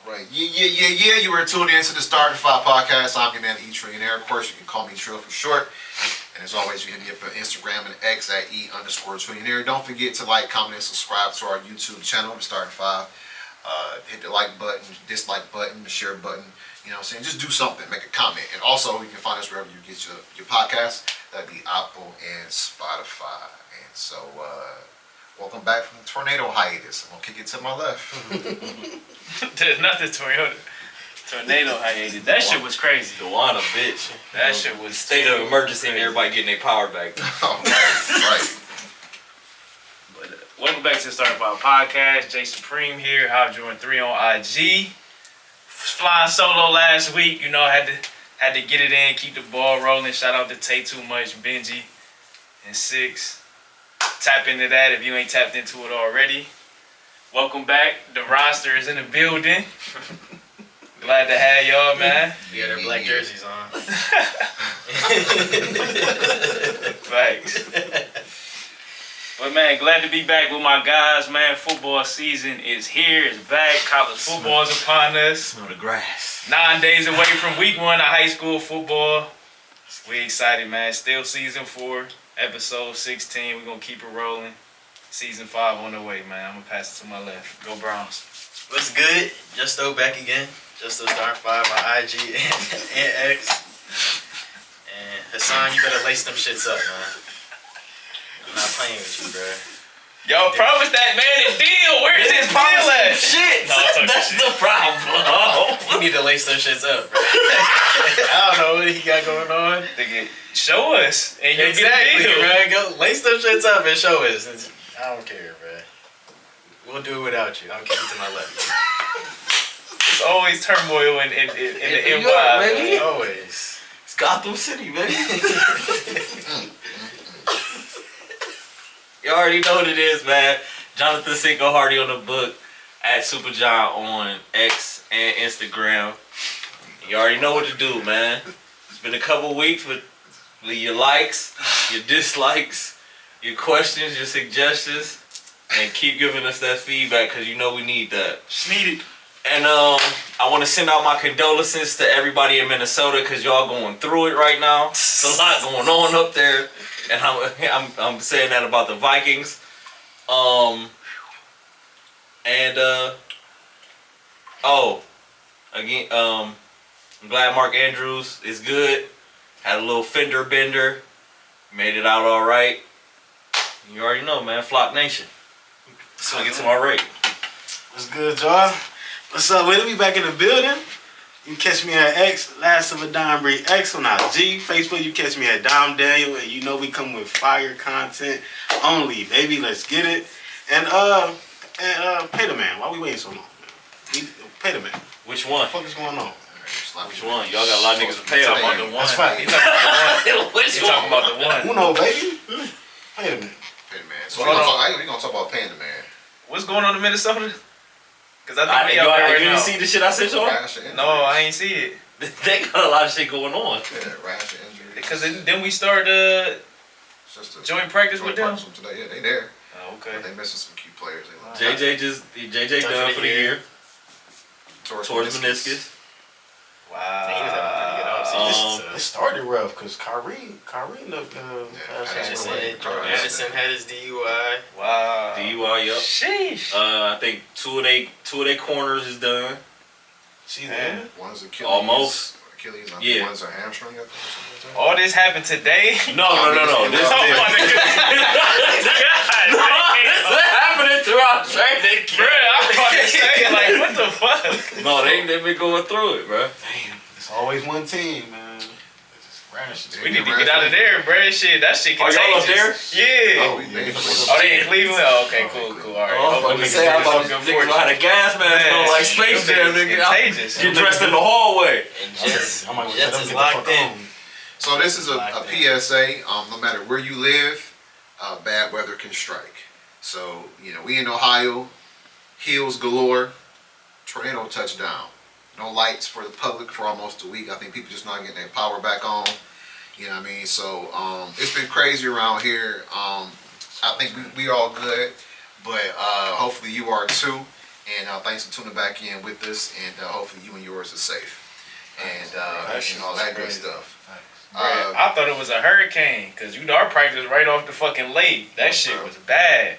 Right. Yeah. You were tuned in to the Starting Five podcast. I'm your man, E-Trillionaire. Of course, you can call me Trill for short. And as always, you hit me up on Instagram and X at E_Trillionaire. Don't forget to like, comment, and subscribe to our YouTube channel, The Starting Five. Hit the like button, dislike button, the share button. You know what I'm saying? Just do something. Make a comment. And also, you can find us wherever you get your podcasts. That'd be Apple and Spotify. And so, welcome back from the tornado hiatus. I'm going to kick it to my left. There's nothing tornado hiatus. That shit was crazy. Dewana, bitch. That shit was state of emergency and everybody getting their power back. Oh, right. But welcome back to the Starting Five podcast. Jay Supreme here. How Jordan 3 on IG. Flying solo last week. You know, I had to get it in, keep the ball rolling. Shout out to Tay Too Much, Benji, and Six. Tap into that if you ain't tapped into it already. Welcome back. The roster is in the building. Glad to have y'all, man. We got our black jerseys on. Thanks. But man, glad to be back with my guys, man. Football season is here, it's back. College football is upon us. Smell the grass. 9 days away from week 1 of high school football. We excited, man. Still season 4, episode 16. We're gonna keep it rolling. Season 5 on the way, man. I'm gonna pass it to my left. Go Browns. What's good? Justo back again. Justo Starting Five on IG and X. And Hassan, you better lace them shits up, man. I'm not playing with you, bro. Yo, promise that man a deal. Where is his deal at? Shit. No, I'm talking That's shit. the problem. You need to lace them shits up, bro. I don't know what he got going on. Nigga, show us and you'll Exactly, get a deal. bro. Go lace them shits up and show us. I don't care, bro. We'll do it without you. I'll keep it to my left. There's always turmoil in the New NY. York, baby. Always. It's Gotham City, baby. You already know what it is, man. Jonathan Cinco Hardy on the book at Supergiant on X and Instagram. You already know what to do, man. It's been a couple weeks, but leave your likes, your dislikes, your questions, your suggestions, and keep giving us that feedback because you know we need that. Just need it. And I want to send out my condolences to everybody in Minnesota because y'all going through it right now. It's a lot going on up there, and I'm saying that about the Vikings. I'm glad Mark Andrews is good. Had a little fender bender, made it out all right. You already know, man. Flock Nation. So get to my rate. What's good, y'all? What's up? We'll be back in the building. You can catch me at X, Last of a Dime Breed X on IG. Facebook, you catch me at Dom Daniel, and you know we come with fire content only, baby. Let's get it. And pay the man. Why we waiting so long? Pay the man. Which one? What the fuck is going on? Which one? Y'all got a lot of niggas to pay Talking up about on. the one. That's fine. He talking about the one. Which He talking about the one. Uno, baby. Pay the man. Pay the man. So we're going to talk about paying the man. What's going on in Minnesota? Cause I think we You out there right didn't now. see the shit I sent y'all? Rash of injury. No, I ain't see it. They got a lot of shit going on. Yeah, rash of injury. Because then we start It's just a joint practice with them. practice today. Yeah, they there. Oh, okay. But they missing some key players. JJ done for the year. Towards meniscus. Wow. He was having a pretty good offseason. It started rough because Kyrie looked Anderson had his DUI. Wow. DUI, yup. Sheesh. I think two of they corners is done. See that? One's Achilles. Almost. Achilles. I think Yeah. one's a hamstring. I think, or something like that. All this happened today. No. This Oh my God. happening throughout training. Bro, I'm about to say, like, what the fuck? No, they been going through it, bro. Damn, it's always one team, man. It's just rashes. We need to get out of there, bro. Shit, that shit Are contagious. y'all up there? Yeah. Oh, they Oh, they in Cleveland? Oh, okay, cool. All right. Oh, Hopefully say I thought good niggas had a gas mask on like Space Jam, nigga. Contagious. Get dressed in the hallway. And Jets, I'm like, Jets let them is get the locked fuck in. on. So this is a PSA. No matter where you live, bad weather can strike. So, you know, we in Ohio, hills galore, tornado touchdown. No lights for the public for almost a week. I think people just not getting their power back on. You know what I mean? So it's been crazy around here. I think we all good, but hopefully you are too. And thanks for tuning back in with us. And hopefully you and yours are safe. And all that good stuff. Bruh, I thought it was a hurricane, cause our practice right off the fucking lake. That shit was bad.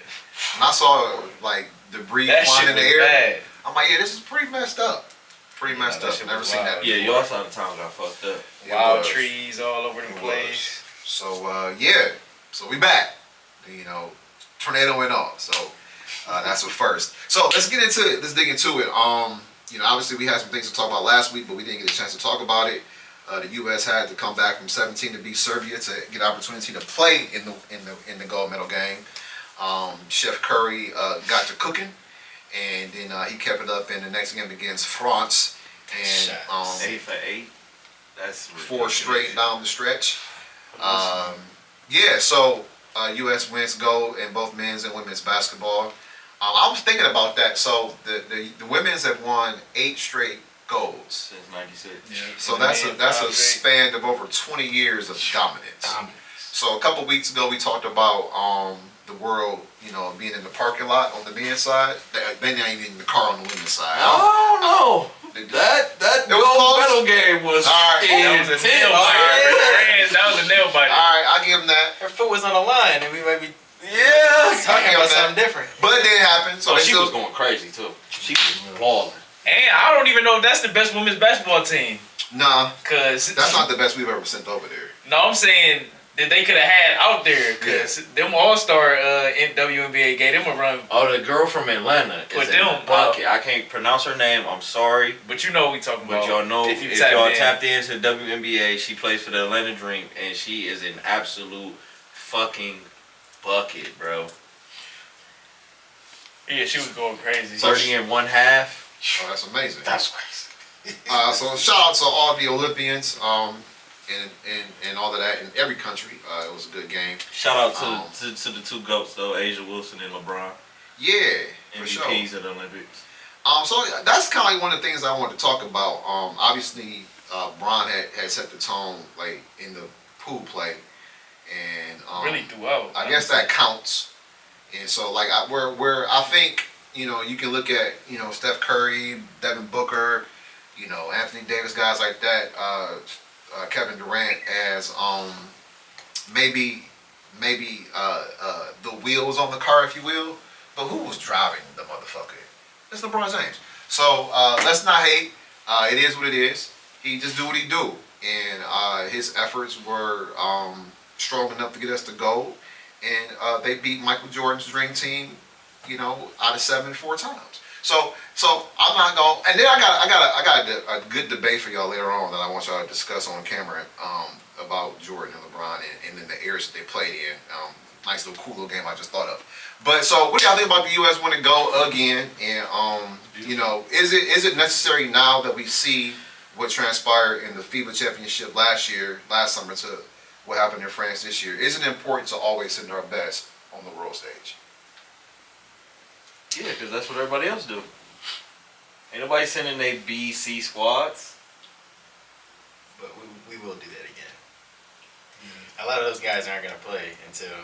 When I saw like debris That flying shit in the was air, bad. I'm like, yeah, this is pretty messed up. Pretty messed that up. shit Never was seen wild. that Yeah, before. your side of town got fucked up. It Wild was. trees all over the It place. So yeah, so we back. You know, tornado went off. So that's what first. So let's get into it. Let's dig into it. You know, obviously we had some things to talk about last week, but we didn't get a chance to talk about it. The U.S. had to come back from 17 to beat Serbia to get opportunity to play in the gold medal game. Chef Curry got to cooking, and then he kept it up in the next game against France, and 8 for 8. That's 4 straight down the stretch. Yeah, so U.S. wins gold in both men's and women's basketball. I was thinking about that. So the women's have won 8 straight golds. Since 96. Yeah. So that's a span of over 20 years of dominance. So a couple weeks ago we talked about the world, you know, being in the parking lot on the men's side. They not even in the car on the women's side. Oh no! They- That It was gold close. medal game was All right. That was a intense. nail biter. That was a nail biter. All right, I'll give them that. Her foot was on the line, and we might be Yeah. talking Okay, about okay. something different. But it did happen. So So they she still, was going crazy too. She was balling. And I don't even know if that's the best women's basketball team. nah, Cause that's not the best we've ever sent over there. No, I'm saying that they could have had out there. Cause them All-Star in WNBA gave them a run. Oh, the girl from Atlanta Put is in them, the bucket. I can't pronounce her name. I'm sorry. But you know what we talking But about. y'all know if tap y'all in. tapped into WNBA, she plays for the Atlanta Dream, and she is an absolute fucking bucket, bro. Yeah, she was going crazy. 30 in one half. Oh, that's amazing. That's crazy. So shout out to all the Olympians, and all of that in every country. It was a good game. Shout out to the two GOATs though, Asia Wilson and LeBron, Yeah, for sure. MVPs at the Olympics. So that's kind of like one of the things I wanted to talk about. Obviously, Bron had set the tone like in the pool play, and really throughout. I guess that counts. And so like where I think, you know, you can look at, you know, Steph Curry, Devin Booker, you know, Anthony Davis, guys like that, Kevin Durant as maybe the wheels on the car, if you will. But who was driving the motherfucker? It's LeBron James. So let's not hate. It is what it is. He just do what he do, and his efforts were strong enough to get us to gold. And they beat Michael Jordan's dream team, you know, out of 7 4 times. So I'm not going. And then I got a good debate for y'all later on that I want y'all to discuss on camera about Jordan and LeBron and then the eras that they played in. Nice little cool little game I just thought of. But so what do y'all think about the U.S. winning gold again? And you know, is it necessary now that we see what transpired in the FIBA championship last summer to what happened in France this year? Is it important to always send our best on the world stage? Yeah, because that's what everybody else do. Ain't nobody sending their B, C squads. But we will do that again. A lot of those guys aren't going to play until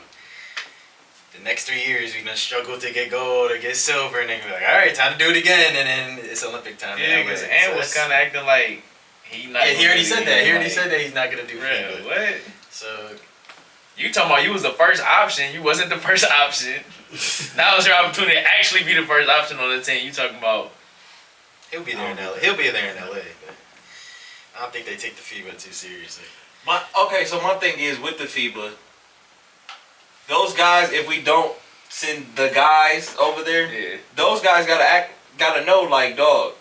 the next 3 years. We're going to struggle to get gold or get silver, and then we're like, all right, time to do it again, and then it's Olympic time. Yeah, because Ant was kind of acting like he not. Yeah, he already said that. He already like, said that he's not going to do Bro, FIBA. what? So You talking about you was the first option. You wasn't the first option. Now it's your opportunity to actually be the first option on the team. You talking about he'll be there in LA. He'll be there in LA, but I don't think they take the FIBA too seriously. Okay, so my thing is with the FIBA, those guys, if we don't send the guys over there, yeah. those guys gotta know, like, dog,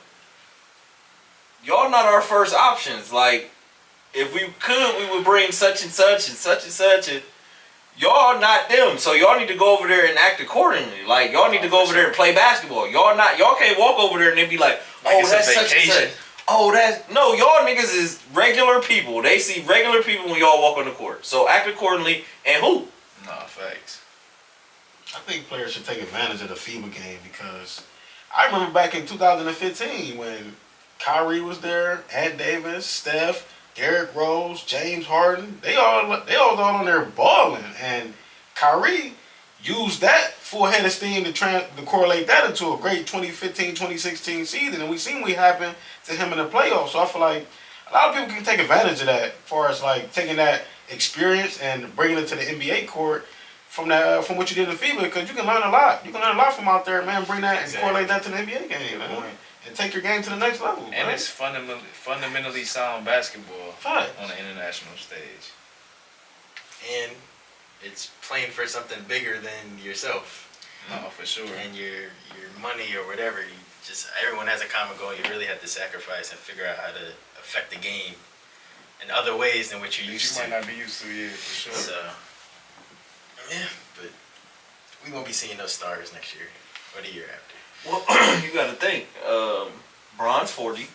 y'all not our first options. Like, if we could, we would bring such and such and such and such, and y'all not them. So y'all need to go over there and act accordingly. Like, y'all need to go over there and play basketball. Y'all can't walk over there and they be like, oh, it's a that's such and vacation. such. Oh, no, y'all niggas is regular people. They see regular people when y'all walk on the court. So act accordingly. And who? Nah, facts. I think players should take advantage of the FIBA game because I remember back in 2015 when Kyrie was there, Ed Davis, Steph, Derrick Rose, James Harden. They all on there balling, and Kyrie used that full head of steam to correlate that into a great 2015, 2016 season, and we seen what happened to him in the playoffs. So I feel like a lot of people can take advantage of that, as far as like taking that experience and bringing it to the NBA court from what you did in FIBA, because you can learn a lot. You can learn a lot from out there, man. Bring that and correlate that to the NBA game, man, and take your game to the next level. And man. it's fundamentally sound basketball Fact. on the international stage. And it's playing for something bigger than yourself No, for sure. and your money or whatever. You just everyone has a common goal. You really have to sacrifice and figure out how to affect the game in other ways than what you're You used might to. not be used to, yeah, for sure. So yeah, but we won't be seeing those stars next year or the year after. Well, you got to think. Bron's 40.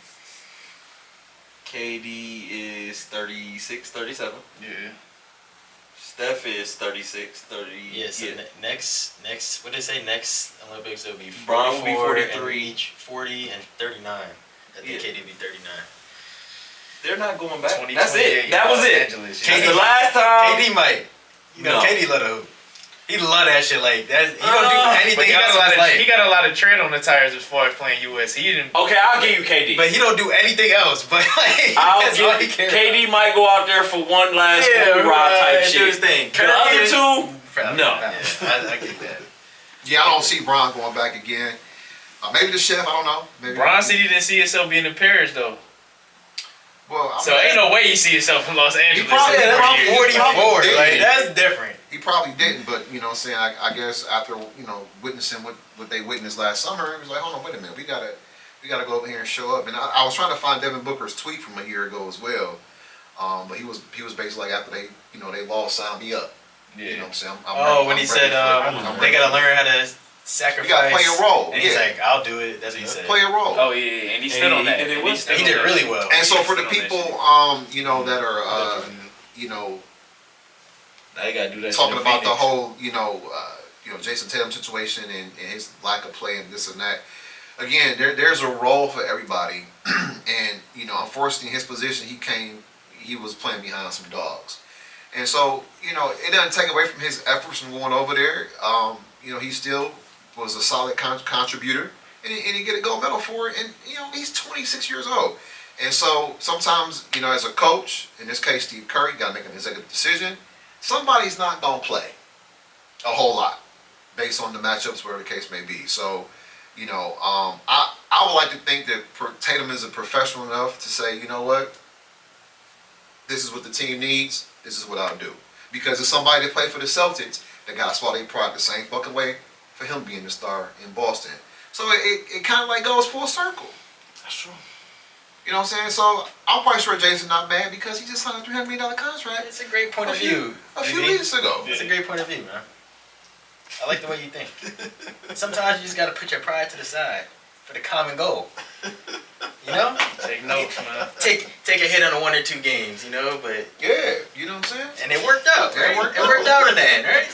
KD is 36, 37. Yeah. Steph is 36, 30. Yeah, so next, what did they say? Next Olympics will be Bron will be 44 43. and each 40 and 39. I think Yeah. KD will be 39. They're not going back. 20, That's 28, it. That was Los it. Angeles, That's yeah. the last time. KD might. You know, No. KD love to hoop. He love that shit like that. He don't do But anything he got else a lot in his of life. he got a lot of tread on the tires as far as playing US. He didn't. Okay, I'll give you KD. But he don't do anything else. But like, I'll that's all he give cares KD might go out there for one last movie ride type do his shit. thing. The other two, Probably no. not. Yeah, I get that. Yeah, I don't see Bron going back again. Maybe the chef, I don't know. Maybe. Bron said he didn't see himself being in Paris though. Well, So ain't no way he see himself in Los Angeles. probably- in yeah, 4 that's years. 44. did. Like that's different. he probably didn't, but you know what I'm saying, I guess after, you know, witnessing what they witnessed last summer, it was like, hold on, wait a minute, we gotta go over here and show up. And I was trying to find Devin Booker's tweet from a year ago as well. But he was basically like, after they lost, sign me up. Yeah. You know what I'm saying? When he said they gotta learn how to sacrifice. You gotta play a role. And he's Yeah. like, I'll do it. That's what he said. Play a role. Oh yeah, and he stood And on he that. did it And well. stood He on did that really shit. well. And so He for the stood on that people, shit. you know, that are, you know, Now they gotta do that. talking shit in about the Phoenix. whole, you know, Jason Tatum situation and his lack of play and this and that. Again, there's a role for everybody, and you know, unfortunately, in his position, he was playing behind some dogs, and so you know, it doesn't take away from his efforts from going over there. You know, he still was a solid contributor, and he get a gold medal for it, and you know, he's 26 years old. And so sometimes, you know, as a coach, in this case Steve Curry, got to make an executive decision. Somebody's not going to play a whole lot based on the matchups, whatever the case may be. So, you know, I would like to think that Tatum is a professional enough to say, you know what, this is what the team needs, this is what I'll do. Because if somebody that played for the Celtics, that got swallowed their pride the same fucking way for him being the star in Boston. So it kind of like goes full circle. That's true. You know what I'm saying? So I'm quite sure Jason's not mad because he just signed a $300 million contract It's a great point of view. a few BB. weeks ago. It's a great point of view, man. I like the way you think. Sometimes you just gotta put your pride to the side for the common goal. You know? Take notes, man. Take a hit on 1 or 2 games, you know, but Yeah, you know what I'm saying? and it worked out, Yeah, right? it worked It worked out in the end, right?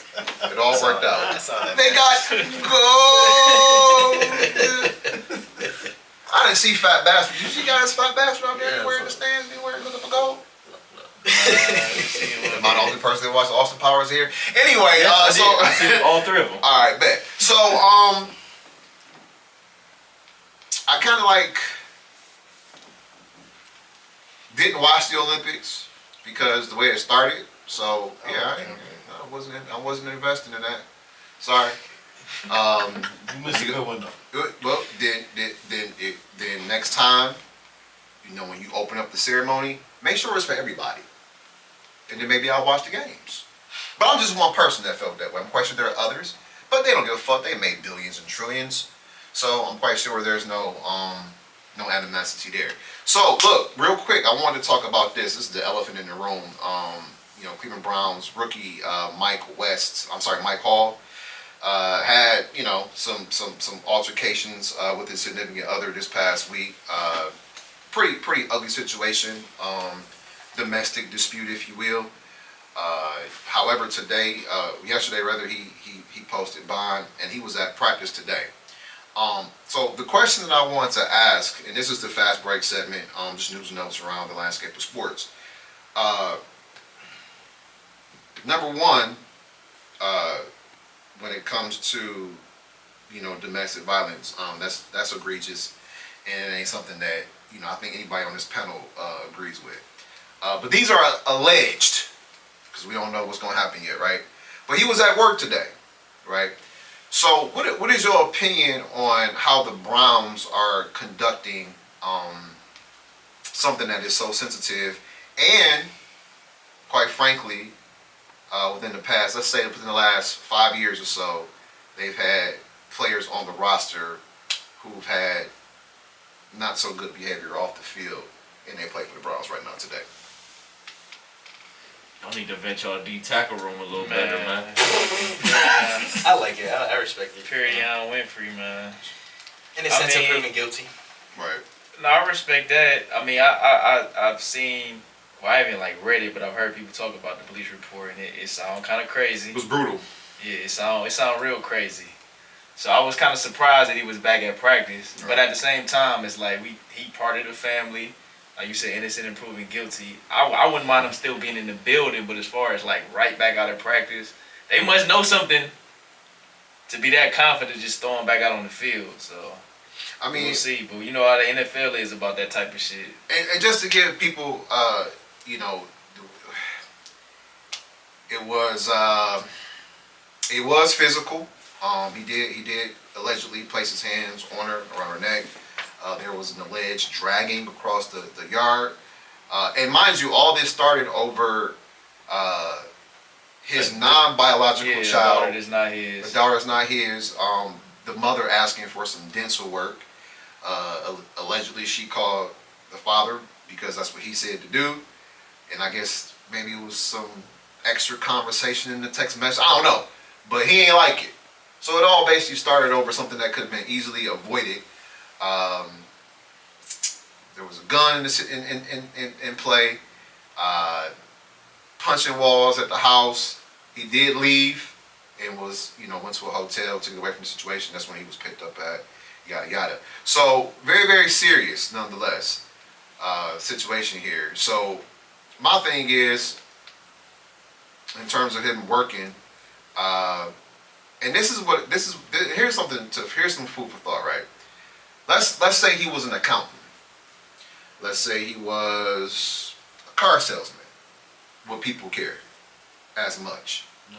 It all worked out. That's all that They matters. got gold. I didn't see Fat Bastard. Did you see guys Fat Bastard out there Yeah, anywhere in the so- stands, anywhere looking for gold? See Am I the only person that watched Austin Powers here? Anyway, I so did all 3 of them. all right, bet. So I kind of like didn't watch the Olympics because the way it started. So yeah, I wasn't investing in that. Sorry. You missed a good one though. Well, then next time, you know, when you open up the ceremony, make sure it's for everybody, and then maybe I'll watch the games. But I'm just one person that felt that way. I'm quite sure there are others, but they don't give a fuck. They made billions and trillions, so I'm quite sure there's no animosity there. So look, real quick, I wanted to talk about this. This is the elephant in the room. You know, Cleveland Browns rookie Mike Hall. Had, you know, some altercations with his significant other this past week. Pretty ugly situation, domestic dispute, if you will. However, yesterday rather, he posted bond, and he was at practice today. So the question that I want to ask, and this is the fast break segment, just news and notes around the landscape of sports. Number one, when it comes to, domestic violence, that's egregious, and it ain't something that I think anybody on this panel agrees with. But these are alleged, because we don't know what's going to happen yet, right? But he was at work today, right? So what is your opinion on how the Browns are conducting something that is so sensitive, and quite frankly, within the past, let's say within the last 5 years or so, they've had players on the roster who've had not so good behavior off the field, and they play for the Browns right now today. Y'all need to vent y'all D tackle room a little better, man. I like it. I respect it. Perion Winfrey, man. In a sense of mean- proving guilty. Right. No, I respect that. I mean, I've seen, well, I haven't read it, but I've heard people talk about the police report, and it sounds kind of crazy. It was brutal. Yeah, it sound real crazy. So I was kind of surprised that he was back at practice, but at the same time, it's like he part of the family. Like you said, innocent and proven guilty. I wouldn't mind him still being in the building, but as far as right back out of practice, they must know something to be that confident just throwing back out on the field. So I mean, we'll see. But you know how the NFL is about that type of shit. and just to give people, it was physical. He did allegedly place his hands on her around her neck. There was an alleged dragging across the yard. And mind you, all this started over his non-biological The child. daughter is not his. The daughter's not his. The mother asking for some dental work. Allegedly, she called the father because that's what he said to do. And I guess maybe it was some extra conversation in the text message. I don't know. But he ain't like it. So it all basically started over something that could have been easily avoided. There was a gun in play. Punching walls at the house. He did leave and was, went to a hotel to get away from the situation. That's when he was picked up at. Yada yada. So very, very serious nonetheless situation here. So my thing is, in terms of him working, and here's some food for thought, right? Let's say he was an accountant. Let's say he was a car salesman. Would people care as much? No.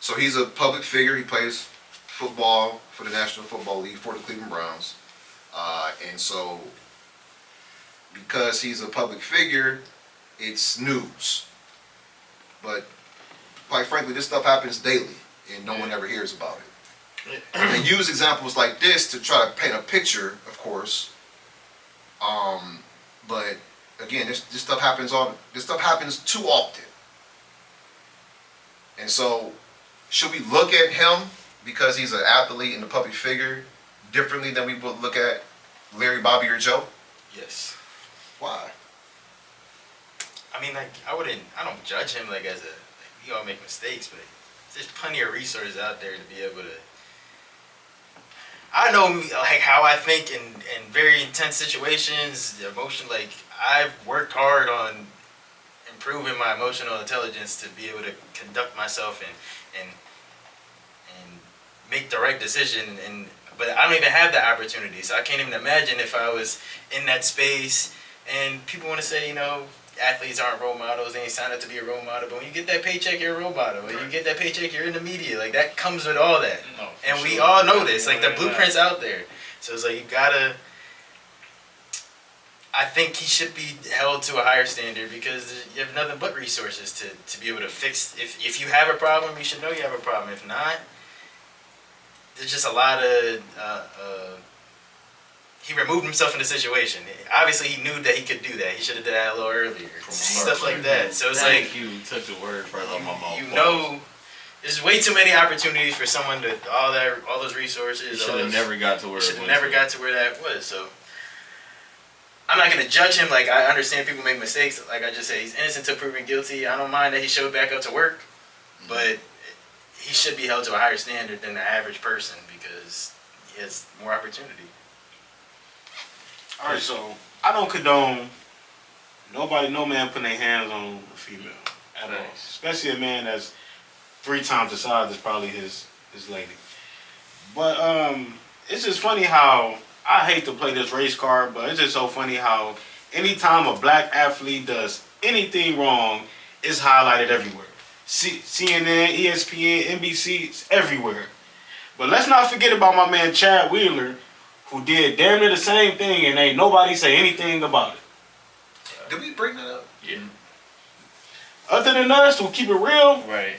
So he's a public figure. He plays football for the National Football League for the Cleveland Browns. And so because he's a public figure, it's news. But quite frankly, this stuff happens daily and no one ever hears about it. They use examples like this to try to paint a picture, of course. But again, this stuff happens too often. And so, should we look at him because he's an athlete and a public figure differently than we would look at Larry, Bobby, or Joe? Yes. Why? I mean, I don't judge him we all make mistakes, but there's plenty of resources out there to be able to. I know how I think in very intense situations, the emotion, I've worked hard on improving my emotional intelligence to be able to conduct myself and make the right decision, but I don't even have that opportunity, so I can't even imagine if I was in that space. And people want to say, athletes aren't role models, they ain't signed up to be a role model, but when you get that paycheck, you're a role model. When you get that paycheck, you're in the media. That comes with all that. No, And we sure. all know this. The Yeah, blueprint's out there. So it's you gotta. I think he should be held to a higher standard because you have nothing but resources to be able to fix. If you have a problem, you should know you have a problem. If not, there's just a lot of. He removed himself from the situation. Obviously, he knew that he could do that. He should have did that a little earlier. Stuff like that. So it's Thank you. Took the word right out my mouth. There's way too many opportunities for someone to all those resources. He should have never got to where Should it have went never to. got to where that was. So I'm not gonna judge him. I understand people make mistakes. Like I just said, he's innocent until proven guilty. I don't mind that he showed back up to work, but he should be held to a higher standard than the average person because he has more opportunity. All right, so I don't condone no man putting their hands on a female at all, Thanks. especially a man that's 3 times the size is probably his lady. But it's just funny how I hate to play this race card, but it's just so funny how anytime a black athlete does anything wrong, it's highlighted everywhere. CNN, ESPN, NBC, it's everywhere. But let's not forget about my man Chad Wheeler, who did damn near the same thing and ain't nobody say anything about it. Did we bring that up? Yeah. Other than us, to keep it real, Right.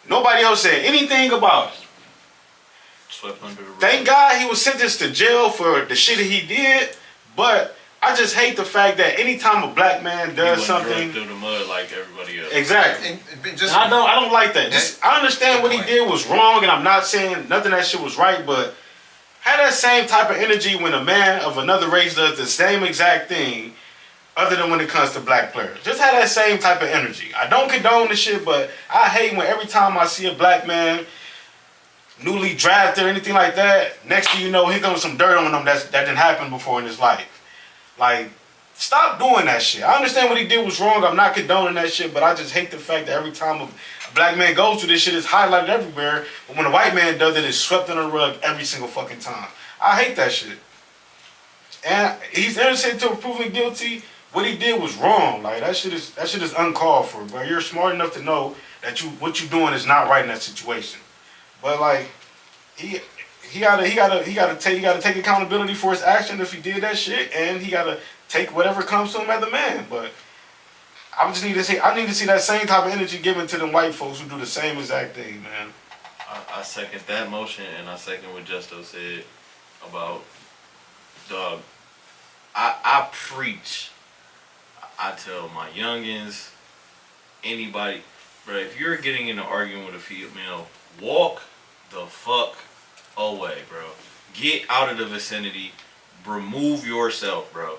nobody else said anything about it. Swept under the rug. Thank God he was sentenced to jail for the shit that he did, but I just hate the fact that anytime a black man He does wasn't something, dragged through the mud like everybody else. exactly. And just I don't like that. Just, I understand what he Good did was wrong, and I'm not saying nothing that shit was right, but have that same type of energy when a man of another race does the same exact thing, other than when it comes to black players. Just have that same type of energy. I don't condone the shit, but I hate when every time I see a black man newly drafted or anything like that, next thing you know, here comes some dirt on him that didn't happen before in his life. Like, stop doing that shit. I understand what he did was wrong. I'm not condoning that shit, but I just hate the fact that every time a black man goes through this shit, it's highlighted everywhere. But when a white man does it, it's swept under the rug every single fucking time. I hate that shit. And he's innocent until proven guilty. What he did was wrong. Like, that shit is uncalled for, bro. You're smart enough to know that what you're doing is not right in that situation. But like, he gotta take accountability for his action if he did that shit, and he gotta take whatever comes to him as a man. But I need to see that same type of energy given to them white folks who do the same exact thing, man. I second that motion, and I second what Justo said about dog. I preach. I tell my youngins, anybody, bro, if you're getting in an argument with a female, walk the fuck away, bro. Get out of the vicinity. Remove yourself, bro.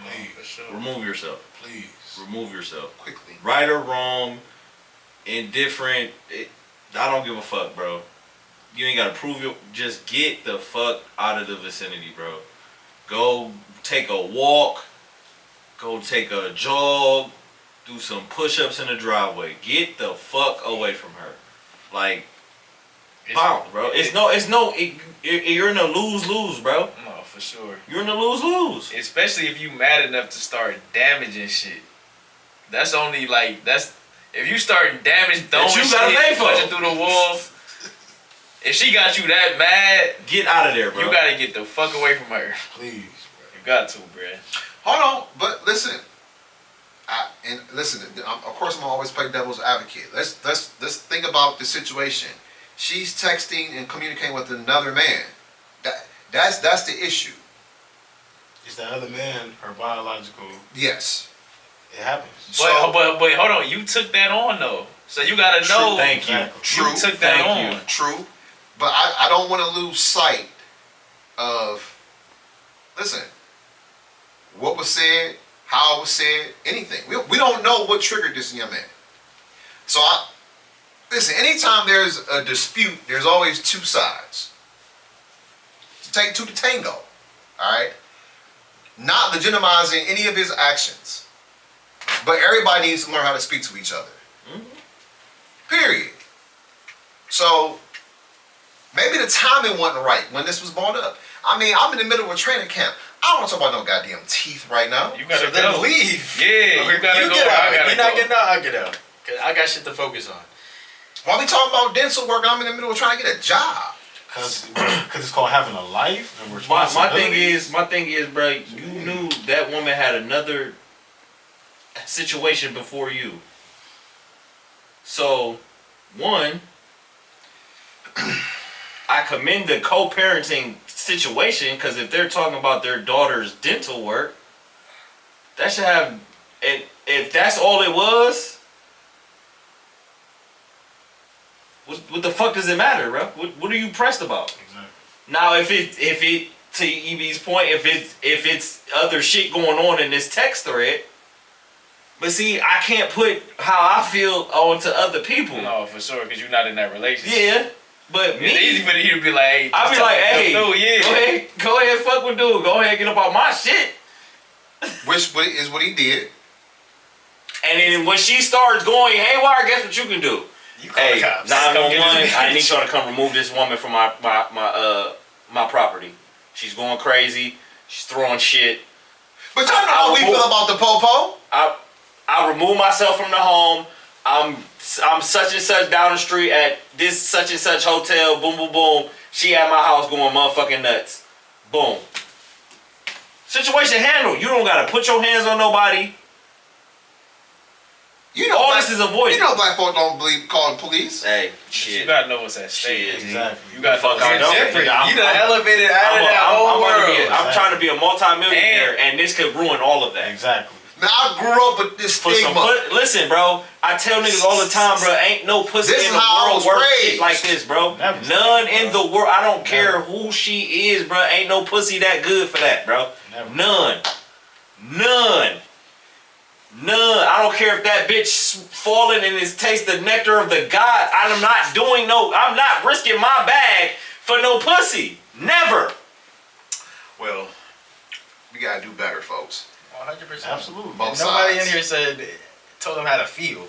Please, For sure. Remove yourself. please, Remove yourself. quickly. Right or wrong, indifferent, I don't give a fuck, bro. You ain't gotta prove it. Just get the fuck out of the vicinity, bro. Go take a walk. Go take a jog. Do some push-ups in the driveway. Get the fuck away from her. Like, bounce, bro. You're in a lose-lose, bro. No, for sure. You're in a lose-lose. Especially if you mad enough to start damaging shit. That's only like if you start damage throwing you shit, gotta pay for. punching through the wall. If she got you that mad, Get out of there, bro. you gotta get the fuck away from her. Please, You got to, bruh. hold on, but listen. Of course, I'm always play devil's advocate. Let's think about the situation. She's texting and communicating with another man. That's the issue. Is that other man her biological? Yes. It happens. But hold on, you took that on though, so you gotta know. Thank you. True. You took that Thank on. you. True, but I don't want to lose sight of. Listen, what was said, how it was said, anything. We don't know what triggered this young man. So listen. Anytime there's a dispute, there's always two sides. Take two to tango. All right. Not legitimizing any of his actions, but everybody needs to learn how to speak to each other. Period. So maybe the timing wasn't right when this was brought up. I mean, I'm in the middle of a training camp. I don't want to talk about no goddamn teeth right now. You gotta So then go. leave. Yeah, you gotta You go. get out. I gotta You're not go. getting out. I get out. Cause I got shit to focus on. While we talking about dental work, I'm in the middle of trying to get a job. Cause it's called having a life and My responsibility. thing is, bro, you knew that woman had another situation before you. So, one, I commend the co-parenting situation, because if they're talking about their daughter's dental work, that should have, and if that's all it was, what the fuck does it matter, bro? What are you pressed about? Exactly. Now, if it to EB's point, if it's other shit going on in this text thread, but see, I can't put how I feel onto other people. No, for sure, because you're not in that relationship. Yeah, but It's me, easy for you to be like, hey, I'll be just like, tell me, hey, yeah. go ahead, fuck with dude. Go ahead, get up on my shit. Which is what he did. And then when she starts going haywire, guess what you can do? You call Hey, the cops. 911, I need y'all to come remove this woman from my property. She's going crazy. She's throwing shit. But y'all know how we feel about the popo. I remove myself from the home. I'm such and such down the street at this such and such hotel. Boom, boom, boom. She at my house going motherfucking nuts. Boom. Situation handled. You don't gotta put your hands on nobody. You know, All this is avoided. You know, black folk don't believe calling police. Hey, You shit. gotta know what's at stake. Shit. Exactly. You gotta know Fuck, I what's don't. different. You done elevated out of that whole world. I'm trying to be a multi-millionaire, and this could ruin all of that. Exactly. Now I grew up with this For some stigma. listen, bro. I tell niggas all the time, bro. Ain't no pussy This in is the how I world was worth raised. shit like this, bro. Never. None in the world. I don't care who she is, bro. Ain't no pussy that good for that, bro. Never. None. I don't care if that bitch falling and is taste the nectar of the gods. I'm not risking my bag for no pussy. Never. Well, we gotta do better, folks. 100%. Absolutely. Both Nobody sides. in here told him how to feel.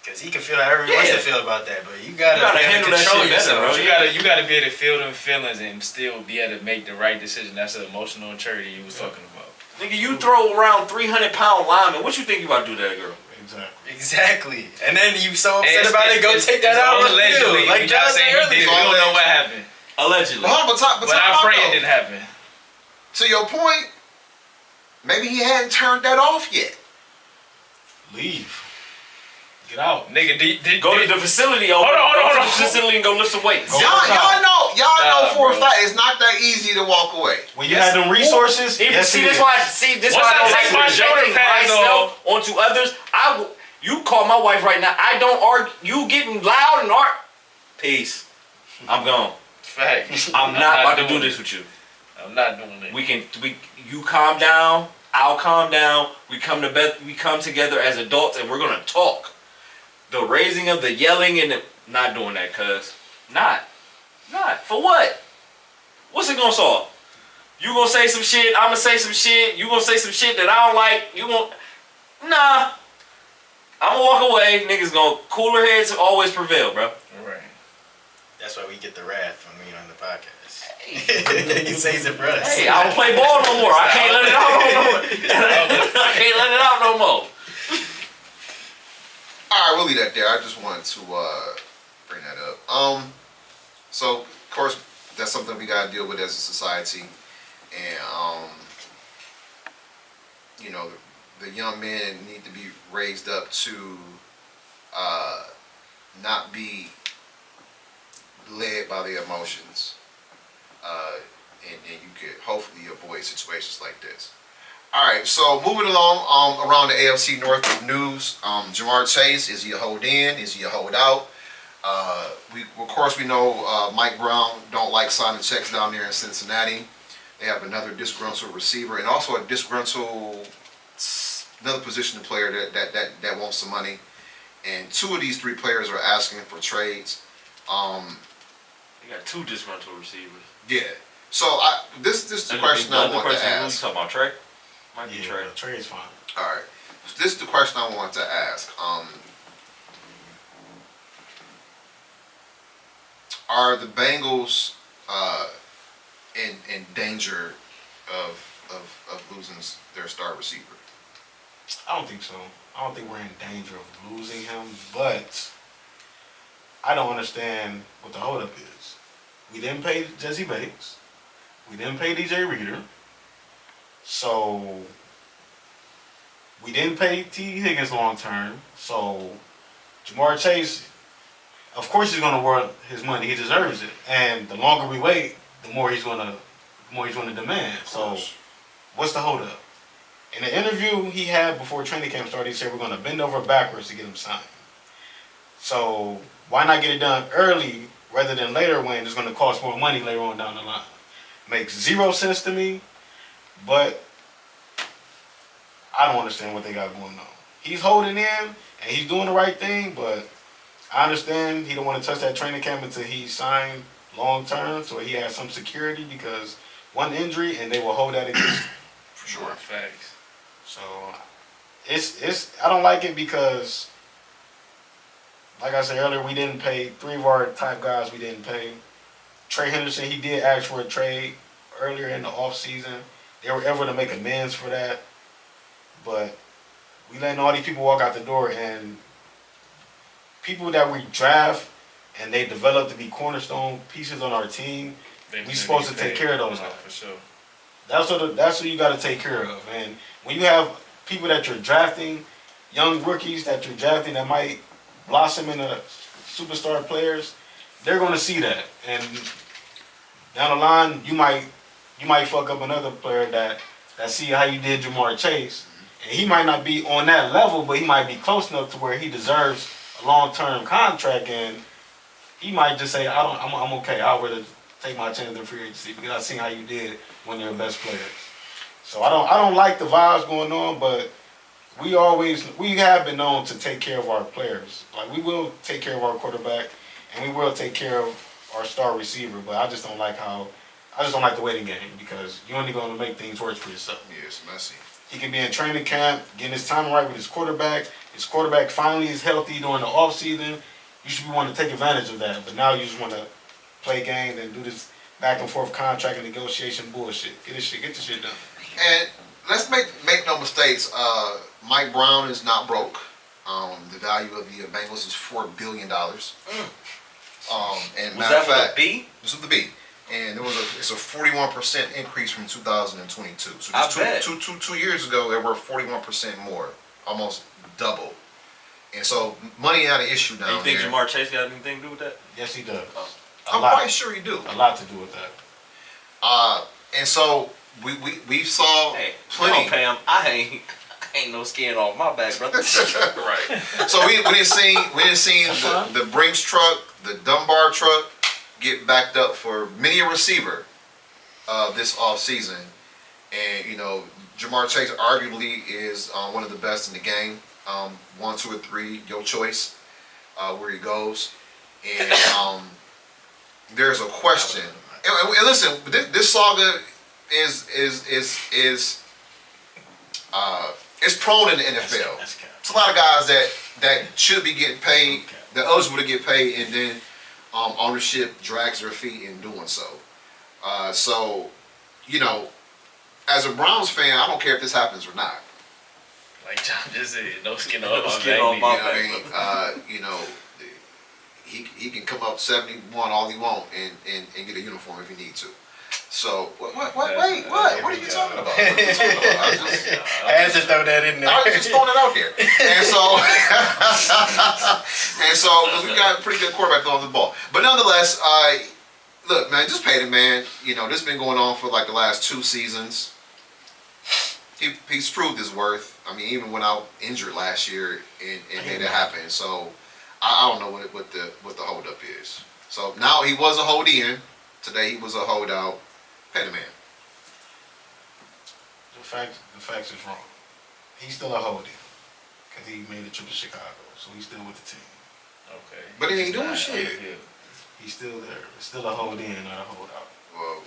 Cause he can feel how everyone wants to feel about that, but you gotta gotta be able to handle that control shit better, yourself. bro. You gotta be able to feel them feelings and still be able to make the right decision. That's the emotional maturity you was talking about. Nigga, you throw around 300-pound linemen. What you think you about to do to that girl? Exactly. Exactly. And then you so And upset about it, go take that out on the field. Like John John said, said he did. earlier. We don't know what happened, Allegedly. But hold on, but I pray it didn't happen. To your point, maybe he hadn't turned that off yet. Leave. Get out. Nigga, Go to the facility. Hold on. Go to the facility and go lift some weights. Y'all know Nah, for a bro. fact it's not that easy to walk away. When you have them resources, yes, See, it this is. why Once I I don't take my like shoulder projecting pads myself onto others. You call my wife right now. I don't argue. You getting loud and Peace. I'm gone. Facts. I'm not about to do doing this it. with you. I'm not doing it. You calm down. I'll calm down. We come together as adults and we're gonna talk. The raising of the yelling and not doing that, cuz. Not. For what? What's it gonna solve? You gonna say some shit, I'm gonna say some shit, you gonna say some shit that I don't like, Nah. I'm gonna walk away, niggas gonna, cooler heads always prevail, bro. Right. That's why we get the wrath when we on the podcast. He says it for us. Hey, I don't play ball no more. I can't let it out no more. I can't let it out no more. All right, we'll leave that there. I just wanted to bring that up. So of course that's something we gotta deal with as a society, and you know, the young men need to be raised up to not be led by their emotions, and you could hopefully avoid situations like this. All right, so moving along around the AFC North news, Ja'Marr Chase, is he a hold in? Is he a hold out? Of course we know Mike Brown don't like signing checks down there in Cincinnati. They have another disgruntled receiver and also a disgruntled another position player that wants some money. And two of these three players are asking for trades. You got two disgruntled receivers. Yeah. So this is the question I want to ask. You talking about Trey? Might be Yeah, Trey. Trey is fine. All right. This is the question I want to ask. Are the Bengals in danger of losing their star receiver? I don't think so. I don't think we're in danger of losing him, but I don't understand what the holdup is. We didn't pay Jesse Bates. We didn't pay DJ Reader. So we didn't pay T. Higgins long term. So Ja'Marr Chase, of course, he's going to worth his money. He deserves it. And the longer we wait, the more he's going to demand. So what's the holdup? In the interview he had before training camp started, he said we're going to bend over backwards to get him signed. So why not get it done early rather than later when it's going to cost more money later on down the line? Makes zero sense to me, but I don't understand what they got going on. He's holding in and he's doing the right thing, but I understand he don't want to touch that training camp until he's signed long term, so he has some security because one injury and they will hold that against him. For sure. Facts. So it's I don't like it because like I said earlier, we didn't pay 3 of our top guys. We didn't pay. Trey Henderson, he did ask for a trade earlier in the offseason. They were able to make amends for that. But we letting all these people walk out the door, and people that we draft and they develop to be cornerstone pieces on our team, we supposed to take care of those guys. For sure. That's what you got to take care of. And when you have people that you're drafting, young rookies that you're drafting that might blossom into superstar players, they're going to see that. And down the line, you might fuck up another player that see how you did Jamar Chase. And he might not be on that level, but he might be close enough to where he deserves a long-term contract, and he might just say, I'm okay. I'll rather take my chance in free agency because I seen how you did when you're the best players. So I don't like the vibes going on, but we have been known to take care of our players. Like, we will take care of our quarterback, and we will take care of our star receiver, but I just don't like the waiting game, because you're only going to make things worse for yourself. Yeah, it's messy. He can be in training camp, getting his time right with his quarterback. His quarterback finally is healthy during the offseason. You should be wanting to take advantage of that. But now you just want to play games and do this back and forth contract and negotiation bullshit. Get this shit done. And let's make no mistakes. Mike Brown is not broke. The value of the Bengals is $4 billion. And Was matter that of fact, with a B? this is the B. And it's a 41% increase from 2022. So I just bet. two years ago, they were 41% more, almost double. And so money not an issue And down you think there. Jamar Chase got anything to do with that? Yes, he does. I'm quite sure you do. A lot to do with that. And so we saw Hey, plenty. come on, Pam. I ain't no skin off my back, brother. Right. So we didn't see the Brinks truck, the Dunbar truck get backed up for many a receiver this offseason. And, you know, Jamar Chase arguably is one of the best in the game. 1, 2, or 3, your choice, where he goes. And there's a question. And listen, this saga is prone in the NFL. That's cap. It's a lot of guys that should be getting paid, that eligible to get paid, and then ownership drags their feet in doing so. So, you know, as a Browns fan, I don't care if this happens or not. Like John just said, no skin No off my skin back. on You my know what I mean? You know, he can come up 71 all he want and get a uniform if he need to. So wait, what are you talking about? What are you talking about? I had to throw that in there. I was just throwing it out there. And so we got a pretty good quarterback throwing the ball. But nonetheless, look, man, just pay the man. You know, this has been going on for like the last 2 seasons. He's proved his worth. I mean, even went out injured last year and made it happen. So I don't know what the holdup is. So now he was a hold in. Today he was a holdout. Pay the man. The facts is wrong. He's still a hold-in because he made the trip to Chicago, so he's still with the team. Okay. But he ain't doing Nah, shit. He's still there. It's still a hold-in, not a holdout. Well,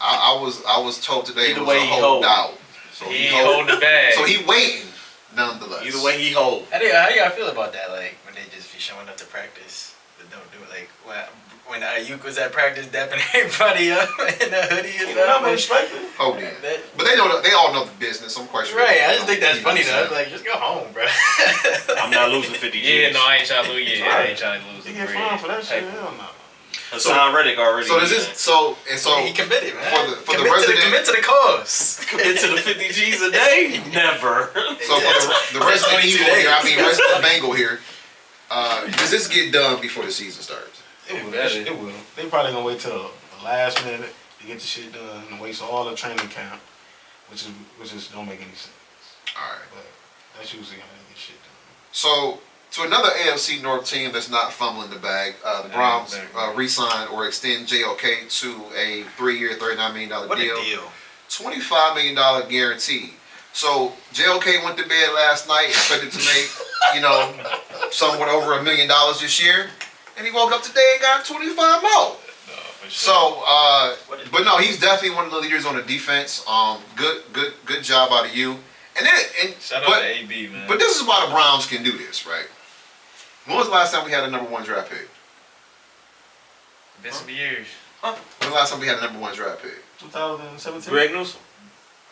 I was told today Either it was way a he holdout. So He ain't holding the bag. So he waiting nonetheless. Either way, he hold. How y'all feel about that? Like, when they just be showing up to practice, but don't do it. Like, when Ayuk was at practice, dapping everybody up in the hoodie and stuff. Like, respect it. Hold in. that, But they all know the business. I'm quite sure. right, I just think that's You know funny what I'm though. Like, just go home, bro. I'm not losing 50 G's. Yeah, no, I ain't trying to lose. Yeah, I ain't trying to lose He the get bread. fined for that shit. Paper. Hell no. Hassan Reddick already. So does this? So he committed, man. for the resident- commit to the cause. commit to the 50 G's a day? Never. So for the resident only 2 evil here, I days. mean resident Bengal here. Does this get done before the season starts? It will. better. It will. They probably gonna wait till the last minute to get the shit done and waste all the training camp, which is don't make any sense. All right. But that's usually how they get shit done. So to another AFC North team that's not fumbling the bag, the Browns re-sign or extend JOK to a 3-year, $39 million What a deal. deal. $25 million guarantee. So JOK went to bed last night, expected to make, somewhat over $1 million this year, and he woke up today and got 25 more. No, for sure. So, but no, he's definitely one of the leaders on the defense. Good job out of you. Shout out to AB, man. But this is why the Browns can do this, right? When was the last time we had a number 1 draft pick? Been some years. When was the last time we had a number 1 draft pick? 2017. Greg Newsom.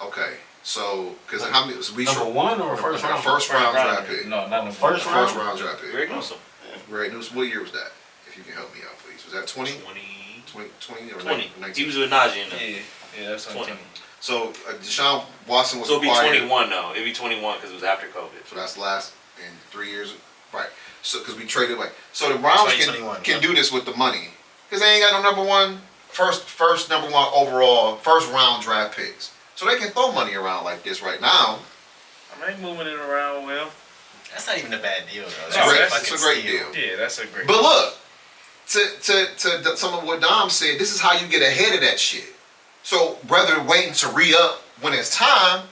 Okay, so because how many? We Number 1 or first round? First round draft pick. No, not the First round? First round draft pick. Greg Newsom. Right. What year was that? If you can help me out, please. Was that 20? 20 or 20. 19? He was with Najee in there. Yeah, that's 20. 20. So Deshaun Watson was So it'd be acquired. 21 though. It'd be 21 because it was after COVID. So that's the last in 3 years, right? So because we traded away, so the Browns 2021, can yeah. do this with the money because they ain't got no number 1, first number 1 overall, first round draft picks. So they can throw money around like this right now. I mean, moving it around well. That's not even a bad deal, though. It's No, a great, that's- it's a great deal. Yeah, that's a great. But look, to some of what Dom said, this is how you get ahead of that shit. So rather than waiting to re-up when it's time,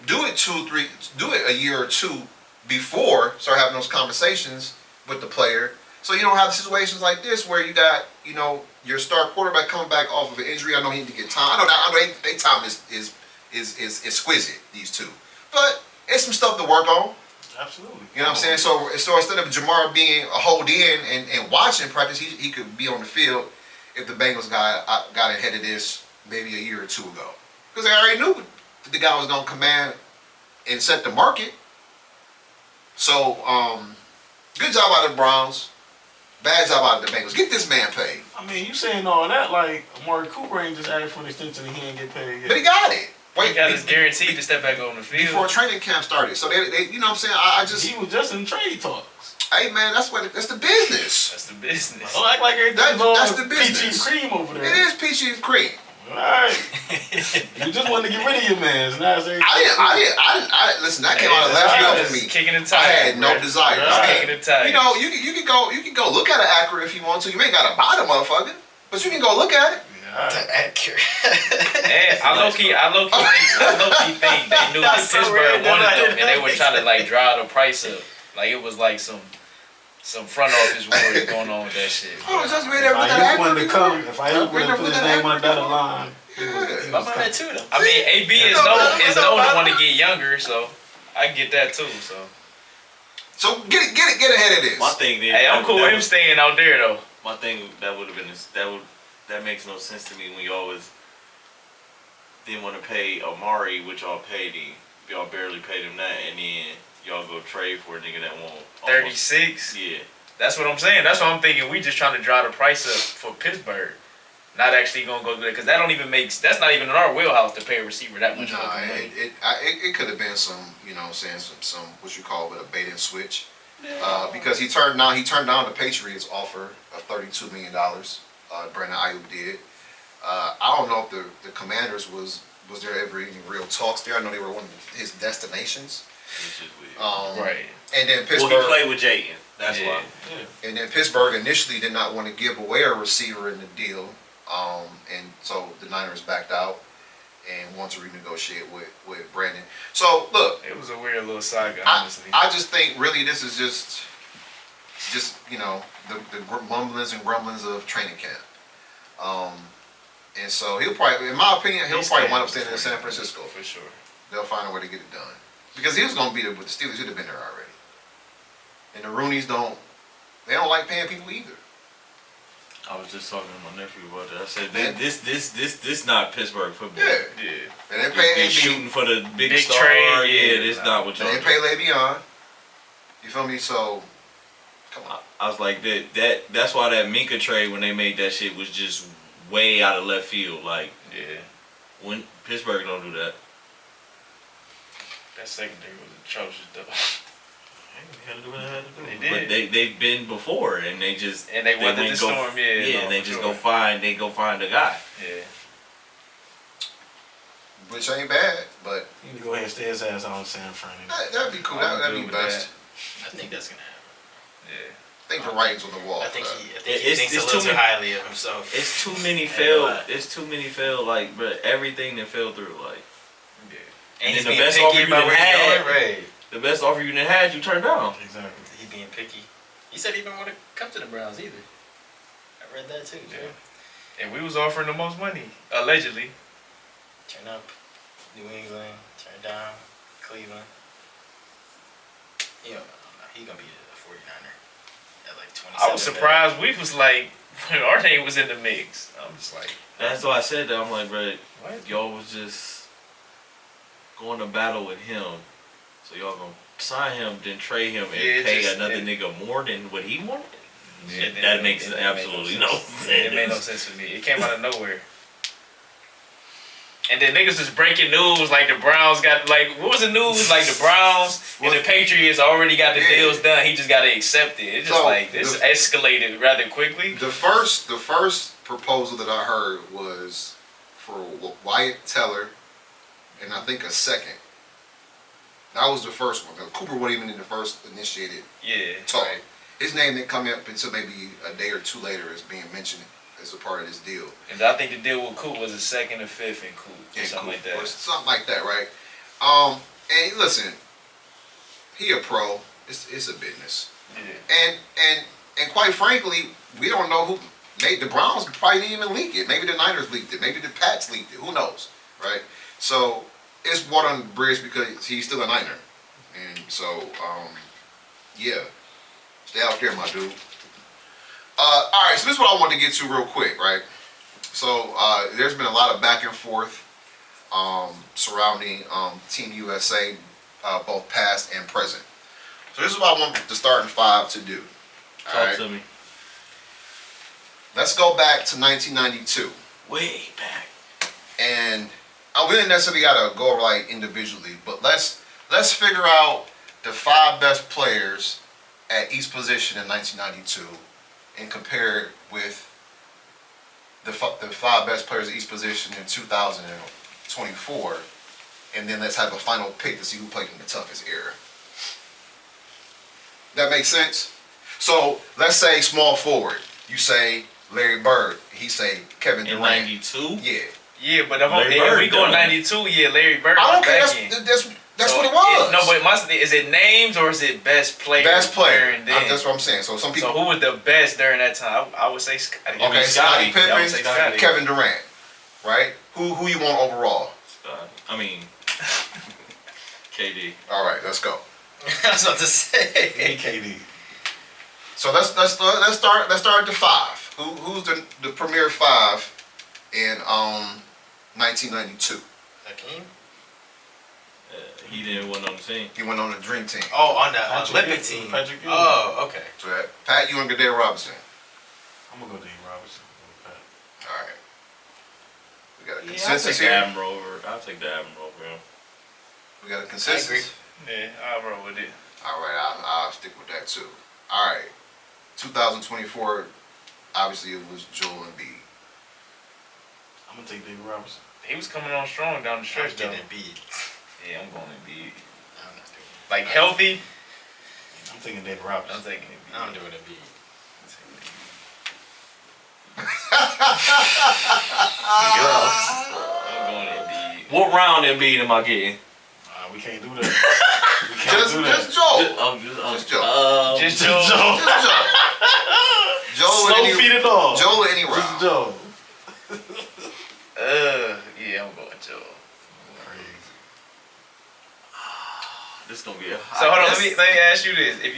do it a year or 2 before, start having those conversations with the player. So you don't have situations like this where you got, your star quarterback coming back off of an injury. I know he need to get time. I know they time is exquisite, these two. But it's some stuff to work on. Absolutely. You know what I'm saying? So instead of Jamar being a hold in and watching practice, he could be on the field if the Bengals got ahead of this maybe a year or 2 ago. Because they already knew that the guy was going to command and set the market. So, good job out of the Browns. Bad job out of the Bengals. Get this man paid. I mean, you saying all that like Amari Cooper ain't just asked for an extension and he ain't get paid yet. But he got it. He got his guaranteed to step back on the field. Before training camp started. So, they you know what I'm saying? I just, He was just in trade talks. hey man, that's the business. That's the business. Don't act like everything's That's all the peachy business. cream over there. It is peachy and cream. Alright. You just wanted to get rid of your man. Now it's everything. I didn't. Listen, that came out of left field for me. Kicking the I tire. had no desire. Right. Kicking the tire. You know, you can go look at an Acura if you want to. You ain't got to buy the motherfucker, but you can go look at it. Alright. Accurate. And I low key think they knew that That's so Pittsburgh random. wanted them, and they were trying to like drive the price up. Like it was like some front office wars going on with that shit. Oh, just made If everything I wanted to Acura. come, if I wanted to put his name on the dotted line, he was My man coming. too, though. I mean, AB is known to want to get younger, so I get that too. So So get ahead of this. My thing then. hey, I'm cool with him staying out there though. My thing that would have been that makes no sense to me when you always didn't want to pay Amari, which y'all paid him. Y'all barely paid him that, and then y'all go trade for a nigga that won't. 36. Yeah. That's what I'm saying. That's what I'm thinking. We just trying to drive the price up for Pittsburgh. Not actually gonna go do that because that don't even make. That's not even in our wheelhouse to pay a receiver that much No, fucking money. it could have been some, you know what I'm saying, some what you call it a bait and switch. Because he turned down the Patriots offer of $32 million. Brandon Ayuk did. I don't know if the Commanders was there ever any real talks there. I know they were one of his destinations. Which is weird. Right. And then Well, Pittsburgh. he played with Jayden. That's Yeah. why. And then Pittsburgh initially did not want to give away a receiver in the deal, and so the Niners backed out and wanted to renegotiate with Brandon. So look, It was a weird little saga, I honestly. just think really this is just you know the mumblings and grumblings of training camp, and so he'll probably, in my opinion, he'll probably wind up staying in San Francisco. for sure. They'll find a way to get it done because he was going to be there with the Steelers. He'd have been there already. And the Roonies don't like paying people either. I was just talking to my nephew about that. I said, Yeah. this not Pittsburgh football. Yeah. Yeah. And they They pay AB. shooting for the big star. trade, Yeah, yeah. this not what y'all They do. pay Le'Veon. You feel me? So, come on. I was like that's why that Minka trade when they made that shit was just way out of left field. Like Yeah. when Pittsburgh don't do that. That secondary was atrocious though. They had to do what they had to do. They But did. they've been before and they just And they weathered went the storm, yeah. no, and they for just sure. go find a guy. Yeah. Which ain't bad, but You need to go ahead and stay his ass on San Fran. that'd be cool. I'm That'd good be with best. I think that's gonna happen. Yeah. I think the writing's on the wall. I think he It's- thinks it's a little too too many- highly of himself. It's too many Ain't failed. lie. It's too many failed. Like, but everything that fell through. Like Yeah. And he's the being best picky offer you about done where he's had. going, right? the best offer you done had, you turned down. Exactly. He being picky. He said he didn't want to come to the Browns either. I read that too. Yeah. Joe. And we was offering the most money, allegedly. Turn up New England. Turn down Cleveland. You know, he gonna be a 49er. At like 27. I was surprised we was like when our name was in the mix. I'm just like, That's why I said that. I'm like, bro, what? y'all was just going to battle with him, so y'all gonna sign him, then trade him, and Yeah, it pay just- another it- nigga more than what he wanted. It that didn't- makes it didn't make absolutely no no sense. sense. It made no sense to me. It came out of nowhere. And then niggas just breaking news like the Browns got like what was the news like the Browns and the Patriots already got the Yeah. deals done. He just got to accept it. It's just So, like this escalated rather quickly. The first proposal that I heard was for Wyatt Teller, and I think a second. That was the first one. Cooper wasn't even in the first initiated Yeah. talk. Right. His name didn't come up until maybe a day or two later as being mentioned as a part of this deal. And I think the deal with Coop was a second or fifth in Coop or Yeah, something like Cooper, or that. something like that, right? And listen, he a pro. It's a business. Yeah. And quite frankly, we don't know who. Maybe the Browns probably didn't even leak it. Maybe the Niners leaked it. Maybe the Pats leaked it. Who knows, right? So it's water on the bridge because he's still a Niner, and so yeah, stay out there, my dude. All right, so this is what I want to get to real quick, right? So there's been a lot of back and forth surrounding Team USA, both past and present. So this is what I want the starting five to do. All Talk right, to me. let's go back to 1992, Way back. and we didn't necessarily gotta go like individually, but let's figure out the five best players at each position in 1992, and compare it with the five best players at each position in 2024, and then let's have a final pick to see who played in the toughest era. That makes sense? So let's say small forward. You say Larry Bird. He say Kevin In Durant. '92. Yeah. Yeah, but Larry if Bird we go done. 92, yeah, Larry Bird. I don't was care. back in. That's So what it was. No, but is it names or is it best player? best player. during then? That's what I'm saying. So some So people. who was the best during that time? I would say Scotty. Okay, Scottie I would say Pippen, Scotty. Kevin Durant, right? Who you want overall? I mean, KD. All right, let's go. I was about to say. KD. So let's start at the five. Who's the premier five in 1992? Hakeem? He didn't win on the team. He went on the Dream Team. Oh, on the Patrick Olympic Ewing. team. Patrick Ewing. Oh, okay. So that Pat Ewing, Gadell Robinson. I'm gonna go Dave Robinson. All right. We got a Yeah, I'll consensus take the here. Admiral over. I'll take the Admiral over him. We got a I agree. consensus. Yeah, I'll roll with it. All right, I'll stick with that too. All right, 2024. Obviously, it was Joel Embiid. I'm gonna take Dave Robinson. He was coming on strong down the I'm stretch though. getting beat. Yeah, I'm going to be I'm not doing it. like healthy. I'm thinking Dave I'm Robinson. taking it. I'm doing it beat. I'm going to be. What round Embiid am I getting? We can't do that. We can't do that. Just Joel. Just Joe. Just Just Joe. Joe. Just Joe. Joel Slow any, feet it all. Joel any Just round. Joe. Yeah, I'm going Joe. This gonna be a. So hold on, let me ask you this: if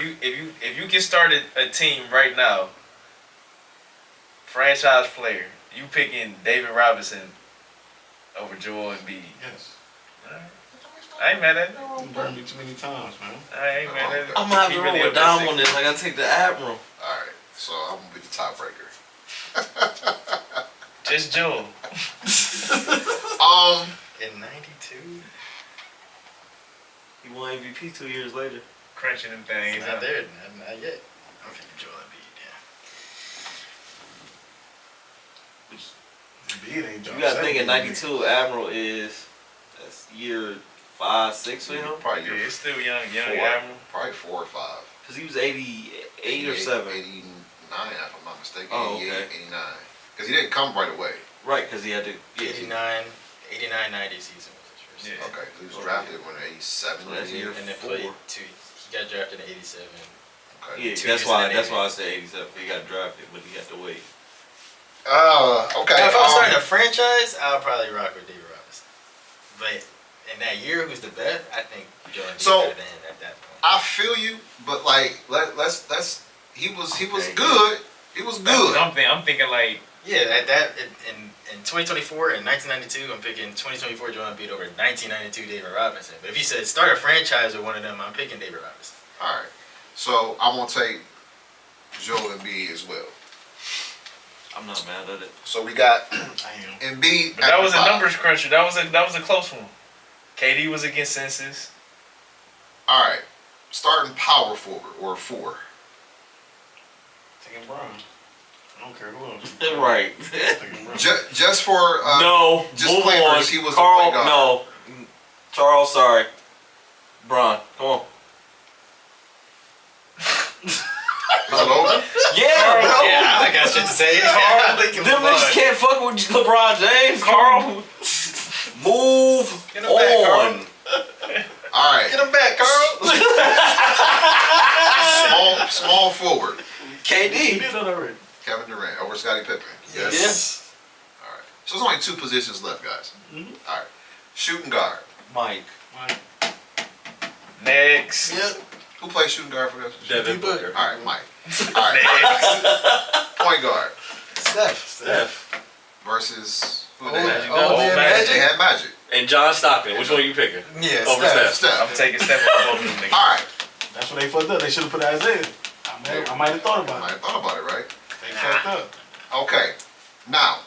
you can start a team right now, franchise player, you picking David Robinson over Joel Embiid? Yes. I ain't mad at it. You burned me too many times, man. I ain't mad at it. I'm gonna have He to really roll with up Dom there on this. I gotta take the Admiral. All right, so I'm gonna be the tiebreaker. Just Joel. In 92? He won MVP 2 years later. Crunching them things. He's not there. Not yet. I'm thinking Joel Embiid, Embiid ain't You jumped gotta think in 70. '92, Admiral that's year 5, 6 for him. Probably Yeah, it's still young four. Admiral. Probably 4 or 5. Cause he was 88 or 7. 89, if I'm not mistaken. Oh, 88, okay. 89. Because he didn't come right away. Right, cause he had to. yeah. Yeah, 89-90 season was his first. Yeah. Okay, he was Okay. drafted when 87. So that's maybe. year And then 4. played two. He got drafted in 87. Okay. Yeah, 2 that's years why. in the That's Navy. why I said 87. He got drafted, but he had to wait. Okay. Now, if I was starting a franchise, I'll probably rock with David Robinson. But in that year, who's the best? I think Joel Embiid So- better than him at that point. I feel you, but like let's he was Okay. good. He was good. I'm thinking like Yeah, in 2024 and 1992, I'm picking 2024 Joel Embiid over 1992 David Robinson. But if you said start a franchise with one of them, I'm picking David Robinson. All right. So I'm gonna take Joel Embiid as well. I'm not mad at it. So we got I am. Embiid. but that was a numbers cruncher. That was a close one. KD was a consensus. All right. Starting power forward or 4. Taking Brown. I don't care who else. Right. Taking Brown. Just for No. just move players, on. he was the Carl. point guard. No. Charles, sorry. Bron, come on. Is it over? Yeah, Carl, bro. Yeah, I got shit to say. Carl, Them niggas can't fuck with LeBron James. Carl. Move Get him back, Carl. on. All right. Get him back, Carl. Small forward. KD. did that already. Kevin Durant over Scottie Pippen. Yes. All right. So there's only 2 positions left, guys. Mhm. All right. Shooting guard. Mike. Next. Yep. Who plays shooting guard for us? Devin Booker. All right, Mike. All right. Next. Point guard Steph. versus who Oh, they had? oh, man, Magic. They had Magic. And John Stockton. Which one you picking? Yeah, Over Steph. Steph. I'm Steph. taking Steph over both of them niggas. All right. That's what they fucked up. They should have put Isaiah. I might have thought I about might it. have thought about it, right? They fucked up. Okay. Now,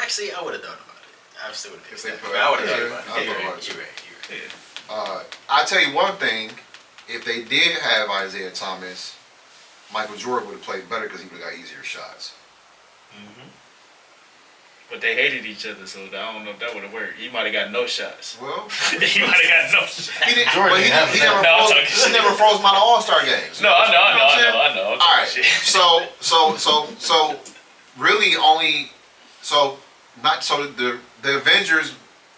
Actually, I would have thought about it. I still would have picked If they Steph. put- I would have yeah, thought about I it. thought You're about right. it You're right. I tell you one thing. If they did have Isaiah Thomas, Michael Jordan would have played better because he would have got easier shots. Mm-hmm. But they hated each other, so I don't know if that would have worked. He might have got no shots. Well, He might have got no shots. he didn't. Jordan But he didn't have never that. No, I'm froze. talking He shit. never froze him out of All-Star games. No, I know. You what I'm saying? I'm All right. talking shit. So really only the Avengers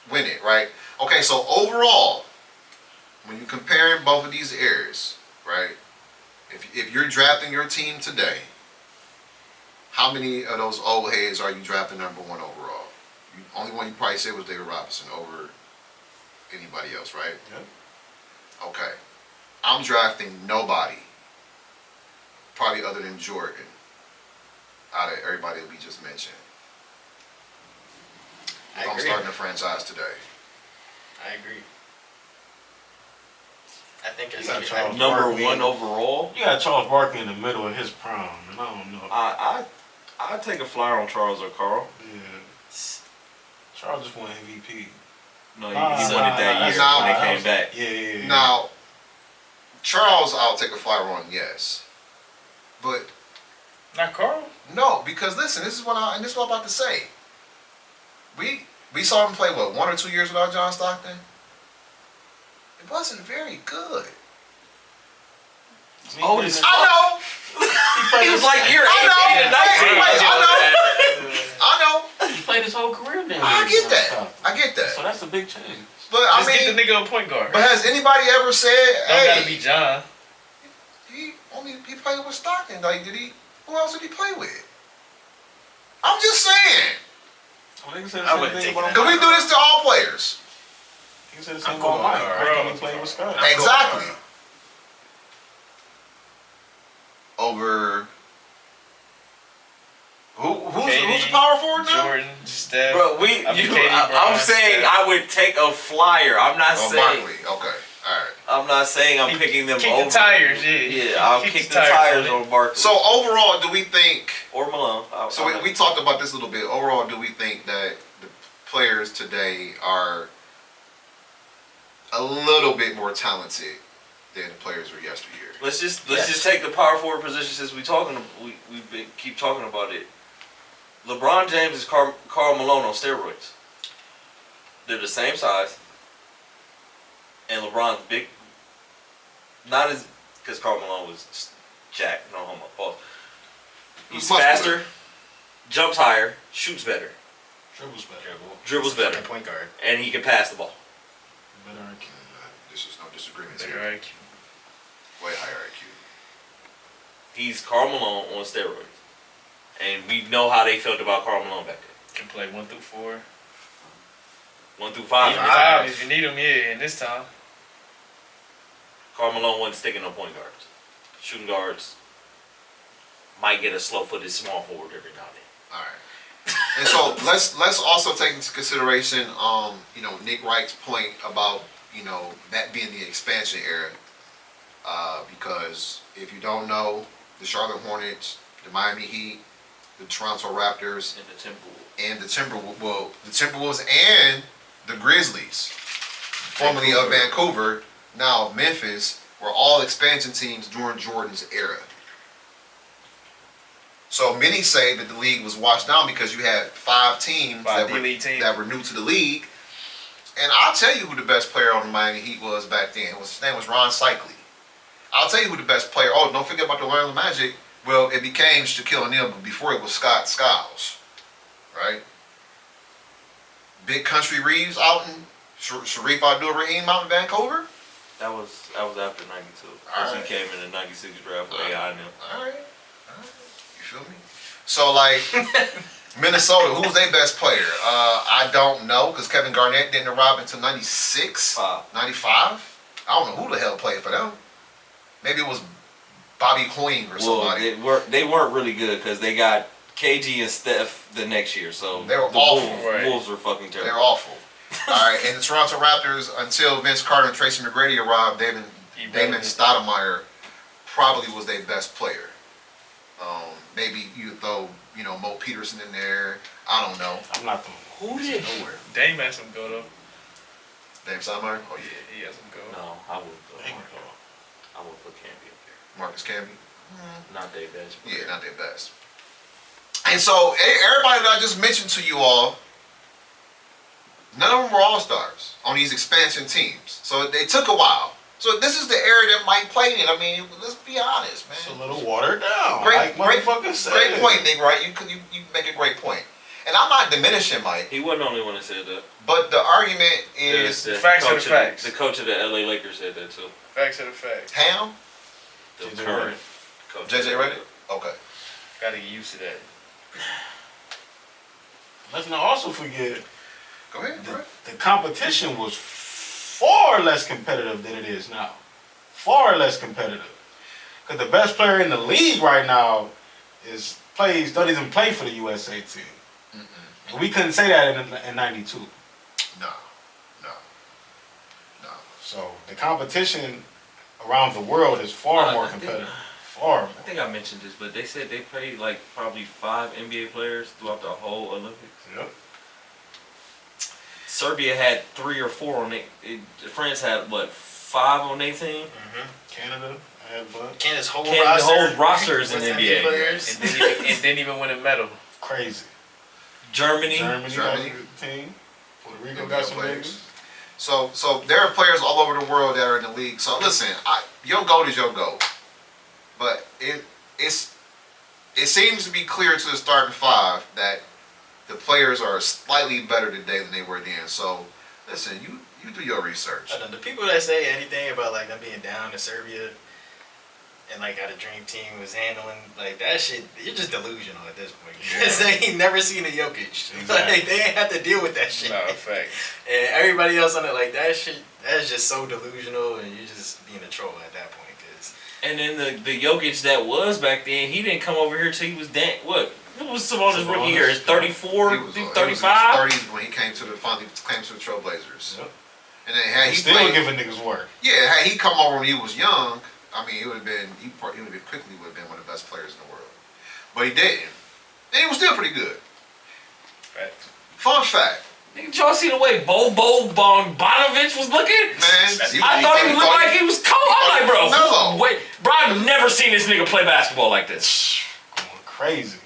win it, right? Okay, so overall, when you're comparing both of these eras, right? If you're drafting your team today, how many of those old heads are you drafting number 1 overall? Only one you probably said was David Robinson over anybody else, right? Yep. Okay. I'm drafting nobody, probably other than Jordan, out of everybody that we just mentioned. If I I'm agree. starting a franchise today. I agree. I think it's You got Charles Number Barkley. 1 overall. You got Charles Barkley in the middle of his prime, and I don't know. I take a flyer on Charles or Carl. Yeah. Charles just won MVP. No, he Nah, won it nah, that year nah, when nah, they came back. Yeah. Now, Charles, I'll take a flyer on, yes. But Not Carl. no, because listen, this is what I'm about to say. We saw him play, what, 1 or 2 years without John Stockton? It wasn't very good. Oh, this I know! He was like year I know. 18 and 19. I know. He played his whole career down I there. get that. I get So that. that's a big change. But I Just get mean, the nigga a point guard. but has anybody ever said, Don't gotta hey, be John. he played with Stockton? Like, who else did he play with? I'm just saying. Well, they said the I same wouldn't thing take about that. Cause we do this to all players. He said the same I'm about cool Mike. with Mike Carl. only played with Scott. I'm Exactly. Over who's the power forward now? Jordan, Steph. Bro, I mean, KD, I'm Bron, saying Steph. I would take a flyer. I'm not Oh, saying. Barkley. Okay. All right. I'm not saying I'm picking them Kick over. the tires, yeah. Yeah, I'll Kick kick the the tires tires on Barkley. So overall, do we think? or Malone. So we talked about this a little bit. Overall, do we think that the players today are a little bit more talented than the players were yesteryear? Let's just Yes. take the power forward position since we keep talking about it. LeBron James is Karl Malone on steroids. They're the same size, and LeBron's big. Not as because Karl Malone was jacked. No homo. Pause. He's Muscular. faster, jumps higher, shoots better, Dribbles better. dribbles He's a better, fucking point guard. and he can pass the ball. Better IQ. This is no disagreements Better here. IQ. Way higher IQ. He's Karl Malone on steroids, and we know how they felt about Karl Malone back then. Can play 1 through 4. 1 through 5. Even 5 if you need him, yeah. And this time, Karl Malone wasn't sticking no point guards. Shooting guards might get a slow-footed small forward every now and then. All right. And so let's also take into consideration, Nick Wright's point about that being the expansion era, because if you don't know, the Charlotte Hornets, the Miami Heat, the Toronto Raptors, And the Timberwolves. the Timberwolves and the Grizzlies, formerly of Vancouver, now of Memphis, were all expansion teams during Jordan's era. So many say that the league was washed down because you had 5 teams Five D-League teams. that were new to the league. And I'll tell you who the best player on the Miami Heat was back then. His name was Ron Cycli. I'll tell you who the best player. Oh, don't forget about the Orlando Magic. Well, it became Shaquille O'Neal, but before it was Scott Skiles, right? Big Country Reeves out in Sharif Abdul-Rahim out in Vancouver. That was after 92. All Because right. he came in the 96 draft with AI and them. All right. You feel me? So, like, Minnesota, who was their best player? I don't know, because Kevin Garnett didn't arrive until 96, 95. I don't know who the hell played for them. Maybe it was Bobby Hoying or Well, somebody. they weren't really good because they got KG and Steph the next year. So They were the awful. Wolves were fucking They're terrible. awful. All right, and the Toronto Raptors, until Vince Carter and Tracy McGrady arrived, Damon Stoudemire probably was their best player. Maybe you throw, Mo Peterson in there. I don't know. I'm not the Who did? nowhere. Dame has some go though. Dame Stoudemire? Oh, yeah. Yeah, he has some go. No, I would go. Ain't I would put Camby up there. Marcus Camby? Not their best. but- Yeah, not their best. And so, everybody that I just mentioned to you all, none of them were all-stars on these expansion teams. So, it took a while. So, this is the era that Mike played in. I mean, let's be honest, man. It's a little watered down. Great motherfuckers said. Great point, Nick, right? You make a great point. And I'm not diminishing Mike, He wasn't the only one that said that. but the argument is The facts are coach the facts. The coach of the LA Lakers said that too. Facts are the facts. Ham? The JJ current coach. JJ Redick? Okay. Gotta get used to that. Let's not also forget Go ahead, bro. the competition was far less competitive than it is now. Far less competitive. Because the best player in the league right now don't even play for the USA team. And we couldn't say that in 92. No. So the competition around the world is far more competitive. Far more. I think I mentioned this, but they said they played like probably 5 NBA players throughout the whole Olympics. Yep. Serbia had 3 or 4 on it. France had what, 5 on their team? Canada had but Canada's whole Canada's roster. whole roster is in was NBA. players. And didn't even win a medal. crazy. Germany. Germany got a Germany. good team. Puerto Rico NBA got some players. niggas. So there are players all over the world that are in the league. So listen, your goat is your goat, but it seems to be clear to the starting 5 that the players are slightly better today than they were then. So listen, you do your research. I don't know, the people that say anything about like them being down in Serbia and like how the dream team was handling like that shit, you're just delusional at this point. Because they ain't never seen a Jokic. Exactly. Like they ain't have to deal with that shit. No, fact. And everybody else on it, like that shit, that's just so delusional, and you're just being a troll at that point. Cause And then the Jokic that was back then, he didn't come over here till he was what was Sabonis' rookie year? His 34, He was in his 35? 30s when he came to the Trailblazers. Yep. And then had He he still played, giving niggas work. yeah, had he come over when he was young, I mean, he would have been quickly would have been one of the best players in the world. But he didn't. And he was still pretty good. Fact. Fun fact, Nigga, y'all see the way Bobo Bogdanovic was looking? man. I thought he looked like he was cold. I'm like, bro, Mellow. wait, bro, I've never seen this nigga play basketball like this. Going crazy.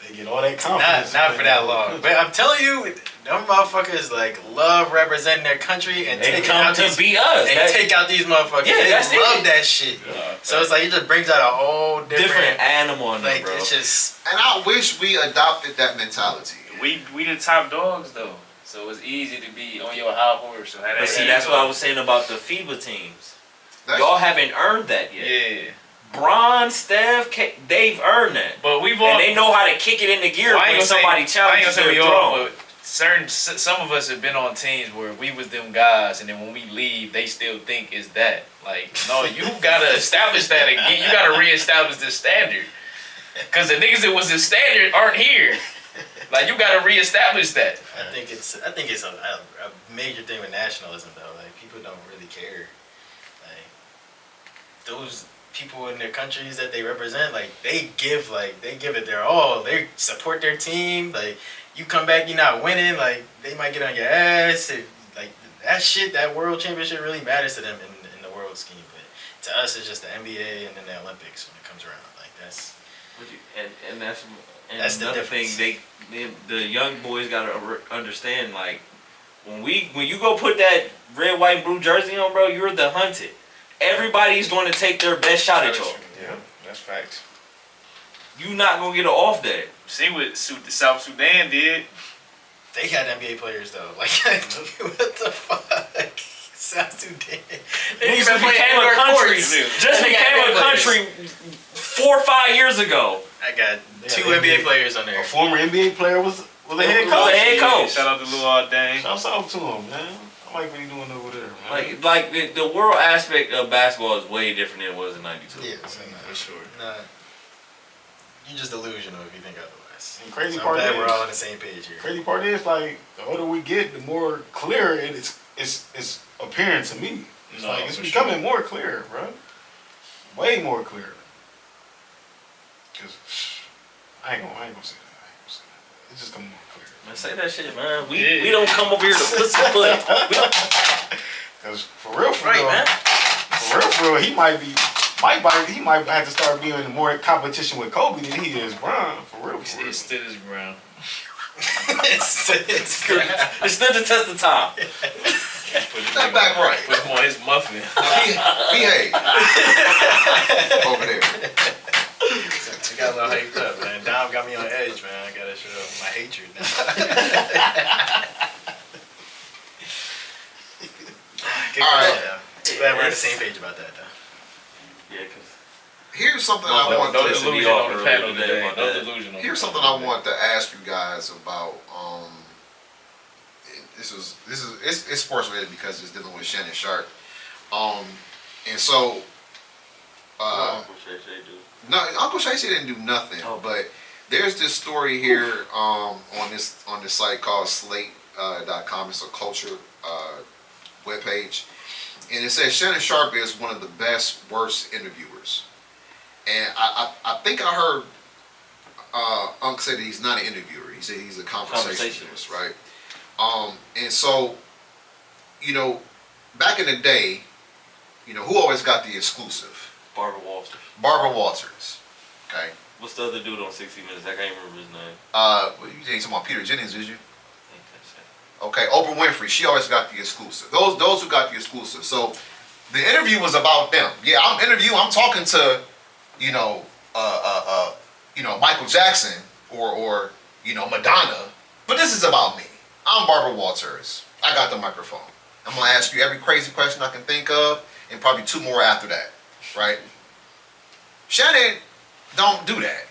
They get all that confidence. not for that long. But I'm telling you, them motherfuckers like love representing their country and They taking come out to these beat us. and That- take out these motherfuckers. Yeah, they that's love it. that shit. So it's like it just brings out a whole different animal in there, like bro. it's just And I wish we adopted that mentality. We the top dogs though, so it's easy to be on your high horse. So But see, that's what I was saying about the FIBA teams. Y'all haven't earned that yet. Yeah, Bron, Steph, they've earned that. but we've all. And they know how to kick it into gear Well, I ain't when gonna say- somebody I ain't challenges gonna say their we all, throne. but some of us have been on teams where we was them guys, and then when we leave, they still think it's that. Like, no, you gotta establish that again. You gotta reestablish the standard, cause the niggas that was the standard aren't here. Like, you gotta reestablish that. I think it's a major thing with nationalism though. Like, people don't really care. Like, those people in their countries that they represent, like they give it their all. They support their team. Like, you come back, you're not winning. Like, they might get on your ass. Like, that shit, that world championship really matters to them in the world scheme. But to us, it's just the NBA and then the Olympics when it comes around. Like, that's That's the another difference. thing. The young boys gotta understand. Like, when you go put that red, white, and blue jersey on, bro, you're the hunted. Everybody's going to take their best shot at y'all. Yeah, that's facts. You not gonna get off that. See what South Sudan did. They had NBA players though. Like, what the fuck? South Sudan. They Just became a country. Just became a country 4 or 5 years ago. I got They two got NBA NBA players on there. A former NBA player was a head Was coach. a head coach. Shout out to Luol Deng. Shouts out to him, man. I like what he doing over there, man. Like the world aspect of basketball is way different than it was in '92. Yeah, For sure. Nah, you're just delusional if you think otherwise. And crazy So I'm part glad is, we're all on the same page here. crazy part is, like, the older we get, the more clear it's appearing to me. It's No, like it's for becoming more clear, bro. Way more clear. Cause I ain't gonna say that. I ain't gonna say that. It's just coming more clear. Man, say that shit, man. Yeah. We don't come over here to pussyfoot. Cause for real, Right, man. for real, he might have to start being in more competition with Kobe than he is Bron. For real. It still is brown. it's It stood the test of time. Put That back right. Put him on his muffin. Behave. Over there. I got a little hyped up, man. Dom got me on edge, man. I gotta show my hatred now. Good All right. call, yeah. Glad we're on the same page about that, though. Yeah, cause Here's something No, I want No to. pissing me delusion off on the earlier panel today today. about No that. delusion on Here's the something panel I want to ask you guys about. It's sports related because it's dealing with Shannon Sharp. And so, Uncle Shay Shay do. no, Uncle Shay didn't do nothing. Oh. But there's this story here on this site called Slate.com. It's a culture webpage, and it says Shannon Sharp is one of the best, worst interviewers. And I think I heard Unc say that he's not an interviewer. He said he's a conversationalist, right? And so, you know, back in the day, you know, who always got the exclusive? Barbara Walters. Barbara Walters. Okay. What's the other dude on 60 Minutes? I can't remember his name. Well, you talking about Peter Jennings, did you? I think that's it. Okay, Oprah Winfrey, she always got the exclusive. Those who got the exclusive. So the interview was about them. Yeah, I'm talking to, you know, Michael Jackson or Madonna, but this is about me. I'm Barbara Walters. I got the microphone. I'm gonna ask you every crazy question I can think of, and probably 2 more after that, right? Shannon don't do that.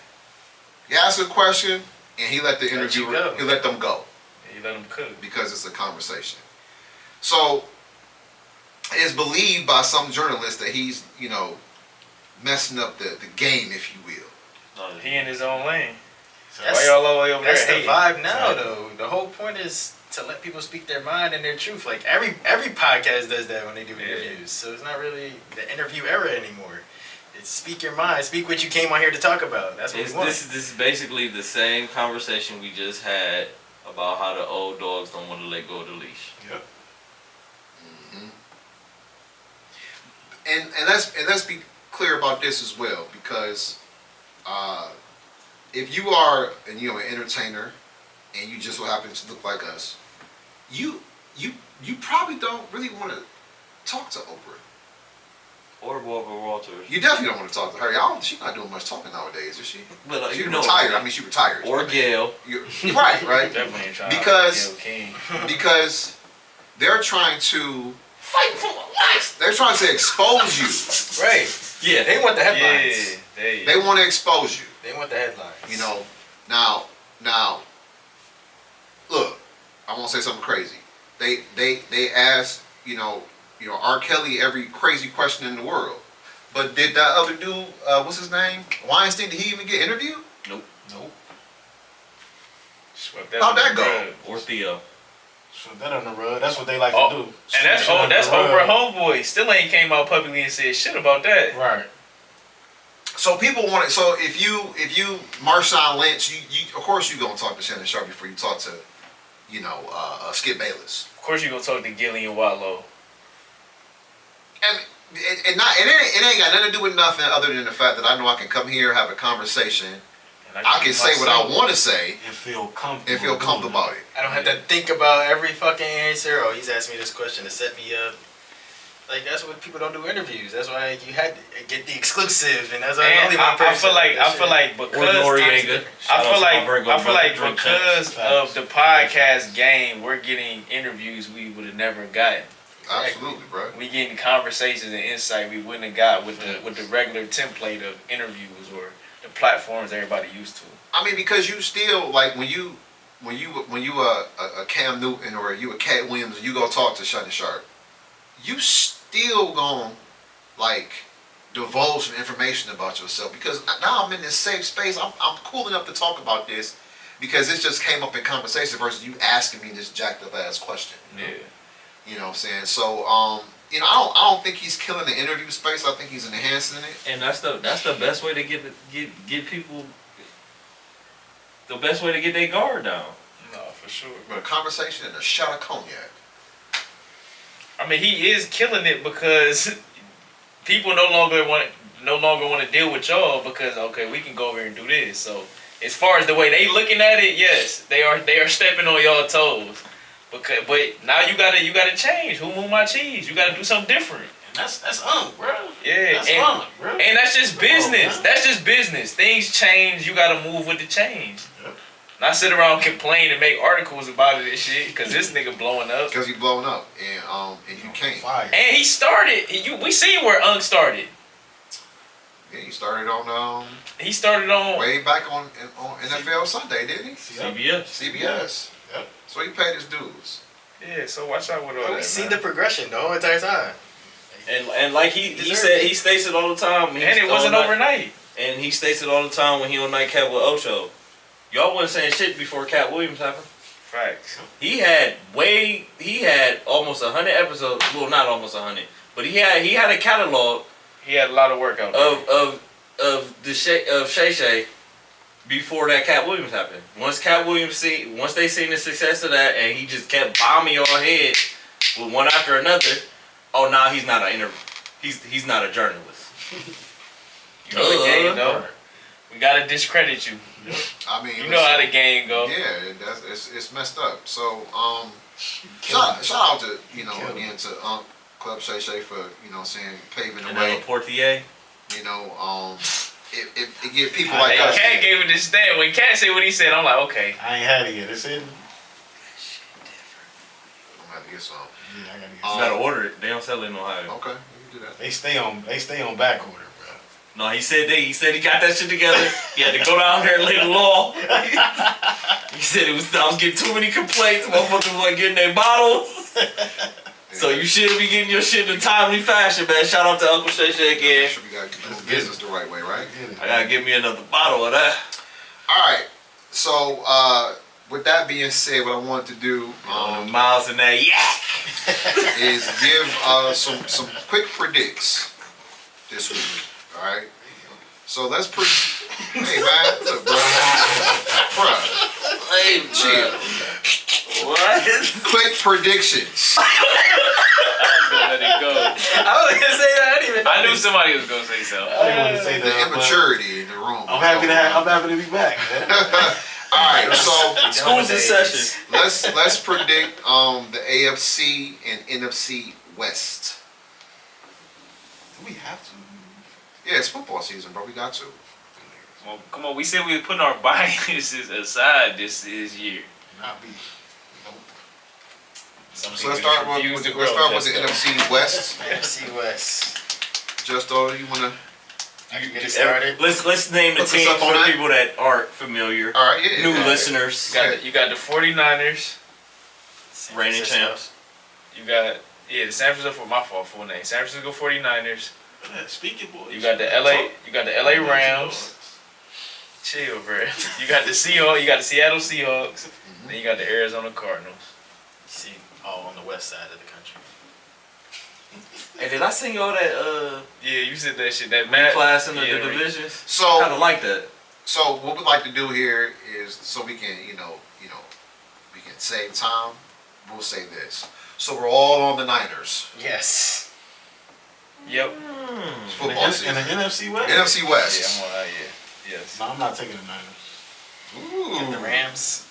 He asks a question, and he let the Let you interviewer, go. he let them go. You let him cook. Because it's a conversation. So it's believed by some journalists that he's, you know, messing up the game, if you will. No, He in his own lane. That's- Why y'all all the way over there? That's the hating? vibe now, though. The whole point is to let people speak their mind and their truth. Like, every podcast does that when they do interviews. So it's not really the interview era anymore. It's speak your mind. Speak what you came on here to talk about. That's what we want. this is basically the same conversation we just had about how the old dogs don't want to let go of the leash. Yep. And let's be clear about this as well, because if you are an entertainer and you just so happen to look like us, you probably don't really want to talk to Oprah. Or Barbara Walters. You definitely don't want to talk to her. She's not doing much talking nowadays, is she? But She you know, retired. I mean, she retired. or Gail. You're right, right? Definitely ain't trying Because- to King. Because they're trying to fight for life. They're trying to expose you. Right. Yeah. They want the Yeah, headlines. They want to expose you. They want the headlines. You know, now, look, I won't say something crazy. They asked, R. Kelly every crazy question in the world. But did that other dude, what's his name? Weinstein, did he even get interviewed? Nope. Swept How'd that under the go? rug. Or Theo. So that on the rug. That's what they like Oh, to do. And that's Sweep shit under that's the Oprah rug. homeboy. Still ain't came out publicly and said shit about that. Right. So people want it. So if you Marshawn Lynch, you of course you gonna talk to Shannon Sharp before you talk to, Skip Bayless. Of course you gonna talk to Gillian Wallow. And it ain't got nothing to do with nothing other than the fact that I know I can come here, have a conversation, And I can say what I want to say, And feel comfortable. and feel comfortable about it. I don't have to think about every fucking answer. Oh, he's asking me this question to set me up. Like, that's what people don't do interviews. That's why you had to get the exclusive, and that's why And only one I person. feel like Or because Noriega. I feel like Drink because Facts. of the podcast game, we're getting interviews we would have never gotten. Absolutely, bro. We getting conversations and insight we wouldn't have got with the regular template of interviews or the platforms everybody used to. I mean, because you still like when you a Cam Newton or you a Cat Williams, and you go talk to Shannon Sharp, you still gonna like divulge some information about yourself, because now I'm in this safe space. I'm cool enough to talk about this because it just came up in conversation versus you asking me this jacked up ass question. Yeah. You know what I'm saying? So I don't think he's killing the interview space. I think he's enhancing it. And that's the best way to get people. The best way to get their guard down. No, for sure. But a conversation and a shot of cognac. I mean, he is killing it because people no longer want to deal with y'all because okay, we can go over here and do this. So as far as the way they looking at it, yes, they are stepping on y'all toes. But now you gotta change. Who moved my cheese? You gotta do something different. That's bro. Yeah, That's and, bro. and that's just business. man. That's just business. Things change. You gotta move with the change. Yep. Not sit around complain and make articles about it and shit because this nigga blowing up. Because he blowing up and you can't. Fire. And he started. We seen where Unk started. Yeah, he started on He started on. way back on NFL Sunday, didn't he? CBS. CBS. Yep. So he paid his dues. Yeah, so watch out with all We that. see man. the progression the whole entire time. And like he said, he states it all the time. And it wasn't overnight. And he states it all the time when he on Nightcap with Ocho. Y'all wasn't saying shit before Cat Williams happened. Facts. He had almost 100 episodes. Well, not almost 100, but he had a catalog He had a lot of work out there. of Shay Shay before that Cat Williams happened. Once they seen the success of that, and he just kept bombing your head with one after another. Oh, now he's not an he's not a journalist. You know the game, though. We gotta discredit you. I mean, You know how the game go. Yeah, it's messed up. So shout out to again to Club Shay Shay for paving the And way. Portier. It give people like us. Cat gave it this stand. When Cat said what he said, I'm like, okay. I ain't had it yet. It's in. I'm gonna have to get some. Yeah, I gotta get You some. gotta order it. They don't sell it in Ohio. Okay, you can do that. They stay on back order, bro. No, he said he got that shit together. He had to go down there and lay the law. He said I was getting too many complaints. Motherfuckers weren't getting their bottles. So you should be getting your shit in a timely fashion, man. Shout out to Uncle Shay Shay Make again. sure we gotta do business the right way, right? I gotta get me another bottle of that. All right. So with that being said, what I wanted to do Miles in that, is give some quick predicts this week. All right. So let's hey man, look, bro, Hey, chill. What? Quick predictions. Let it go. I was gonna say that. I didn't even. I knew somebody was gonna say something. I didn't want to say The that. but immaturity in the room. I'm happy to be back, man. All right. So School's in session. let's predict the AFC and NFC West. Do we have to? Yeah, it's football season, bro. We got to. Well, come on, we said we were putting our biases aside this year. Not be. Nope. Some So let's people start just with refuse to let's grow, start with the just NFC West. NFC West. Just you wanna? I can get it started. Let's name the Look us teams up for on that. people that aren't familiar. All right, yeah. New yeah. listeners. You got the 49ers, San Reigning Francisco. champs. You got the San Francisco, my fault, full name. San Francisco 49ers. Speaking boys. You got the LA Rams. Chill, bro. You got the Seahawks, you got the Seattle Seahawks, then you got the Arizona Cardinals. See, all on the west side of the country. Hey, did I send y'all that Yeah, you said that shit. That Matt class in the yeah, divisions? So I kind of like that. So what we like to do here is so we can, we can save time. We'll say this. So we're all on the Niners. Yes. Yep. It's In the, football in season. the NFC West? NFC Yeah, West. I'm on. Yeah. Yes. No, I'm not taking the Niners. Ooh. The Rams.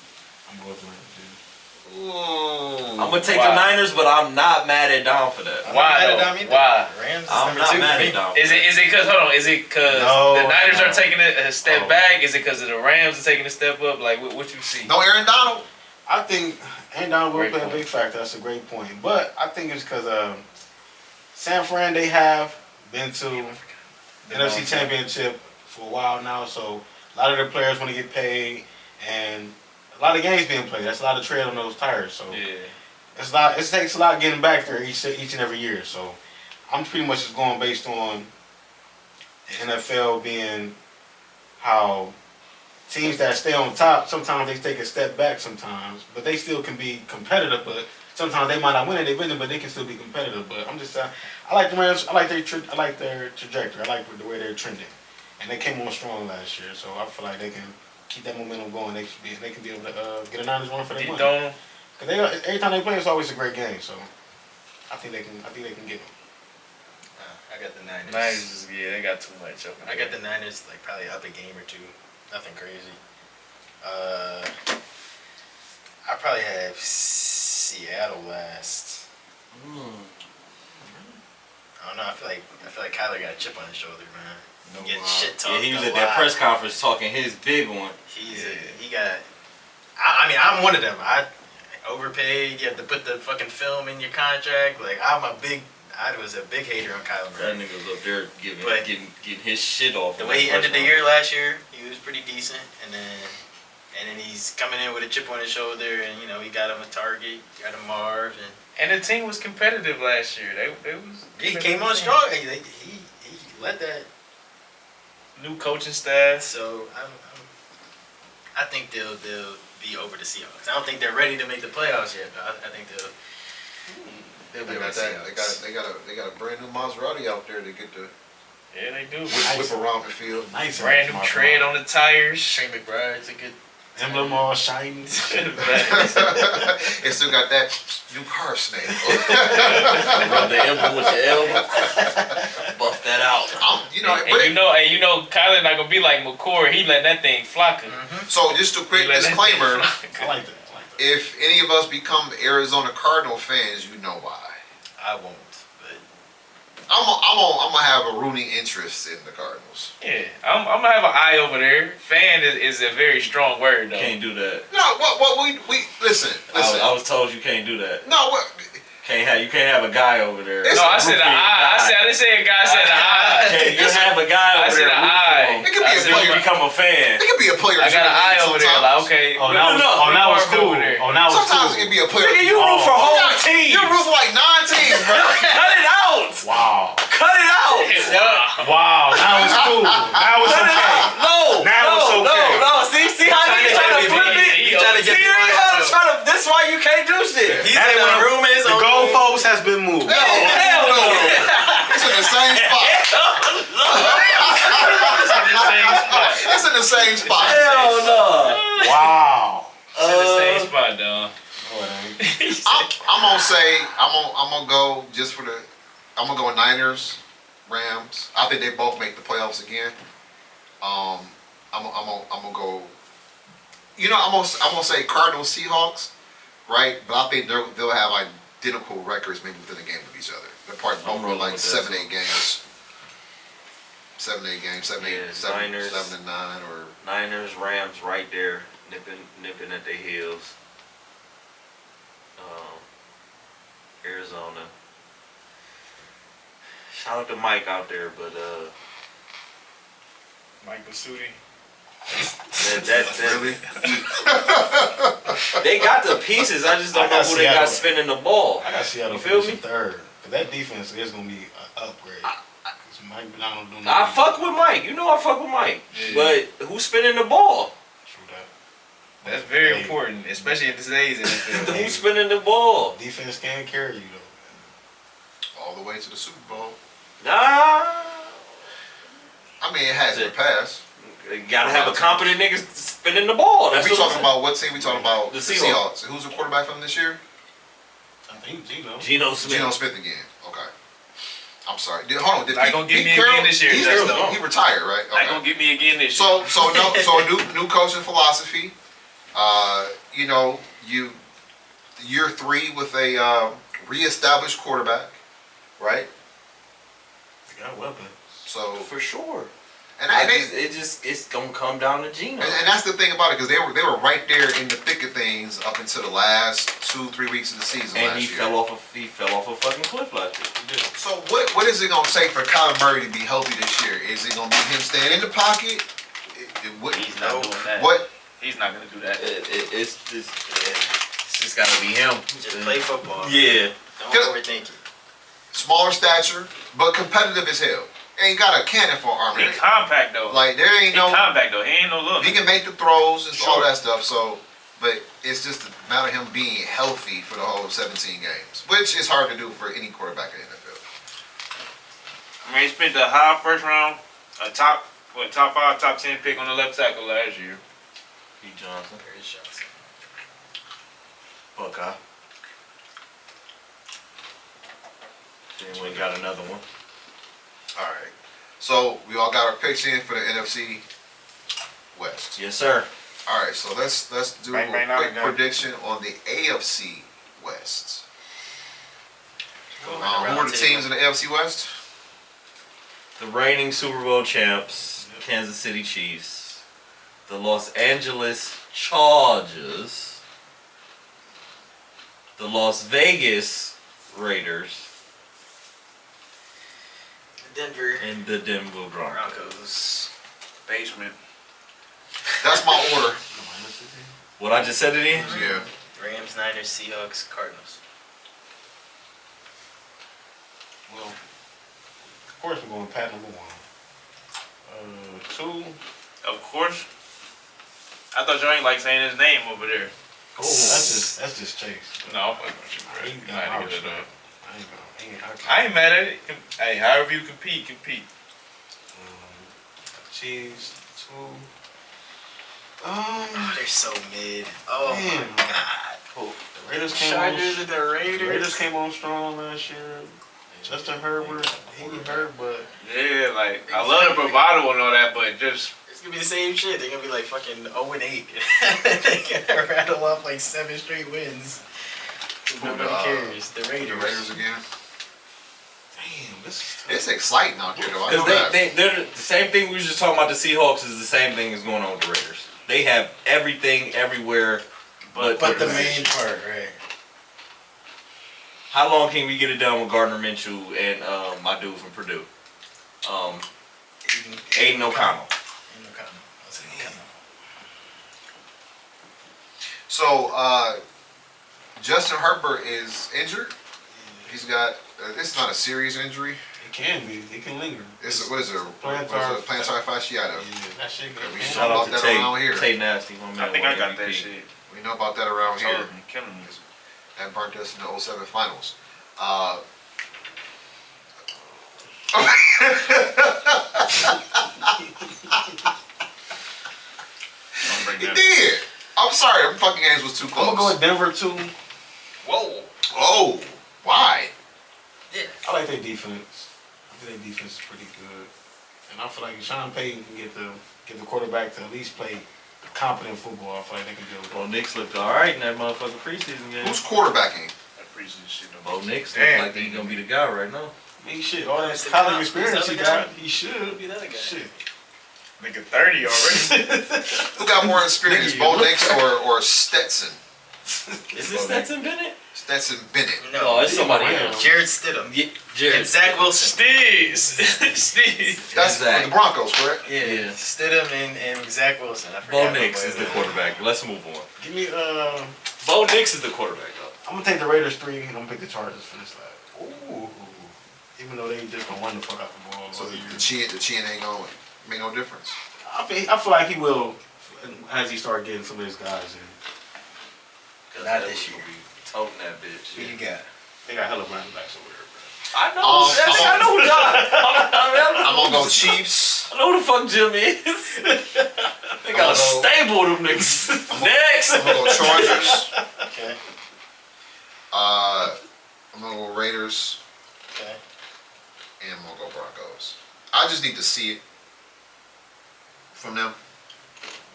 I'm going with the Rams, dude. Ooh. I'm gonna take Why? the Niners, but I'm not mad at Dom for that. I'm Why not mad though? at Dom either. Why? Rams is I'm number not 2 mad for me. at Dom. Is it because hold on? Is it because No, the Niners no. are taking a step Oh. back? Is it because the Rams are taking a step up? Like what you see? No Aaron Donald. I think Aaron Donald will Great play a point. big factor. That's a great point. But I think it's because San Fran, they have been to The NFC long Championship for a while now, so a lot of their players want to get paid, and a lot of games being played. That's a lot of tread on those tires. So Yeah. it's a lot. It takes a lot getting back there each and every year. So I'm pretty much just going based on the NFL being how teams that stay on top, sometimes they take a step back sometimes, but they still can be competitive. But sometimes they might not win it, they win it, but they can still be competitive. But I'm just I like the Rams. I like their trajectory. I like the way they're trending, and they came on strong last year. So I feel like they can keep that momentum going. They can be able to get a Niners run for their money. Don't. Cause every time they play, it's always a great game. So I think they can get them. I got the Niners. Niners is they got too much up. I got the Niners like probably up a game or two. Nothing crazy. I probably have Seattle last. I don't know. I feel like Kyler got a chip on his shoulder, man. No, Getting shit talked. Yeah, he was a at that lot. press conference talking his big one. He got. I mean, I'm one of them. I overpaid. You have to put the fucking film in your contract. Like I was a big hater on Kyler That Murray. nigga was up there But- getting his shit off. The in way that he press ended the conference. year last year, he was pretty decent, and then he's coming in with a chip on his shoulder, and he got him a target, got him Marv, and And the team was competitive last year. They was. he came on strong. He led that. New coaching staff. So I think they'll be over the Seahawks. I don't think they're ready to make the playoffs yet, but I think they'll They be over got the that. Seahawks. They got a brand new Maserati out there to get the Yeah, they do. whip around the field. Nice. Brand new tread on the tires. Trey McBride's a good. Emblem all shiny. It still got that new car snake. Rub the emblem with your elbow. Buff that out. Kyler not gonna be like McCoy. He letting that thing flock. So just a quick He letting that thing disclaimer: flock. I like that. if any of us become Arizona Cardinal fans, you know why. I won't, but I'm gonna have a rooting interest in the Cardinals. Yeah, I'm gonna have an eye over there. Fan is a very strong word though. Can't do that. No, what we listen. I was told you can't do that. No, what? You can't have a guy over there. It's No, I a said an roofing eye. guy. I didn't say a guy. I said an eye. You have a guy I over said there. an eye. rooting It could for be him. a So you player. become a fan. It could be a player. I got an eye over there. Like, okay. Oh, now was Mark cool. over there. Oh, now was Sometimes cool. it can be a player. Nigga, you root for Oh. whole teams. You root for like 9 teams, bro. Cut it out. Wow. Cut it out. Wow. Now it's cool. Now it's Cut it okay. out. No. Now it's okay. No. See how niggas trying to flip it? He trying to See, niggas trying to. This why you can't do shit. he's in the room in his The own room. goalpost has been moved. No, hell no. It's in the same spot. It's in the same spot. Hell no. Wow. It's in the same spot, dog. Oh, it ain't. I'm gonna say I'm gonna go just for the. I'm gonna go Niners, Rams. I think they both make the playoffs again. I'm gonna go. I'm gonna say Cardinals, Seahawks, right? But I think they'll have identical records, maybe within a game of each other. They're probably both rolling like with 7, that, 8 games. 7, 8 games, 7, 8, Yeah, 7, Niners. 7 and 9, or Niners, Rams, right there, nipping at their heels. Arizona. Shout out to Mike out there, but Mike Basutti. Really? They got the pieces. I just don't know who they got spinning the ball. I got Seattle You feel finishing me? third. But that defense is gonna be an upgrade. 'Cause Mike Brown don't do I fuck with Mike. You know I fuck with Mike. Yeah. But who's spinning the ball? True that. That's very Hey, important, especially in today's NFL. Who's spinning the ball? Defense can carry you though. All the way to the Super Bowl. Nah. I mean, it has in the past. You gotta have a competent nigga spinning the ball. That's We what talking I'm about what team? We talking about The the Seahawks. Seahawks. Who's the quarterback from this year? I think Geno. Geno Smith. Geno Smith again. Okay. I'm sorry. Hold on. Did Not Pete, gonna get Pete me again Carroll? this year, He's Justin. still, he retired, right? Not gonna get me again this year. So a new coaching philosophy. You know, year 3 with a reestablished quarterback, right? They got weapons. So For sure. and It's gonna come down to Geno. and that's the thing about it because they were right there in the thick of things up until the last 2-3 weeks of the season And last he year. fell off a fucking cliff last year. He did. So what is it gonna take for Kyler Murray to be healthy this year? Is it gonna be him staying in the pocket? He's not doing that. What? He's not gonna do that. It's just gotta be him. Just play football. Yeah. Don't overthink it. Smaller stature, but competitive as hell. Ain't got a cannon for arm. He compact though. Like there ain't He no. compact though. He ain't no little. He can make the throws and all that stuff. So, but it's just a matter of him being healthy for the whole 17 games, which is hard to do for any quarterback in the NFL. I mean, he spent the high first round, a top 5, top 10 pick on the left tackle last year. P. Johnson. Very shots. Buckeye. Then we got another one. All right. So we all got our picks in for the NFC West. Yes, sir. All right. So let's do Bang, bang, a quick bang, bang. prediction on the AFC West. Go Who around are the table. teams in the AFC West? The reigning Super Bowl champs, Kansas City Chiefs. The Los Angeles Chargers. The Las Vegas Raiders. Denver And the Denver Broncos. Broncos. Basement. That's my order. What I just said it in? Yeah. Rams, Niners, Seahawks, Cardinals. Well, of course we're going Pat number 1. 2. Of course. I thought you ain't like saying his name over there. Oh, that's just Chase. No, I'm fucking with you, bro. He You got know how my to get it respect. done. I I ain't mad at it. Hey, however you compete, compete. Chiefs 2. Oh, they're so mid. Oh Man. my god. The Raiders came Chargers on. and the The Raiders. Raiders came on strong last year. Justin Herbert, he hurt, but Yeah, like, I love the bravado and all that, but just, It's gonna be the same shit. They're gonna be like fucking 0-8. They're gonna rattle off like 7 straight wins. Nobody cares. The The Raiders. Raiders again. damn, this is tough. It's exciting out there though. I know Because that. they're the same thing we were just talking about. The Seahawks is the same thing as going on with the Raiders. They have everything everywhere, but the main part, right? How long can we get it done with Gardner Minshew and my dude from Purdue, Aiden O'Connell? Aiden O'Connell. I'll say O'Connell. So Justin Herbert is injured. He's got. It's not a serious injury. It can be. It can linger. It's what is it? Plantar Plantar fasciitis. Yeah, that shit Okay, we can shout Shout out out to that Tate, around here. Tate Nasty, my man. I think I won got that MVP. shit. We know about that around here. Killing me, killing me. That burnt us in the 07 finals. Don't bring He that did. I'm sorry. Them fucking games was too I'm close. gonna go with Denver 2. Whoa. Oh, why? I like their defense. I think their defense is pretty good, and I feel like if Sean Payton can get the quarterback to at least play competent football, I feel like they can do it. Bo Nix looked alright in that motherfucking preseason game. Who's quarterbacking? That preseason shit. Bo Nix Damn. looked like he's gonna be the guy right now. I mean, shit, all that That's the college guy. experience He's he the other got, he should be the other guy. Shit. Nigga 30 already. Who got more experience, Nigga, Bo look Nix or Stetson? Is this Stetson Bennett? Stetson Bennett. No, it's somebody Wow. else. Jared Stidham. Yeah, Jared. And Zach Wilson. Steve. That's for Exactly. the Broncos, correct? Yeah, Yeah. Stidham and Zach Wilson. I Bo forgot Nix who is the played quarterback. Let's move on. Give me Bo Nix is the quarterback though. I'm gonna take the Raiders 3 and I'm gonna pick the Chargers for this last. Ooh. Even though they just gonna run the fuck out the ball. So the chin ain't going to make no difference. I feel like he will as he start getting some of his guys in. Not this year. Toting that bitch. Who you got? They got hella running backs over there, bro. I know. I'm I know who John. I'm gonna go Chiefs. I know who the fuck Jim is. They got a stable of them niggas. Next. I'm gonna go Chargers. Okay. I'm gonna go Raiders, Okay. and I'm gonna go Broncos. I just need to see it from them.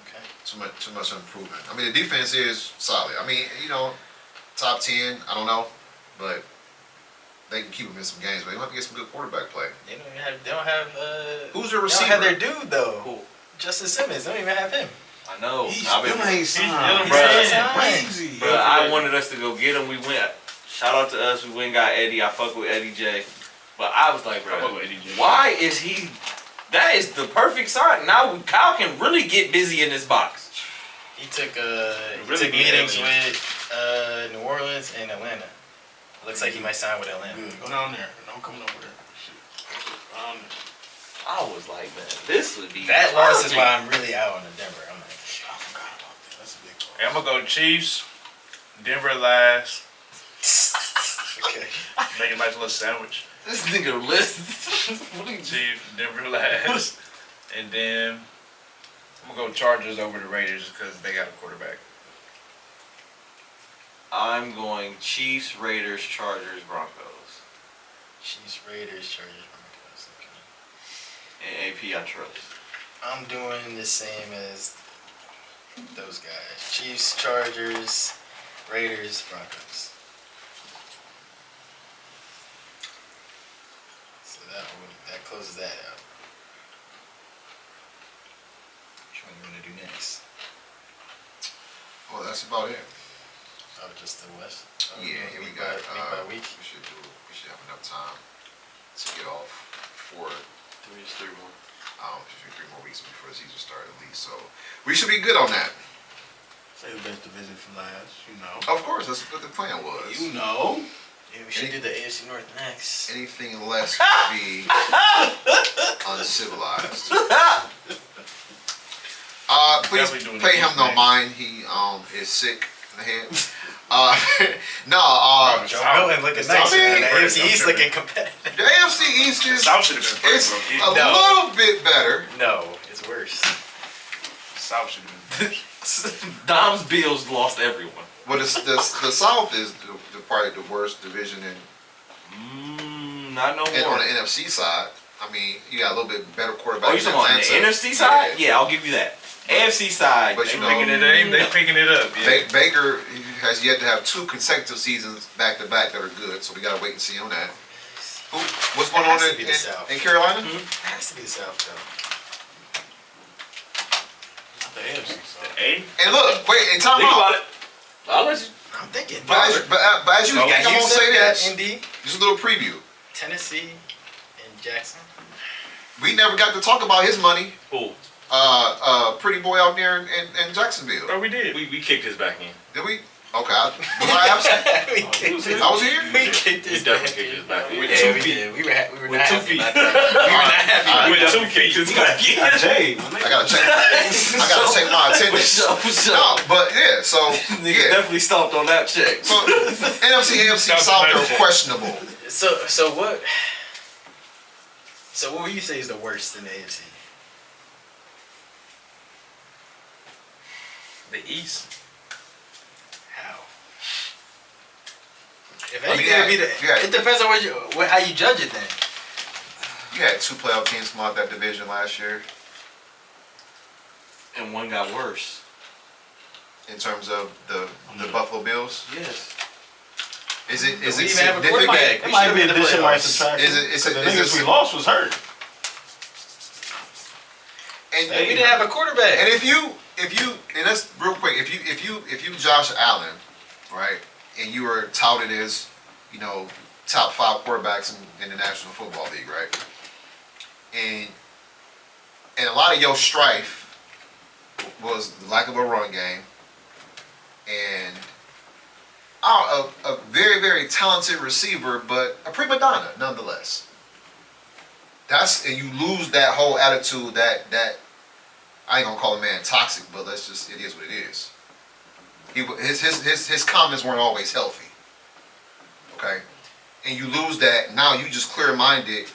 Okay. Too much improvement. I mean, the defense is solid. I mean, top 10. I don't know, but they can keep them in some games. But they have to get some good quarterback play. They don't have Who's their they receiver? don't have their dude though. Who? Justin Simmons. They don't even have him. I know. He's I've been, still ain't signed. Bruh. Crazy. But I wanted us to go get him. We went. Shout out to us. We went and got Eddie. I fuck with Eddie J. But I was like, bro, why is he? That is the perfect sign. Now Kyle can really get busy in this box. He took Really meetings good. with New Orleans and Atlanta. Looks like he might sign with Atlanta. Good. Go down there. Don't come over there. Shit. Go down there. I was like, man, this would be That loss is perfect. why I'm really out on the Denver. I'm like, I forgot about that. That's a big one. Hey, I'm gonna go Chiefs. Denver last. okay. Make a nice little sandwich. This nigga list. What are you- Chiefs, Denver last, and then I'm gonna go Chargers over the Raiders because they got a quarterback. I'm going Chiefs, Raiders, Chargers, Broncos. Chiefs, Raiders, Chargers, Broncos. And Okay. AP, I trust. I'm doing the same as those guys. Chiefs, Chargers, Raiders, Broncos. So that closes that out. Which one you want to do next? Well, that's about it. Oh, just the West? Oh, Yeah, week we got by week by week. We should have enough time to get off for 3 more. 3 more weeks before the season starts at least. So we should be good on that. Say the best division for last. You know. Of course, that's what the plan was. You know. Yeah, we should do the AFC North next. Anything less would be uncivilized. Please Definitely doing pay the him no next. mind. He is sick in the head. No, Joe Milton looking I nice. mean, Man. The I'm AFC East tripping. looking competitive. the AFC East is South should have been it's first, a bro. No. little bit better. No, it's worse. South should have been first. Dom's Bills lost everyone. Well, the South is probably the worst division Not no on more. the NFC side. I mean, you got a little bit better quarterback. Oh, you talking about the NFC side? Yeah, I'll give you that. AFC side. But They you know, picking it up. They picking it up. Yeah. Baker has yet to have 2 consecutive seasons back to back that are good, so we gotta wait and see on that. What's going on Has to be the in South. Carolina? It has to be the South, though. Not the AFC. So. Hey, And look, wait, and time Think out. about it. I'll let you. I'm thinking. But as you So, think, I'm gonna say this. Indy, Just a little preview. Tennessee, and Jackson. We never got to talk about his money. Who? Pretty boy out there in Jacksonville. bro, we did. We kicked his back in. Did we? Okay. Was I absent? we kicked his I was here? We kicked We his definitely back kicked in. his back in. With Yeah, 2 we feet. did. We were With not 2 happy feet. about that. We were not happy about With that. 2 feet. His back in. Jay, I gotta check. I gotta check my attendance. For sure. No, but yeah. So Nigga yeah. definitely stomped on that check. So NFC, AFC South South are America. questionable. So what? So what would you say is the worst in the AFC? The East. How? If I mean, anything, it'd be yeah. it depends on how you judge it. Then You had 2 playoff teams come out that division last year And one got worse. in terms of the Buffalo Bills. Yes. Is it we even have a significant? quarterback. It might be should've been addition the by playoffs. subtraction. Is the it niggas we lost was hurt. And, We didn't have a quarterback. and if you and that's real quick. If you Josh Allen and you were touted as, you know, top 5 quarterbacks in the National Football League, right? And a lot of your strife was the lack of a run game, and a very, very talented receiver, but a prima donna nonetheless. And you lose that whole attitude that I ain't gonna call a man toxic, but it is what it is. His comments weren't always healthy. Okay? And you lose that, now you just clear-minded.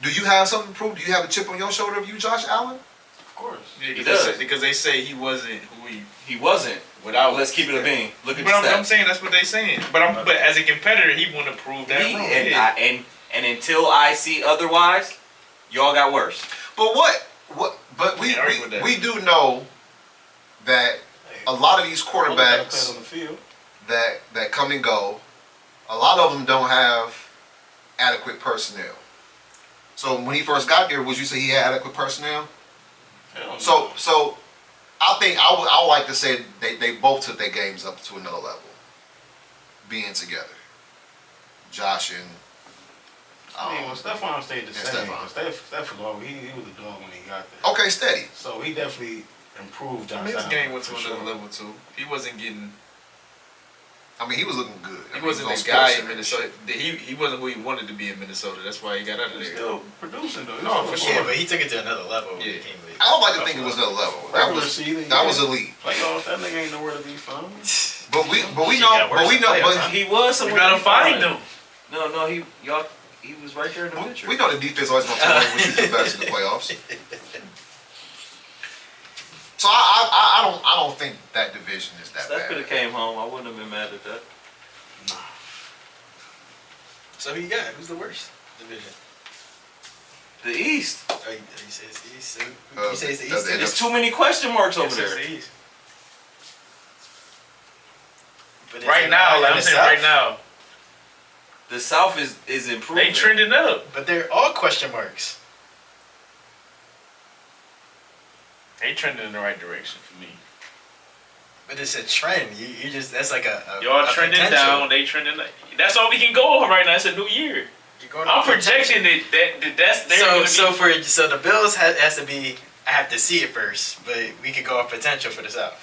Do you have something to prove? Do you have a chip on your shoulder of you, Josh Allen? Of course. Yeah, He does. because they say he wasn't who He wasn't. Let's keep it a bean. Look at But the I'm stats. saying that's what they saying. But as a competitor, he want to prove that wrong. And until I see otherwise, y'all got worse. But but we Can't argue with that. we do know that a lot of these Play quarterbacks on the field. that come and go, a lot of them don't have adequate personnel. So when he first got there, would you say he had adequate personnel? Hell no. So I think I would like to say they both took their games up to another level, being together. Josh and I mean, when Stephon stayed the And same, Stephon. Stephon, he was a dog when he got there. okay, steady. So he definitely improved Josh His Allen. game went to for another sure. level too. He wasn't getting. I mean, he was looking good. I He mean, wasn't was the on guy SportsCenter in and Minnesota. shit. He wasn't who he wanted to be in Minnesota. That's why he got out of He's there. still producing though. No, for Yeah, sure. but he took it to another level when he Yeah. came with. I don't like to think it was another level. That Regular was season, that yeah. was elite. Playoffs, that nigga ain't nowhere to be found. But we Shit know got worse in playoffs, huh? He was You somewhere. gotta to be find found. him. No, he was right there in the picture. we know the defense always gonna tell you when you do best in the playoffs. So I don't think that division is that Steph could bad. have came home. I wouldn't have been mad at that. So who you got? Who's the worst division? The East. Oh, you say it's the East. So Uh, you say it's the does East. it- too? There's too many question marks over Yes, it's there. the East. But is Right it now, in like the I'm saying, South? right now, The South is improving. they trending up. But they're all question marks. They trending in the right direction for me. But it's a trend. You just that's like a Y'all a trending potential. down. They trending. That's all we can go on right now. It's a new year. You're going I'm off potential. projecting that's they're So the Bills has to be. I have to see it first, but we could go off potential for the South.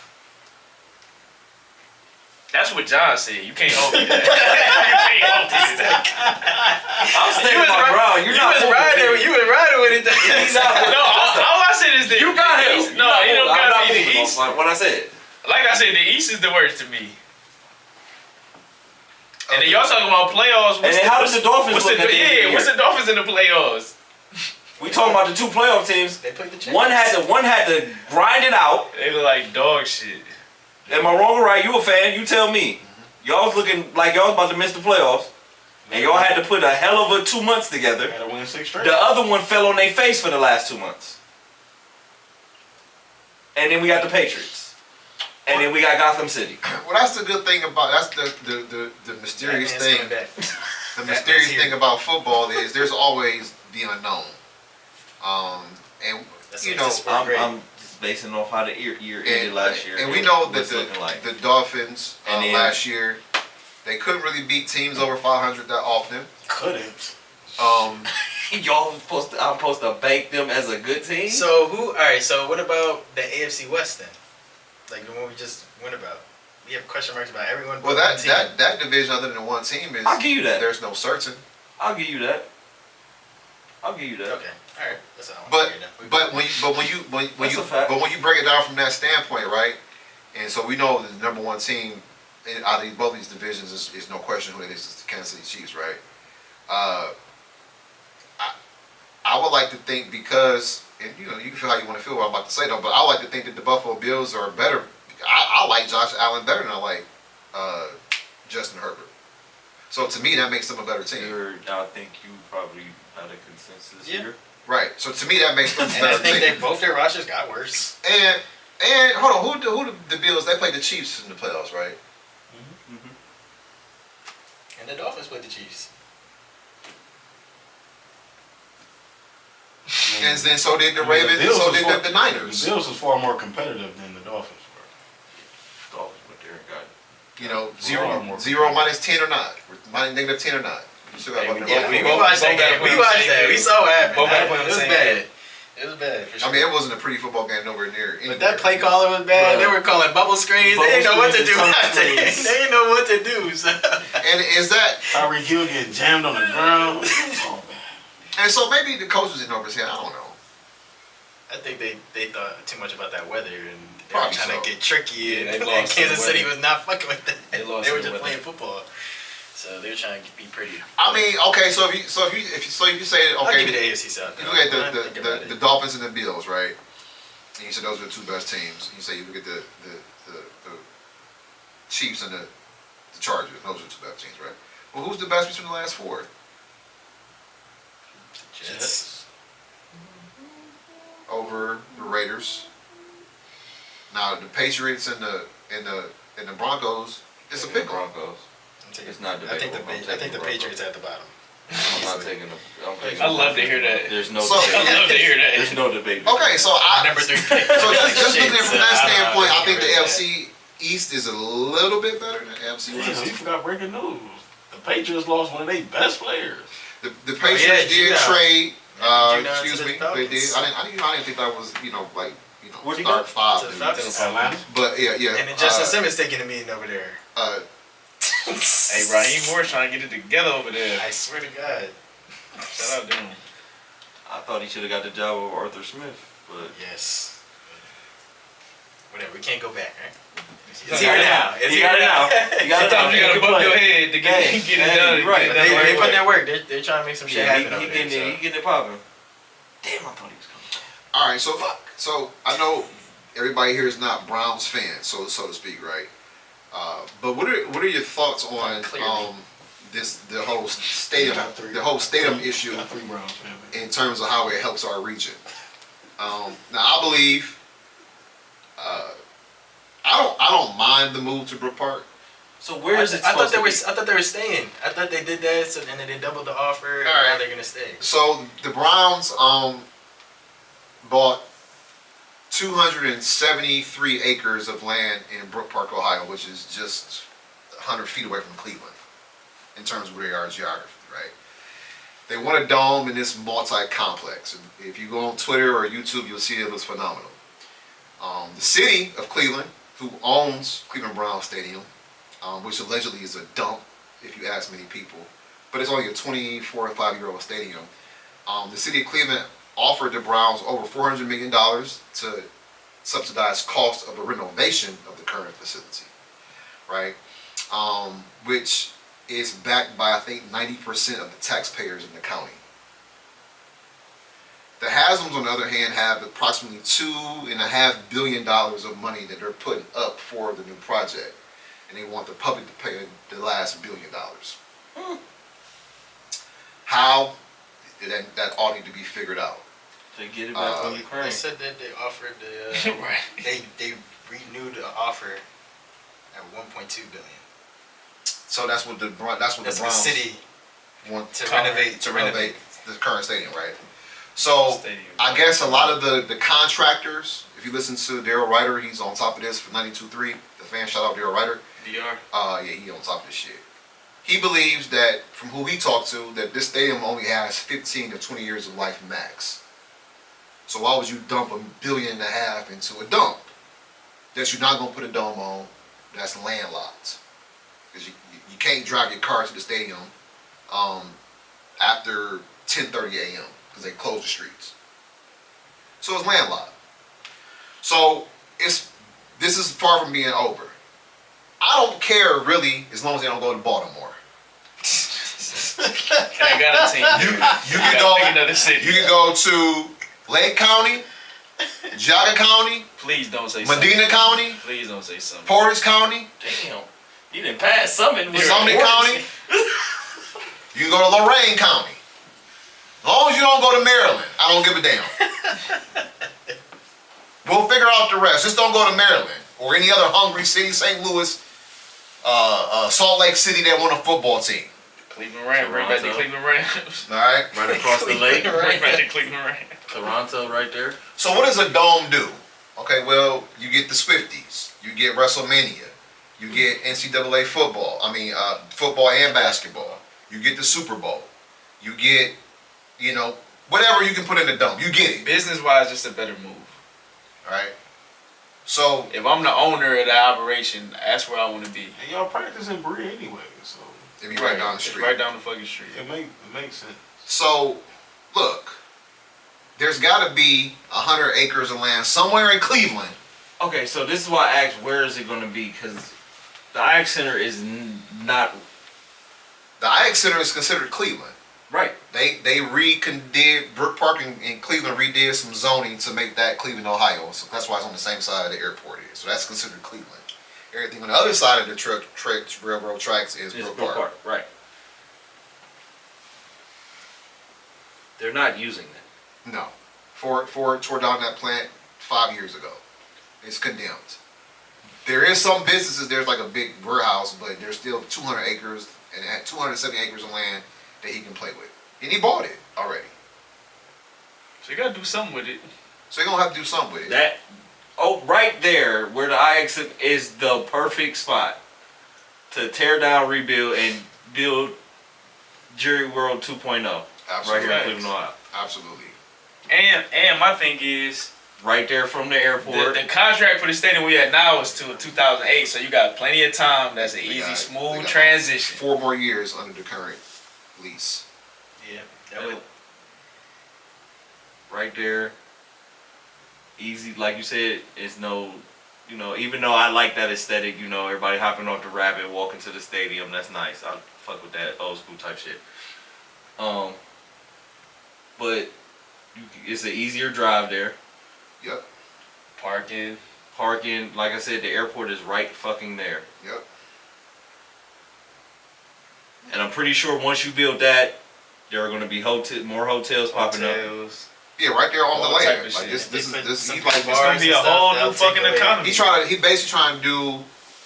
That's what John said. You can't hold me to that. You can't hold me to that. I'm staying my ground. You're not moving me. You was riding with it. He's out. No, all I said is that You got the him. East- No, it don't I'm gotta not be the moving East. on what I said. Like I said, the East is the worst to me. And then y'all talking about playoffs. And then how does the Dolphins What's look the, at the end of the yeah, year? what's the Dolphins in the playoffs? We talking about the two playoff teams. They played the Chiefs. One had to grind it out. They look like dog shit. Am I wrong or right? You a fan? You tell me. Y'all was looking like y'all was about to miss the playoffs, and y'all had to put a hell of a 2 months together. Had to win 6 straight. The other one fell on their face for the last 2 months. And then we got the Patriots. And then we got Gotham City. Well, that's the good thing about that's the mysterious Batman's thing. coming back. The mysterious here. thing about football is there's always the unknown. And That's you what know, this sport- great. I'm just basing off how the year ended last year. and we know that What's looking like. the Dolphins And then- last year they couldn't really beat teams over 500 that often. Couldn't. Y'all I'm supposed to bank them as a good team? So all right. So what about the AFC West then? Like the one we just went about. We have question marks about everyone. Well, but one team. that division other than one team is I'll give you that. there's no certain. I'll give you that. I'll give you that. Okay. All right. That's all I want But to hear now. but when That's you a fact. but when you break it down from that standpoint, right? And so we know the number one team out of both these divisions is no question who it is. It's the Kansas City Chiefs, right? I would like to think because, and you know, you can feel how you want to feel what I'm about to say though, but I like to think that the Buffalo Bills are better. I like Josh Allen better than I like Justin Herbert. So to me, that makes them a better team. I think you probably had a consensus Yeah. here. Right. So to me, that makes them a And I better think team. they both their rosters got worse. And hold on, who the Bills? They played the Chiefs in the playoffs, right? And the Dolphins played the Chiefs. And then so did the I mean, Ravens, and Bills so was did the Niners. The Bills was far more competitive than the Dolphins were. Dolphins went there and got You know, More zero minus 10 or not, negative 10 or not. You still got one. Yeah, we both- watched that both gotta game. play We on the watched same that. We page. saw what happened. Both gotta play on It the was same bad. It was bad for sure. I mean, it wasn't a pretty football game nowhere near. But that play caller was bad. Bruh. They were calling bubble screens. Bubble They didn't know what to screens do. and tunnel They screens. didn't know what to do. So. And is that, Tyreek Hill getting jammed on the ground. and so maybe the coach was in over his head. I don't know. I think they thought too much about that weather and they Probably were trying so. to get tricky. Yeah, And, they and lost to the Kansas City weather. was not fucking with that. They lost They were to the just weather. playing football. So they were trying to be pretty. I mean, okay, so if you say I'll okay, give you the AFC South. you look at When I think about the it. Dolphins and the Bills, right? And you said those are the two best teams. And you say you look at the Chiefs and the Chargers. Those are the two best teams, right? Well, who's the best between the last four? Jets. Over the Raiders. Now the Patriots and the Broncos. It's a pick 'em. Broncos. It's not I think debatable. I'm the taking the Patriots at the bottom. I'm not taking the. I'm taking I love to hear that. There's no So- debate. I love to hear that. There's no debate. Okay, so I Number 3 pick. so just looking at it from that So, standpoint, I don't think the agree with AFC East is a little bit better than the AFC Yeah, West. you forgot breaking news. The Patriots lost one of their best players. The Patriots yeah, did Judon. trade. Judon to Excuse the me, they Falcons. did. I didn't think that was Where'd he start go? five. To the dude. Falcons. Atlanta. But yeah. And then Justin Simmons taking a meeting over there. Hey, Raheem Morris trying to get it together over there. I swear to God. Shout out to him. I thought he should have got the job with Arthur Smith, but Yes. Whatever. We can't go back, right? It's It's here now. It's he here got it now. now. You got it now. Sometimes you gotta Good bump play. your head to get Hey, it hey, done. right. Get it They done putting right. that work. They're trying to make some shit Yeah, happen he over getting there. it. He getting it popping. Damn, I thought he was coming. All right, so I know everybody here is not Browns fans, so to speak, right? But what are your thoughts on Clearly. the whole stadium issue Got 3 Browns fans. in terms of how it helps our region? Now I believe I don't mind the move to Brook Park. So where is it I thought supposed they to were be? staying. I thought they did that, so and then they doubled the offer, and All right. now they're gonna stay. So the Browns bought 273 acres of land in Brook Park, Ohio, which is just 100 feet away from Cleveland in terms of where they are geography, right? They want a dome in this multi-complex. And if you go on Twitter or YouTube, you'll see it looks phenomenal. The city of Cleveland, who owns Cleveland Browns Stadium, which allegedly is a dump, if you ask many people, but it's only a 24 or 5-year-old stadium. The city of Cleveland offered the Browns over $400 million to subsidize cost of a renovation of the current facility, right? Which is backed by, I think, 90% of the taxpayers in the county. The Haslam's, on the other hand, have approximately $2.5 billion of money that they're putting up for the new project, and they want the public to pay the last $1 billion. How? That ought need to be figured out. To get it back on They Ukraine. said that they offered the Right. they renewed the offer at 1.2 billion. So that's what the That's the the Browns city want to Cover- renovate to renovate the current stadium, right? So Stadium. I guess a lot of the contractors, if you listen to Daryl Ryder, he's on top of this for 92.3. The fan, shout out Daryl Ryder. DR. Yeah, he on top of this shit. He believes that, from who he talked to, that this stadium only has 15 to 20 years of life max. So why would you dump $1.5 billion into a dump that you're not gonna put a dome on that's landlocked? Because you can't drive your car to the stadium after 10:30 a.m. because they close the streets. So it's landlocked. So this is far from being over. I don't care really as long as they don't go to Baltimore. I got a team. You gotta can go. pick another city. You can go to Lake County, Jaga County, Please don't say something. Medina County, Please don't say something. Portage County, Damn. You didn't pass Summit. with Summit Portage. County. You can go to Lorain County. As long as you don't go to Maryland, I don't give a damn. We'll figure out the rest. Just don't go to Maryland or any other hungry city, St. Louis, Salt Lake City that want a football team. Cleveland Rams. Right back to Toronto. Cleveland Rams. All right. Right across the lake. Right back to Cleveland Rams. Toronto right there. So what does a dome do? Okay, well, you get the Swifties, you get WrestleMania, You get NCAA football. Football and basketball. You get the Super Bowl. You get, whatever you can put in the dome. You get it. Business wise, just a better move. All right. So If I'm the owner of the operation, that's where I want to be. And y'all practice in Bree anyway, so if you right down the It's street. right down the fucking street. it makes sense. So, look, there's got to be 100 acres of land somewhere in Cleveland. Okay, so this is why I asked where is it going to be, because the IX Center is not The IX Center is considered Cleveland. right. They redid Brook Park in Cleveland redid some zoning to make that Cleveland, Ohio. So that's why it's on the same side of the airport is. So that's considered Cleveland. Everything on the other side of the railroad tracks is It's Brook Park. right. They're not using that. No, Ford tore down that plant 5 years ago. It's condemned. There is some businesses. There's like a big warehouse, but there's still 200 acres and it had 270 acres of land that he can play with, and he bought it already. So you gotta do something with it. So you're gonna have to do something with it. That right there where the IX is the perfect spot to tear down, rebuild, and build Jerry World 2.0 right here Absolutely. in Cleveland, Ohio. Absolutely. And my thing is, Right there from the airport. the contract for the stadium we at now is till 2008, so you got plenty of time. That's an They easy, got smooth transition. 4 more years under the current lease. Yeah, that would. Right there. Easy, like you said, it's no, even though I like that aesthetic, everybody hopping off the rapid, walking to the stadium, that's nice. I fuck with that old school type shit. But it's an easier drive there. Yep. Parking. Like I said, the airport is right fucking there. Yep. And I'm pretty sure once you build that, there are going to be more hotels popping up. Hotels. Yeah, right there on All the type land. of Like shit. this They is put this. some He's like bars It's gonna be a and whole stuff, new fucking they'll take away. economy. He basically trying to do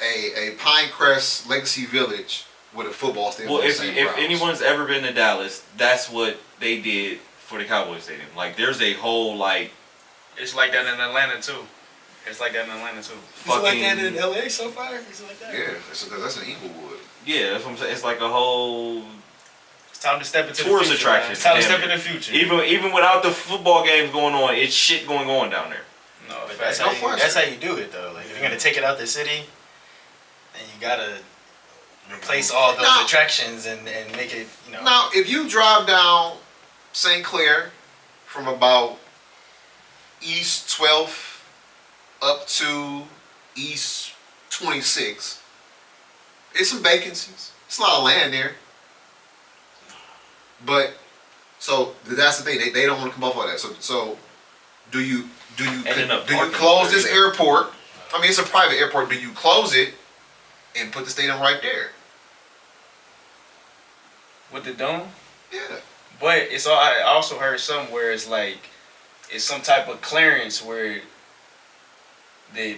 a Pinecrest Legacy Village with a football stadium. Well, on the if same if grounds. anyone's ever been to Dallas, that's what they did for the Cowboys Stadium. Like, there's a whole It's like that in Atlanta too. Is it like that fucking in LA so far? Is it like that? Yeah, that's an Inglewood. yeah. That's what I'm saying. It's like a whole It's time to step into tourist the future. attraction. Man. It's time to Damn step in near. the future. Even without the football games going on, it's shit going on down there. No, But facts. that's how you do it though. Like if you're gonna take it out the city, then you gotta replace all those Now- attractions and make it, Now, if you drive down St. Clair from about East 12th up to East 26, there's some vacancies. It's a lot of land there. But so that's the thing. They don't want to come off all that. So do you Ending up do you parking close there. this airport? I mean, it's a private airport. Do you close it and put the stadium right there? With the dome. Yeah. But it's all. I also heard somewhere it's like it's some type of clearance where the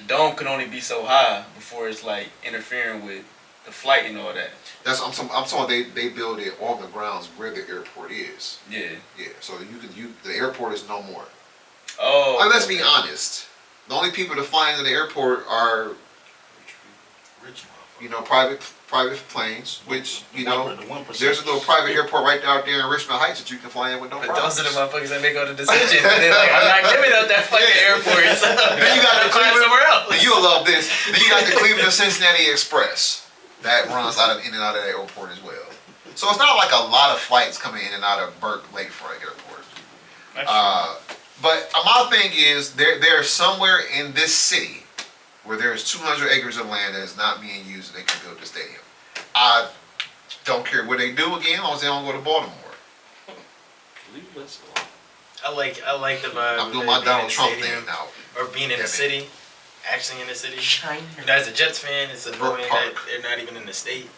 dome can only be so high before it's like interfering with the flight and all that. That's I'm talking. They build it on the grounds where the airport is. Yeah. Yeah. So the airport is no more. Oh. I mean, let's be okay. honest. The only people that fly into the airport are rich private planes, which The 1%. there's a little private airport right out there in Richmond Heights that you can fly in with no But problems. those are the motherfuckers that make all the decisions. And they're like, I'm not giving up that fucking airport. So Then you got the find Cleveland. somewhere else. Then you'll love this. Then you got the Cleveland to Cincinnati Express that runs in and out of that airport as well. So it's not like a lot of flights coming in and out of Burke Lakefront Airport. That's true. But my thing is, there's somewhere in this city where there's 200 acres of land that is not being used and they can build the stadium. I don't care what they do again, as long as they don't go to Baltimore. I like the vibe. I'm of doing it my being Donald in the Trump stadium, thing now. or being in Yeah, the man. city, actually in the city. As a Jets fan, it's annoying that Park. they're not even in the state.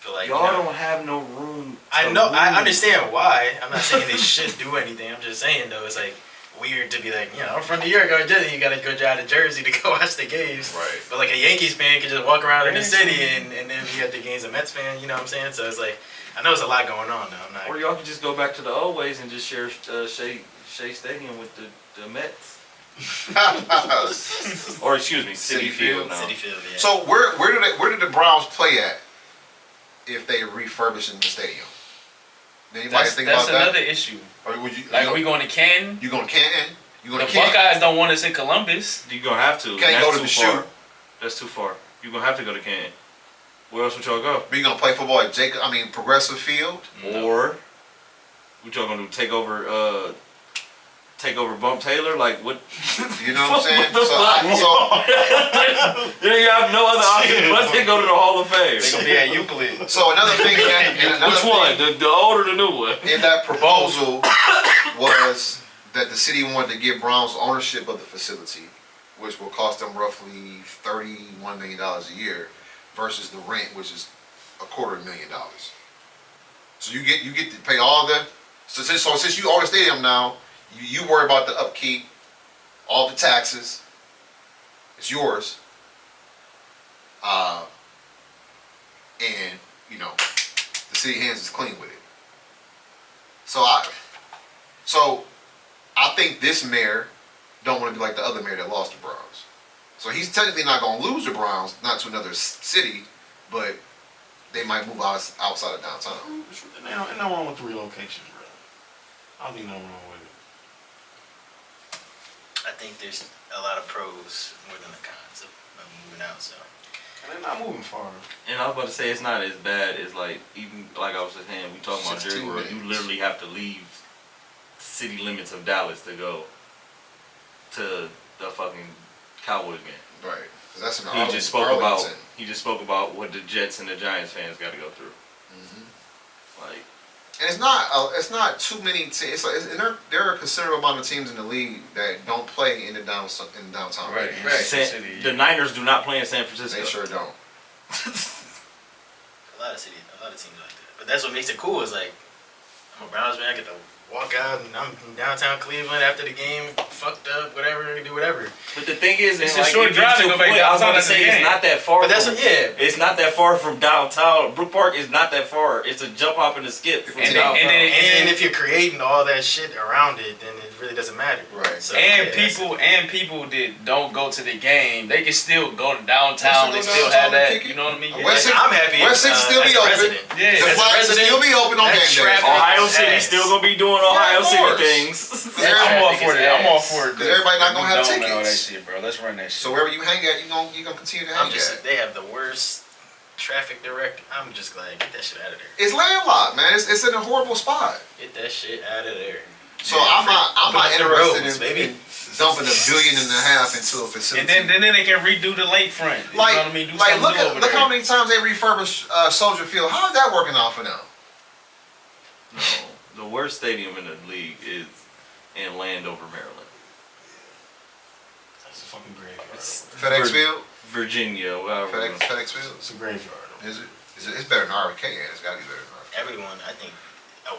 But like, Y'all don't have no room. I know. I understand why. I'm not saying they should do anything. I'm just saying though, it's like weird to be like, I'm from New York or Jersey. You gotta go drive to Jersey to go watch the games. Right. But like a Yankees fan can just walk around in the city and then be at the games. A Mets fan, you know what I'm saying? So it's like, I know there's a lot going on now. I'm not. Or y'all can just go back to the old ways and just share Shea Stadium with the Mets. Or excuse me, City City Field Field. now. City Field, yeah. So where did the Browns play at if they refurbishing the stadium? Anybody That's think about another that? issue. Or would you Like, we going to Canton? you going to Canton? You going The to Canton? Buckeyes don't want us in Columbus. You're gonna have to. Can't That's go to too the far. shoe. That's too far. You're gonna have to go to Canton. Where else would y'all go? Are you gonna play football at Progressive Field? Or what y'all gonna do? Take over Bump Taylor? Like what? You know what I'm saying? What the So You have no other option but to go to the Hall of Fame. They gonna be at Euclid. so another thing Which one? The old or the new one? in that proposal was that the city wanted to give Browns ownership of the facility, which will cost them roughly $31 million a year, versus the rent, which is $250,000. So you get to pay all the since you own the stadium now, you worry about the upkeep, all the taxes. It's yours. And the city hands is clean with it. So I think this mayor don't want to be like the other mayor that lost the Browns. So he's technically not going to lose the Browns, not to another city, but they might move outside of downtown. Ain't no wrong with the relocation, bro. I don't think no wrong with it. I think there's a lot of pros more than the cons of moving out. So And they're not moving far. And I was about to say it's not as bad as like even like I was just saying, we talking about 16 Jerry World, you minutes. literally have to leave city limits of Dallas to go to the fucking Cowboys game. Right. 'Cause that's in He just spoke about Arlington. what the Jets and the Giants fans got to go through. Mhm. Like And it's not too many teams. There are a considerable amount of teams in the league that don't play in downtown. Right, areas. right. San, City. the Niners do not play in San Francisco. They sure don't. a lot of teams like that. But that's what makes it cool. Is like I'm a Browns fan. I get to walk out and I'm in downtown Cleveland after the game, fucked up, whatever, do whatever. But the thing is, It's and a short it drive gets to a go back point, I was downtown about to after the say it's game. not that far. But that's from, what, yeah. It's not that far from downtown. Brook Park is not that far. It's a jump, hop, and a skip from And downtown. And if you're creating all that shit around it, then it really doesn't matter. Right. So, And yeah, people that don't go to the game, they can still go to downtown. They They still go still downtown have and that. kick it. You know what I mean? West Yeah. End- I'm happy. West End still as be a open. resident. Yeah, The as a flags will resident, still be open on that game days. traffic- Ohio City Yes. still gonna be doing Ohio of City course. things. I'm all for that. I'm all ass. for it. 'Cause everybody not gonna have All that tickets. shit, bro. Let's run that shit. So wherever you hang at, you gonna continue to hang I'm just, at. they have the worst traffic direct. I'm just glad get that shit out of there. It's landlocked, man. It's in a horrible spot. Get that shit out of there. So I'm not Open up the interested roads, in, baby. in dumping $1.5 billion into a facility. and then they can redo the lakefront. You like, know what I mean? Do like something new over look there. how many times they refurbish Soldier Field. How's that working out for them? No, the worst stadium in the league is in Landover, Maryland. That's a fucking graveyard. FedEx Field? Virginia, whatever. FedEx Field? It's a graveyard. Is it? It's better than RFK, and it's gotta be better than RFK. Everyone, I think,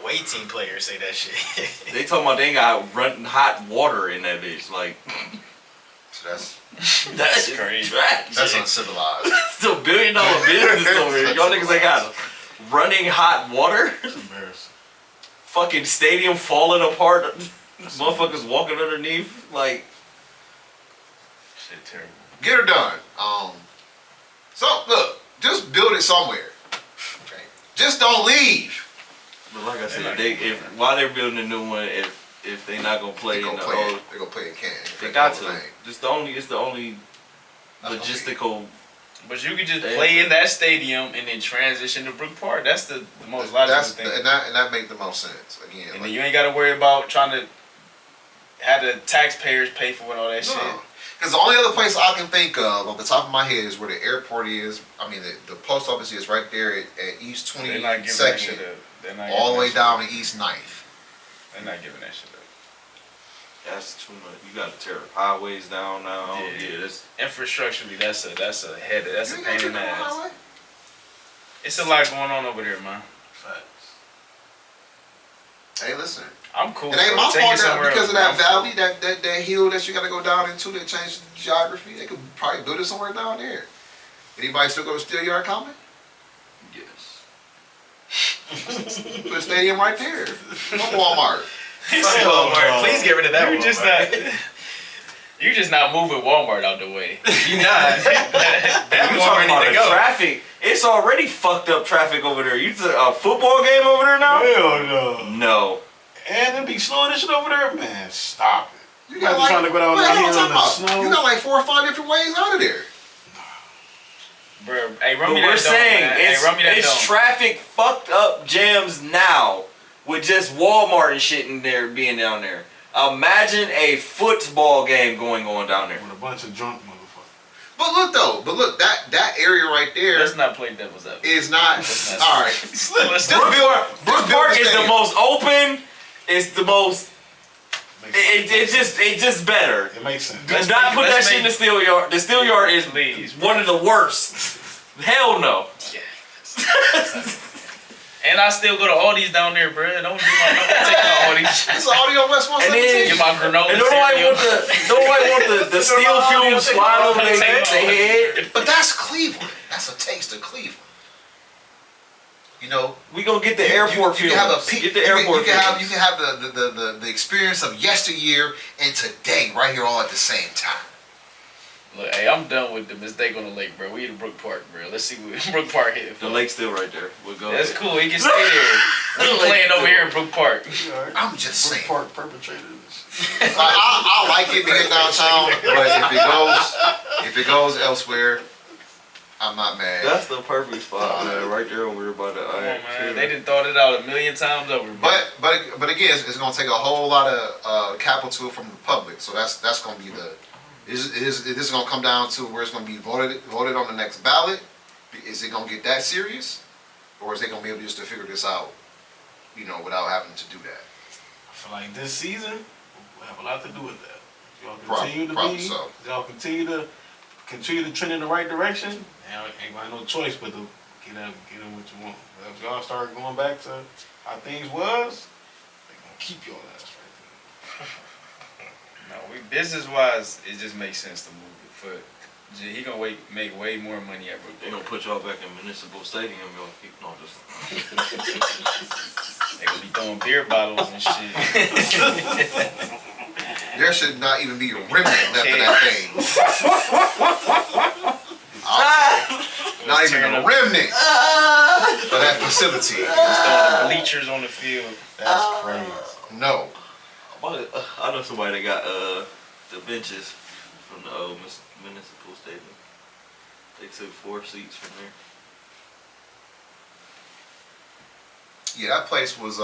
away team players say that shit. They talking about they got running hot water in that bitch. Like So that's that's crazy. trash. that's uncivilized. It's $1 billion business over here. Y'all niggas ain't got running hot water. It's embarrassing. Fucking stadium falling apart. Motherfuckers walking underneath. Like Shit terrible. Get her done. So look, just build it somewhere. Okay. Just don't leave. But like I They're said, not they gonna if while they're building a new one, if they not gonna play They in gonna the play old, it. They gonna play in Canton. they Like got the to. whole thing. It's the only That's logistical. But you could just Damn. play in that stadium and then transition to Brook Park. That's the most logical That's thing. and that make the most sense. Again, And like, then you ain't got to worry about trying to have the taxpayers pay for all that shit. Because the only other place I can think of off the top of my head is where the airport is. I mean, the post office is right there at East They're 20 not giving that section, shit up. They're not all the giving way that down shit to East 9th. up. They're not giving that shit up. That's too much. You got to tear highways down now. Yeah. Yeah, that's Infrastructurally, that's a headache. That's You a ain't pain gotta in the take the ass. highway. It's a lot going on over there, man. Facts. Hey, listen. I'm cool. It ain't bro. my Take fault it that somewhere because of else, that bro. I'm valley, that hill that you got to go down into that changed the geography. They could probably build it somewhere down there. Anybody still go to Steelyard Common? yes. Put a stadium right there. No Walmart. He Fuck said, Walmart. Please get rid of that You one. just not. You just not moving Walmart out the way. You not. That You Walmart talking about need to the go. traffic? It's already fucked up traffic over there. You a football game over there now? Hell no. No. And it be slowing this shit over there, man. Stop it. You Imagine trying to go down wait, that hold on, hill in the time out. snow. You got like 4 or 5 different ways out of there. Bro, hey, run But me that we're dome, saying man. Hey, run me that it's dome. traffic fucked up jams now with just Walmart and shit in there being down there. Imagine a football game going on down there. With a bunch of drunk motherfuckers. But look, that area right there Let's not play devil's advocate. is not. Let's not- All right. Let's Just not- build Brook Park is the stadium. most open. It's the most. Makes sense. It's just better. It makes sense. Let's Do not make- put that let's shit in the make- steel yard. The steel yard is Please, one of the worst. Hell no. And I still go to Aldi's down there, bro. Don't take my Aldi's. It's audio West And then- 117. Get my granola And nobody cereal. want the steel fumes flying over their head. But that's Cleveland. That's a taste of Cleveland. You know, We gonna get the airport you fumes. can have a peak. Get the airport you fumes. can have the experience of yesteryear and today right here all at the same time. Look, hey, I'm done with the mistake on the lake, bro. We in Brook Park, bro. Let's see what Brook Park hit. The lake's still right there. We'll go. That's ahead. cool. He can stay there. We playing over here in Brook Park. I'm just saying. Park perpetrators. I like it to get downtown, but if it goes elsewhere, I'm not mad. That's the perfect spot, man. Right there over there by the. Come on, man. They done thought it out a million times over, bro. But again, it's going to take a whole lot of capital from the public. So that's going to be the. This is going to come down to where it's going to be voted on the next ballot. Is it going to get that serious, or is they going to be able just to figure this out, without having to do that? I feel like this season will have a lot to do with that. If y'all Probably continue to so. if y'all continue to trend in the right direction, ain't got no choice but to get in what you want. But if y'all start going back to how things was, they gonna keep your ass right No, business wise, it just makes sense to move it. For he gonna make way more money at Brook They Park. gonna put y'all back in Municipal Stadium. Y'all keep just. They gonna be throwing beer bottles and shit. There should not even be a remnant left of that thing. Not even a remnant of that facility. Just throwing the bleachers on the field. there. That's crazy. No. I know somebody that got the benches from the old Municipal Stadium. They took 4 seats from there. Yeah, that place was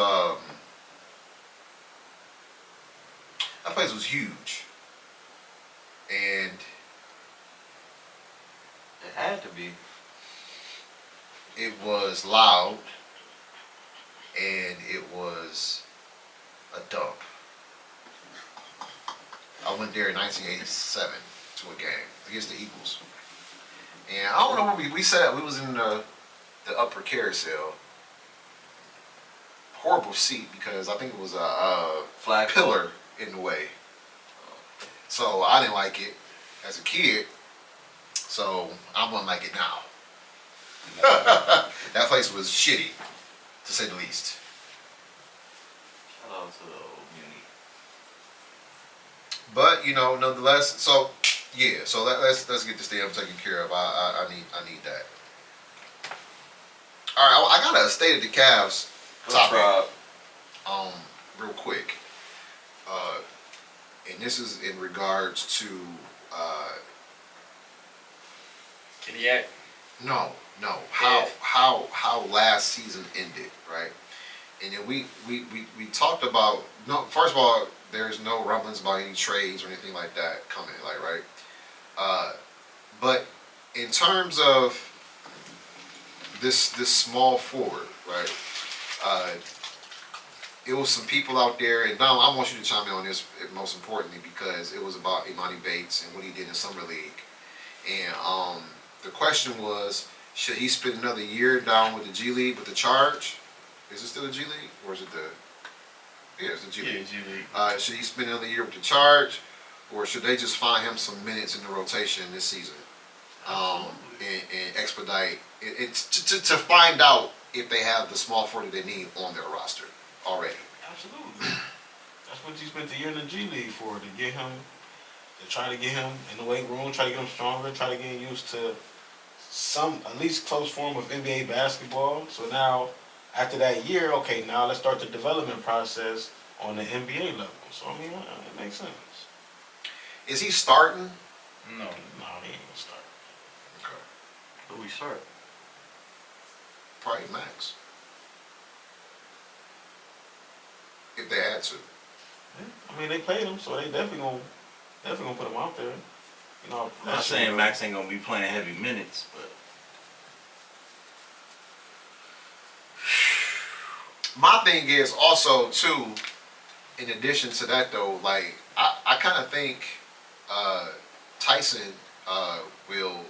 huge. And It had to be. it was loud, and it was a dump. I went there in 1987 to a game against the Eagles, and I don't know where we sat. We was in the upper carousel. Horrible seat because I think it was a Flag pillar in the way. So I didn't like it as a kid. So I wouldn't like it now. That place was shitty, to say the least. Shout out to the old Muni. But nonetheless, so yeah, so let's get this damn taken care of. I need that. All right, I got a state of the Cavs topic. Real quick. And this is in regards to Keniak. no, how last season ended, right? And then we talked about first of all, there's no rumblings about any trades or anything like that coming, right? But in terms of this small forward, right? It was some people out there, and Donald, I want you to chime in on this most importantly because it was about Imani Bates and what he did in Summer League. And the question was, should he spend another year down with the G League with the Charge? Is it still the G League, or is it it's the G League. Yeah, G League. Should he spend another year with the Charge, or should they just find him some minutes in the rotation this season, and expedite it to find out if they have the small forward they need on their roster already? Absolutely. That's what you spent the year in the G League for, to get him to try to get him in the weight room, try to get him stronger, try to get him used to some at least close form of NBA basketball. So now, after that year, okay, now let's start the development process on the NBA level. So I mean, it makes sense. Is he starting? No. No, he ain't gonna start. Okay. Who we start? Probably Max. If they had to. Yeah. I mean, they played him, so they definitely gonna put him out there. You know, I'm not saying Max ain't gonna be playing heavy minutes, but My thing is also too, in addition to that though, like I kind of think Tyson will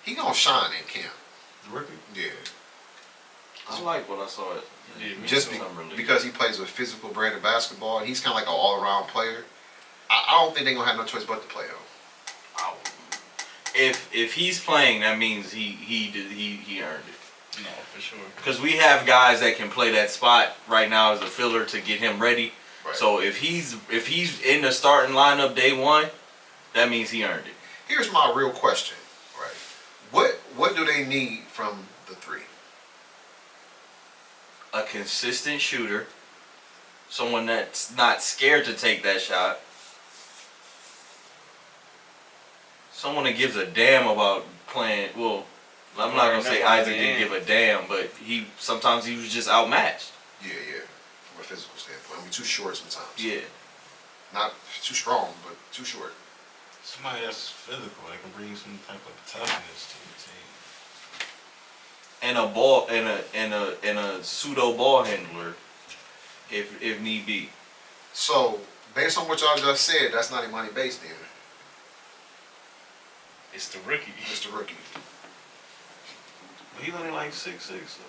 he gonna shine in camp. the rookie. Yeah, I like what I saw. just because he plays a physical brand of basketball. He's kind of like an all around player. I don't think they're gonna have no choice but to play him. If he's playing, that means he earned it. No, for sure. Because we have guys that can play that spot right now as a filler to get him ready. Right. So if he's in the starting lineup day one, that means he earned it. Here's my real question, right? What do they need from the three? A consistent shooter, someone that's not scared to take that shot, someone that gives a damn about playing. Well, I'm not gonna say Isaac didn't give a damn, but sometimes he was just outmatched. Yeah. From a physical standpoint, I mean, too short sometimes. Yeah. Not too strong, but too short. Somebody that's physical that can bring some type of toughness to the team. And a ball and a pseudo ball handler, if need be. So, based on what y'all just said, that's not Imani Bates then. It's the rookie. It's the rookie. But he's only like 6'6", though.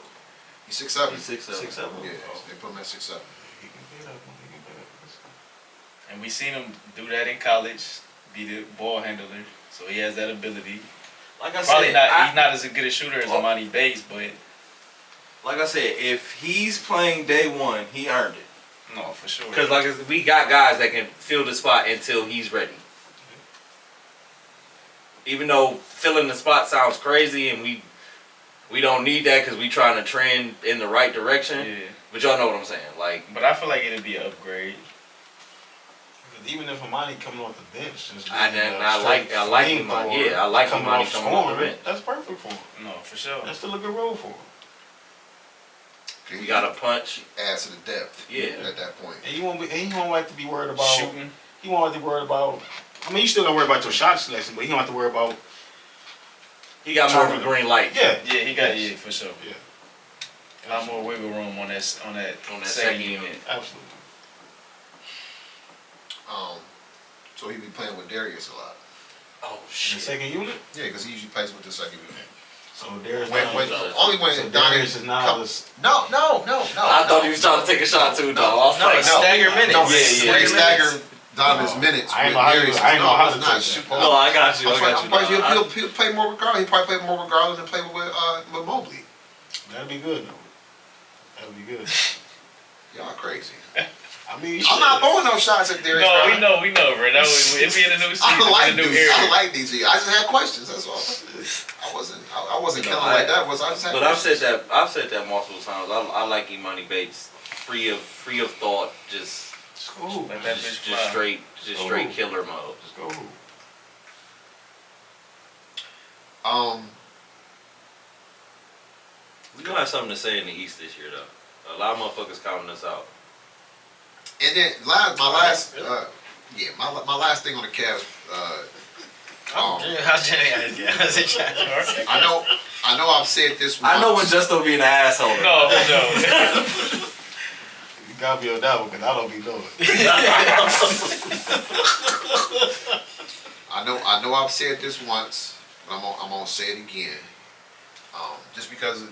He's 6'7". He's 6'7". 6'7". Yeah, Oh. they put him at 6'7". He can beat up. He can beat up. And we seen him do that in college, be the ball handler. So he has that ability. Like I Probably said, not. He's not as good a shooter as Imani Bates, but like I said, if he's playing day one, he earned it. no, for sure. Because we got guys that can fill the spot until he's ready. Even though filling the spot sounds crazy, and we don't need that because we trying to trend in the right direction. Yeah. But y'all know what I'm saying, like. But I feel like it'd be an upgrade. Because even if Imani coming off the bench, just I being a like straight Imani. flamethrower, Yeah, I like coming Imani off coming off the scoring, bench. that's perfect for him. No, for sure. That's still a good role for him. We got a punch. Adds to the depth. Yeah. At that point. And he won't have to be worried about Shooting. He won't have to worry about. I mean, you still gonna worry about your shot selection, but he don't have to worry about. He got more of a green light. Yeah, Yeah, he got for sure. yeah, A lot more wiggle room on that second second unit. unit. absolutely. So he be playing with Darius a lot. Oh In the shit. second unit, Yeah, because he usually plays with the second unit. so there's Only when so Donnie Darius is now come- this. No. I thought he was trying to take a shot too, dog. I was No, like, it's stagger minutes. No, Yeah, they yeah. stagger Donovan's No. minutes. I ain't with know how you- Darius. I ain't know how it's to not. take Shoot, that. No, I got you. I'm I sorry, got I'm you. surprised dog. he'll play more with Garland. He'll probably play more with Garland than play with Mobley. That'd be good though. That'd be good. Y'all crazy. I mean, I'm not throwing no shots at Darius. No, Garland. we know, bro. That was it be in a new season, I like in a new DZ. era. I like DZ. I just had questions. That's all. I wasn't No, killing I- like that. I just had But I've questions. said that multiple times. I like Imani Bates, free of thought, just Just go hoop. Let that bitch fly. straight killer mode. Just go hoop. We gonna have something to say in the East this year, though. A lot of motherfuckers counting us out. And then my last thing on the Cavs. How's Jenny? I know I've said this once. I know when Justo being an asshole. No, no. You gotta be on that one because I don't be doing it. I know I've said this once, but I'm gonna say it again. Just because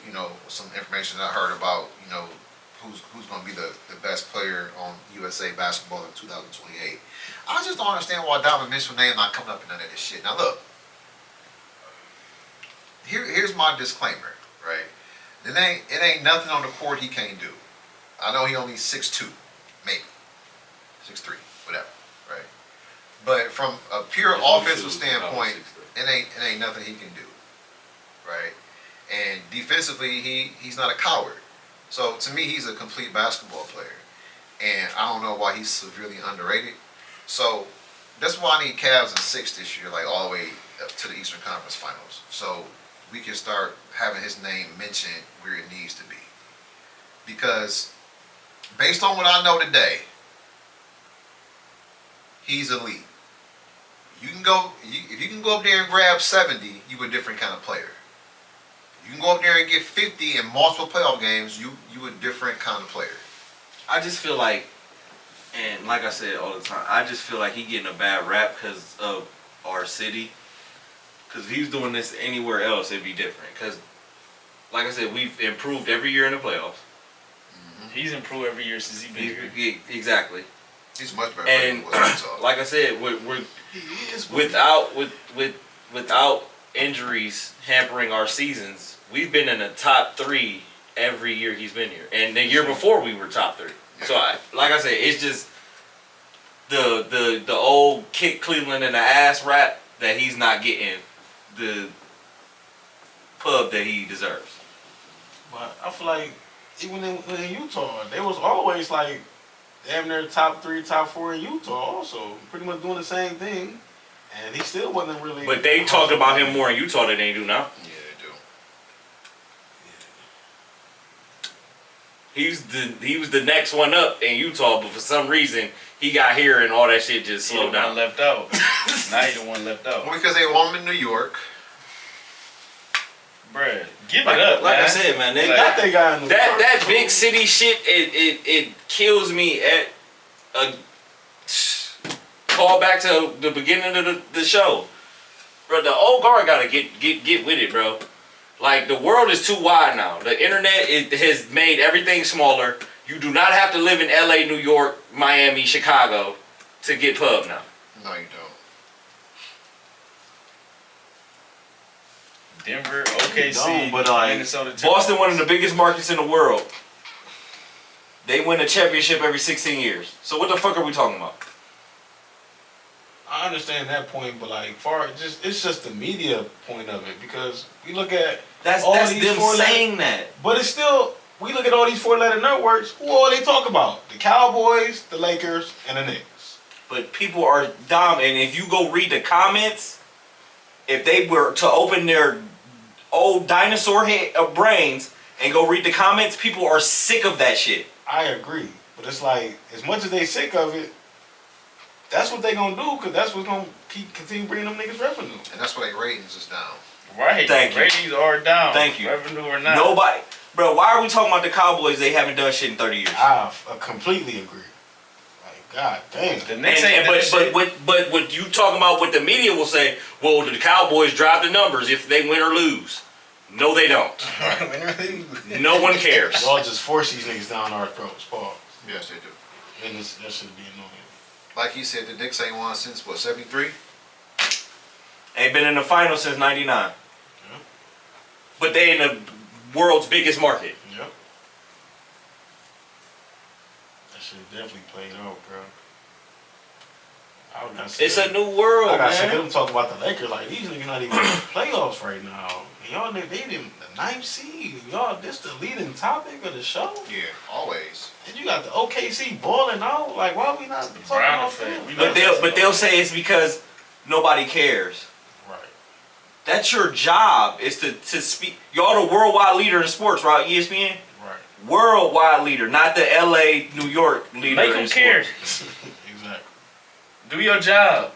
some information I heard about who's gonna be the best player on USA basketball in 2028. I just don't understand why Donovan Mitchell name not coming up in none of this shit. Now look, here's my disclaimer, right? It ain't nothing on the court he can't do. I know he only 6'2", maybe 6'3", whatever, right? But from a pure offensive standpoint, it ain't nothing he can do, right? And defensively, he's not a coward. So to me, he's a complete basketball player, and I don't know why he's severely underrated. So that's why I need Cavs in 6 this year, like all the way up to the Eastern Conference Finals, so we can start having his name mentioned where it needs to be. Because based on what I know today, he's elite. You can go if you can go up there and grab 70, you a different kind of player. You can go up there and get 50 in multiple playoff games, you a different kind of player. I just feel like, and like I said all the time, I just feel like he getting a bad rap because of our city. Because if he was doing this anywhere else, it'd be different. Because, like I said, we've improved every year in the playoffs. He's improved every year since he's been here. Exactly. He's much better And than he was in Utah. like I said, we're He is without injuries hampering our seasons, we've been in the top 3 every year he's been here. And the year before we were top 3. Yeah. So like I said, it's just the old kick Cleveland in the ass rap that he's not getting the pub that he deserves. But I feel like even in Utah, they was always like damn near top 3, top 4 in Utah also. Pretty much doing the same thing. And he still wasn't really. But they talked about him more in Utah than they do now. Yeah, they do. He was the next one up in Utah, but for some reason he got here and all that shit just He slowed the one down. left out. Now he the one left out. Well, because they want him in New York. Bruh, give Like, it up, like man. I said, man, they Like, Got they guy in the that big city shit. It kills me at a call back to the beginning of the show, bro. The old guard gotta get with it, bro. Like the world is too wide now. The internet has made everything smaller. You do not have to live in LA, New York, Miami, Chicago to get pub now. No, you don't. Denver, OKC, don't, but, like, Minnesota. Boston, one of the biggest markets in the world. They win a championship every 16 years. So what the fuck are we talking about? I understand that point, but like it's just the media point of it because we look at That's all them these four saying that. but it's still we look at all these 4-letter networks. Who all they talk about? The Cowboys, the Lakers, and the Knicks. But people are dumb, and if you go read the comments, if they were to open their old dinosaur brains and go read the comments, people are sick of that shit. I agree, but it's like as much as they sick of it, that's what they gonna do because that's what's gonna continue bringing them niggas revenue. And that's why their ratings is down. Right. Thank you. Ratings are down. Thank you. Revenue or not. Nobody, bro. Why are we talking about the Cowboys? They haven't done shit in 30 years. I completely agree. Like god damn. The Knicks ain't done shit. But what you talking about? What the media will say? Well, the Cowboys drive the numbers if they win or lose. No, they don't. No one cares. Y'all just force these niggas down our throats, Paul. Yes, they do. And that should be annoying. Like he said, the Knicks ain't won since, what, 73? Ain't been in the finals since '99. Yeah. But they in the world's biggest market. Yep. That shit definitely played out, bro. I got It's a new world, I got sick of man. them talking about the Lakers. Like these niggas not even in the playoffs right now. And y'all they in the 9th seed. Y'all this the leading topic of the show. Yeah, always. And you got the OKC balling out. Like why we not talking Brown about effect. them? We But they'll say it's because nobody cares. Right. That's your job is to speak. Y'all the worldwide leader in sports, right? ESPN. Right. Worldwide leader, not the LA, New York leader. Make in them sports. care. Exactly. Do your job.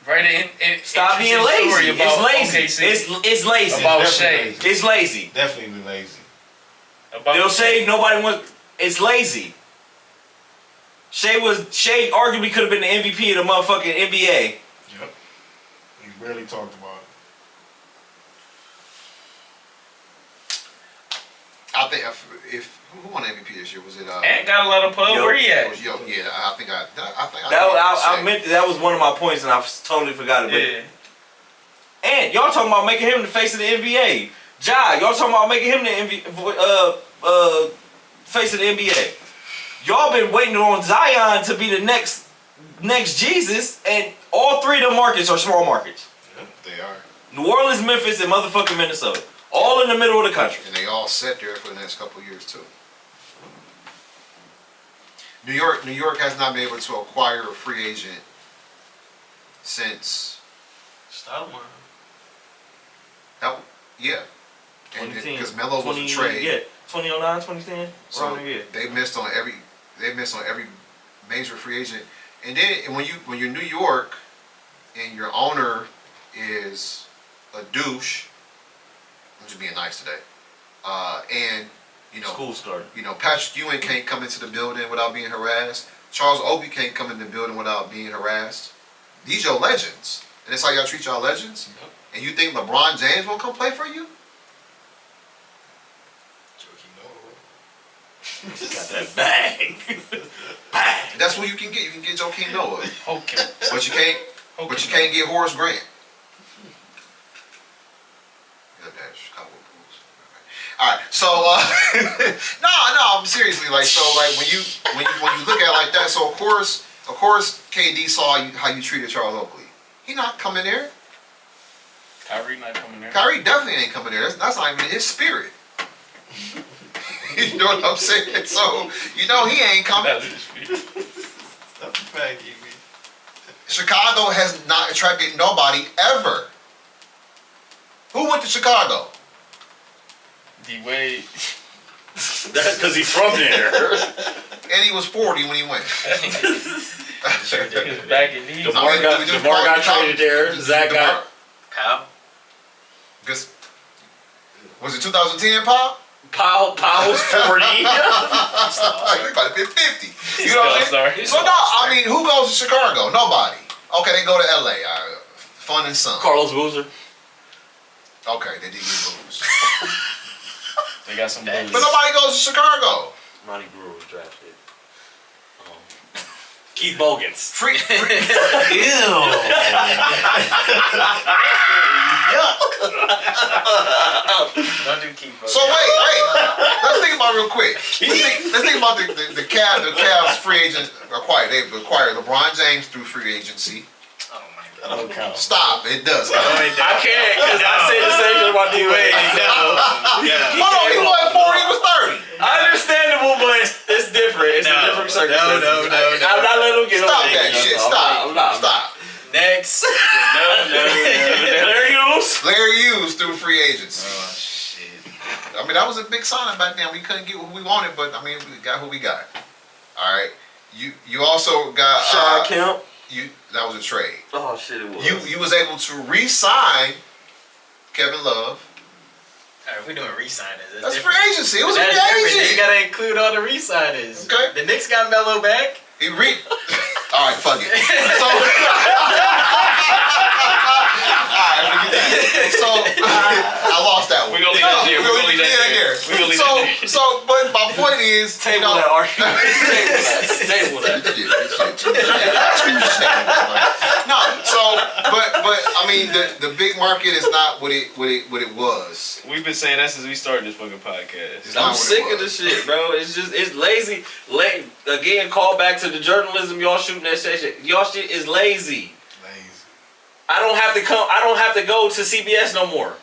Write an Stop being interesting story lazy. about It's lazy. OKC. It's lazy. About It's Shea. definitely lazy. It's lazy. Definitely lazy. About They'll say nobody wants. It's lazy. Shea arguably could have been the MVP of the motherfucking NBA. Yep. We barely talked about it. I think if who won MVP this year? Was it Ant got a lot of pub. Yo. Where he at? yeah, I think I I meant that was one of my points and I totally forgot it. Yeah. And y'all talking about making him the face of the NBA. Ja, y'all talking about making him the face of the NBA. Y'all been waiting on Zion to be the next next Jesus, and all three of them markets are small markets. They are. New Orleans, Memphis, and motherfucking Minnesota. All in the middle of the country. And they all set there for the next couple of years too. New York has not been able to acquire a free agent since Stop that. Yeah, and 2010. because Melo was a 20, trade. Yeah, 2009, 2010. So around there, yeah. they missed on every major free agent. And then when you're New York and your owner is a douche, I'm just being nice today. And School started. Patrick Ewing can't come into the building without being harassed. Charles Oakley can't come in the building without being harassed. These your legends. And that's how y'all treat y'all legends? Yep. And you think LeBron James won't come play for you? Got that bag. And that's what you can get. You can get Joakim Noah. Okay. But you can't get Horace Grant. Yeah, that's Chicago Bulls. Alright, so no, seriously, like when you look at it like that, so of course KD saw how you treated Charles Oakley. He not coming there. Kyrie not coming there. Kyrie definitely ain't coming there. That's not even in his spirit. You know what I'm saying? So he ain't coming. That's his feet. That's a fact, EB. Chicago has not attracted nobody ever. Who went to Chicago? D-Wade. That's because he's from there. And he was 40 when he went. His back and knees. DeMar got traded there. Zach got... Kyle? Was it 2010, Pop? Powell was 40. You probably been 50. You know what I'm saying? Sorry. So no, I mean, who goes to Chicago? Nobody. Okay, they go to LA. Fun and sun. Carlos Boozer. Okay, they did get booze. They got some But booze. nobody goes to Chicago. Monty Brewer was drafted. Keith Bogans. Free. Don't do keep So wait. Let's think about it real quick. Let's think about the Cavs free agent acquired. They acquired LeBron James through free agency. Oh my That god. don't count. Stop. It does. Oh, Hold it I does. can't, because I said the same thing about D-Wade. Yeah. on, he wasn't 40, he was 30. Understandable, but it's different. It's a different circumstance. No. I'm not letting him get Stop over that it. shit. I'm not. Stop. Next. Larry Hughes. Larry Hughes through free agency. Oh shit. I mean, that was a big signing back then. We couldn't get what we wanted, but I mean, we got who we got. All right. You also got Sean Kemp. that was a trade. Oh shit, it was. You was able to re-sign Kevin Love. Alright, we doing re-signers. That's free agency. It was a That's free different. You agent. gotta include all the re-signers. Okay. The Knicks got Melo back. He All right, fuck it. So. Alright, forget that. So I lost that one. We gonna leave that there. We gonna leave that there. We gonna leave that there. So, but my point is, Table that argument. Table that. No, so but I mean the big market is not what it was. We've been saying that since we started this fucking podcast. It's not I'm what sick it of was. this shit, bro. It's lazy. Again, call back to the journalism y'all shooting that shit. Y'all shit is lazy. Lazy. I don't have to go to CBS no more.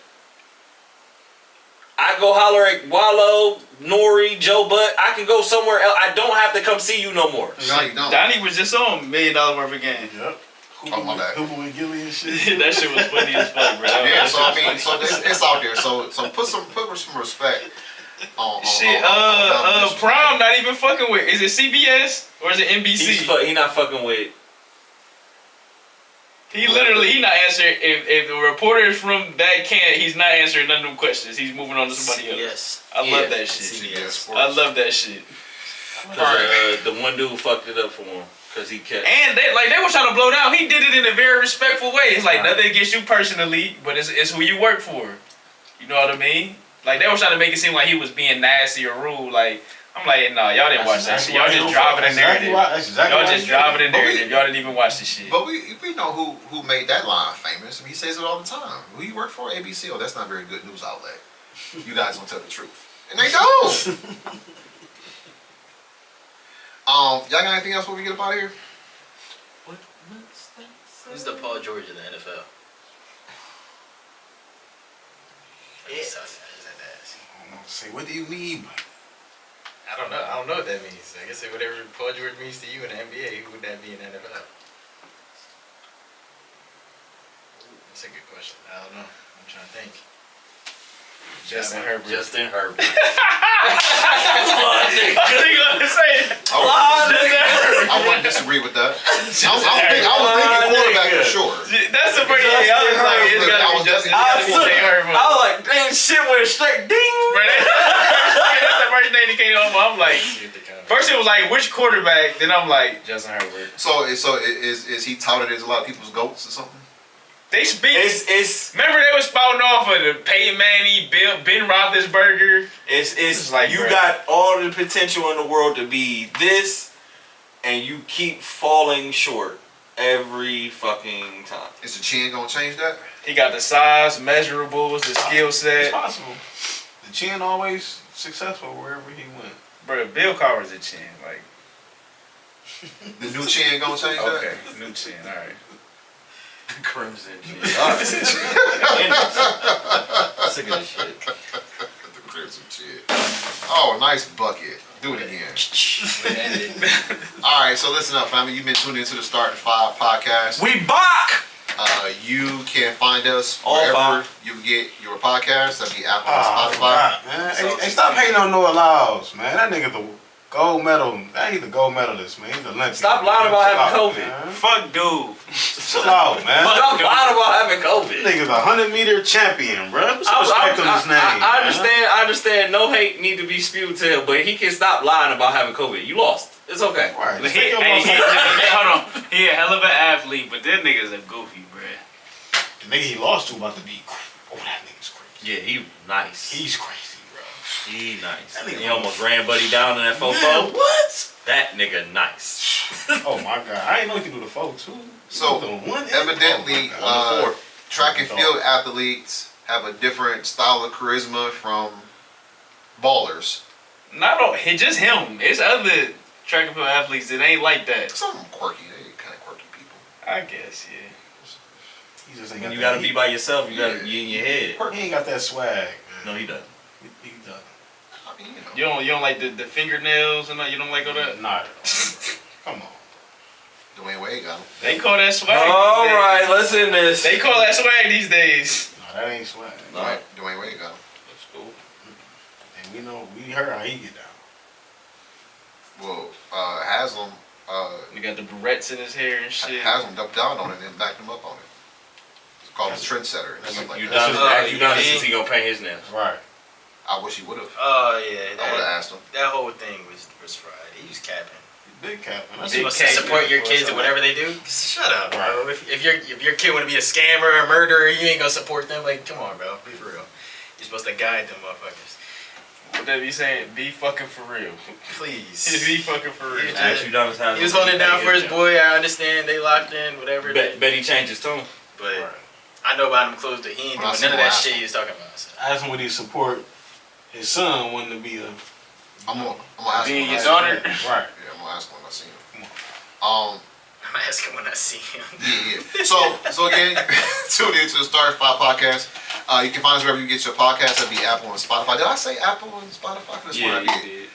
I go holler at Wallow, Nori, Joe Butt. I can go somewhere else. I don't have to come see you no more. No, you don't. Donnie was just on $1 million worth of game. Yep. Oh, my bad. Hooper and Gilly and shit. That shit was funny as fuck, bro. Yeah, so I mean, so it's out there. So put some respect on Shit, on Prime not even fucking with. Is it CBS or is it NBC? He not fucking with. He not answering. If the reporter is from that camp, he's not answering none of them questions. He's moving on to somebody else. Yes. I love that shit. CBS Sports. I love that shit. Cause the one dude fucked it up for him. Cause he kept. And they were trying to blow down. He did it in a very respectful way. It's like nothing against you personally, but it's who you work for. You know what I mean? Like they were trying to make it seem like he was being nasty or rude. Like I'm like, no, y'all didn't watch that shit. Y'all just driving the narrative. Y'all just driving the narrative. Y'all didn't even watch the shit. But we know who made that line famous. I mean, he says it all the time. Who you work for? ABC. Oh, that's not a very good news outlet. You guys don't tell the truth, and they don't. Y'all got anything else before we get up out of here? What Who's the Paul George of the NFL? Say, what do you mean? I don't know. I don't know what that means. I guess whatever Paul George means to you in the NBA, who would that be in the NFL? That's a good question. I don't know. I'm trying to think. Justin Herbert. Justin Herbert. I was gonna say it. I wouldn't disagree with that. I was thinking quarterback for sure. That's the first thing I was like, it's gotta be Justin Herbert. I was like, damn, shit went straight ding. That's the first thing that came on. I'm like, first it was like, which quarterback? Then I'm like, Justin Herbert. So is he touted as a lot of people's goats or something? They speak. It's Remember they was spouting off of the Peyton Manning, Ben Roethlisberger. it's like, you bruh. got all the potential in the world to be this, and you keep falling short every fucking time. Is the chin gonna change that? He got the size, measurables, the skill It's set. possible. The chin always successful wherever he went. Bro, Bill Cowher's a chin. Like, The new chin gonna change okay, new chin. All right. Crimson shit. Sick of this shit. that? The crimson chin. Oh, nice bucket. Do it again. All right, so listen up, family. You've been tuning into the Start at 5 podcast. We back. You can find us All wherever five. you get your podcast. That'd be Apple Oh, and I Spotify. forgot, man. Hey, stop hating on Noah Lyles, man. That nigga the gold medal. He's the gold medalist, man. He's the Olympic. Stop lying about having Chill out, COVID. man. Fuck dude. Chill out, man. Stop lying about having COVID. Nigga's a 100-meter champion, bro. Put some respect on his name. I understand. I understand. No hate need to be spewed to him, but he can stop lying about having COVID. You lost. It's okay. Right. He, Just take your hey, motherfucking- hold on. He a hell of an athlete, but that nigga's a goofy, bruh. The nigga he lost to about to be. Oh, that nigga's crazy. Yeah, he nice. He's crazy, bro. He nice. That nigga He almost ran Buddy down in that Man, fofo. what? That nigga nice. Oh my god, I ain't know he could do the 4-2. So, He was doing one Evidently, oh my God. track and field athletes have a different style of charisma from ballers. Not all, just him. It's other track and field athletes that ain't like that. Some of them quirky. They kind of quirky people. I guess, yeah. He just ain't When got you that- gotta be by yourself, you gotta be in your head. He ain't got that swag, man. No, he doesn't. He doesn't. I mean, you know. You don't like the fingernails and that? You don't like all that? Not at all. Come on. Dwayne Wade got him. They call that swag. All these days. right, let's end this. They call that swag these days. No, that ain't swag. No. Dwayne Wade got him. That's cool. And we heard how he get down. Well, Haslam, He got the barrettes in his hair and shit. Haslam doubled down on it and backed him up on it. It's called a trendsetter and stuff like You that. done since he gonna paint his nails. Right. I wish he would have. Oh yeah, I would have that, asked him. that whole thing was fried. He was capping. Big cap. Man. You That's Big supposed cap. to support your kids in whatever they do? Shut up, bro. If your kid want to be a scammer or a murderer, you ain't gonna support them. Like, come on, bro. Be for real. You're supposed to guide them motherfuckers. What they be saying? Be fucking for real. Please. Be fucking for real. Yeah. Ask you down his house. He was holding it down for his boy. I understand they locked in, whatever. Bet he changed his tune. But right. I know about him close to he ain't Well, doing I none of that see shit he was talking about. So. I asked him would he support his son wanting to be a. I'm gonna ask Being him. your when I see daughter? him. Right. Yeah, I'm gonna ask him when I see him. I'm gonna ask him when I see him. Yeah. So again, tune in to the Start 5 podcast. You can find us wherever you get your podcast. That'd be Apple and Spotify. Did I say Apple and Spotify? That's what I did.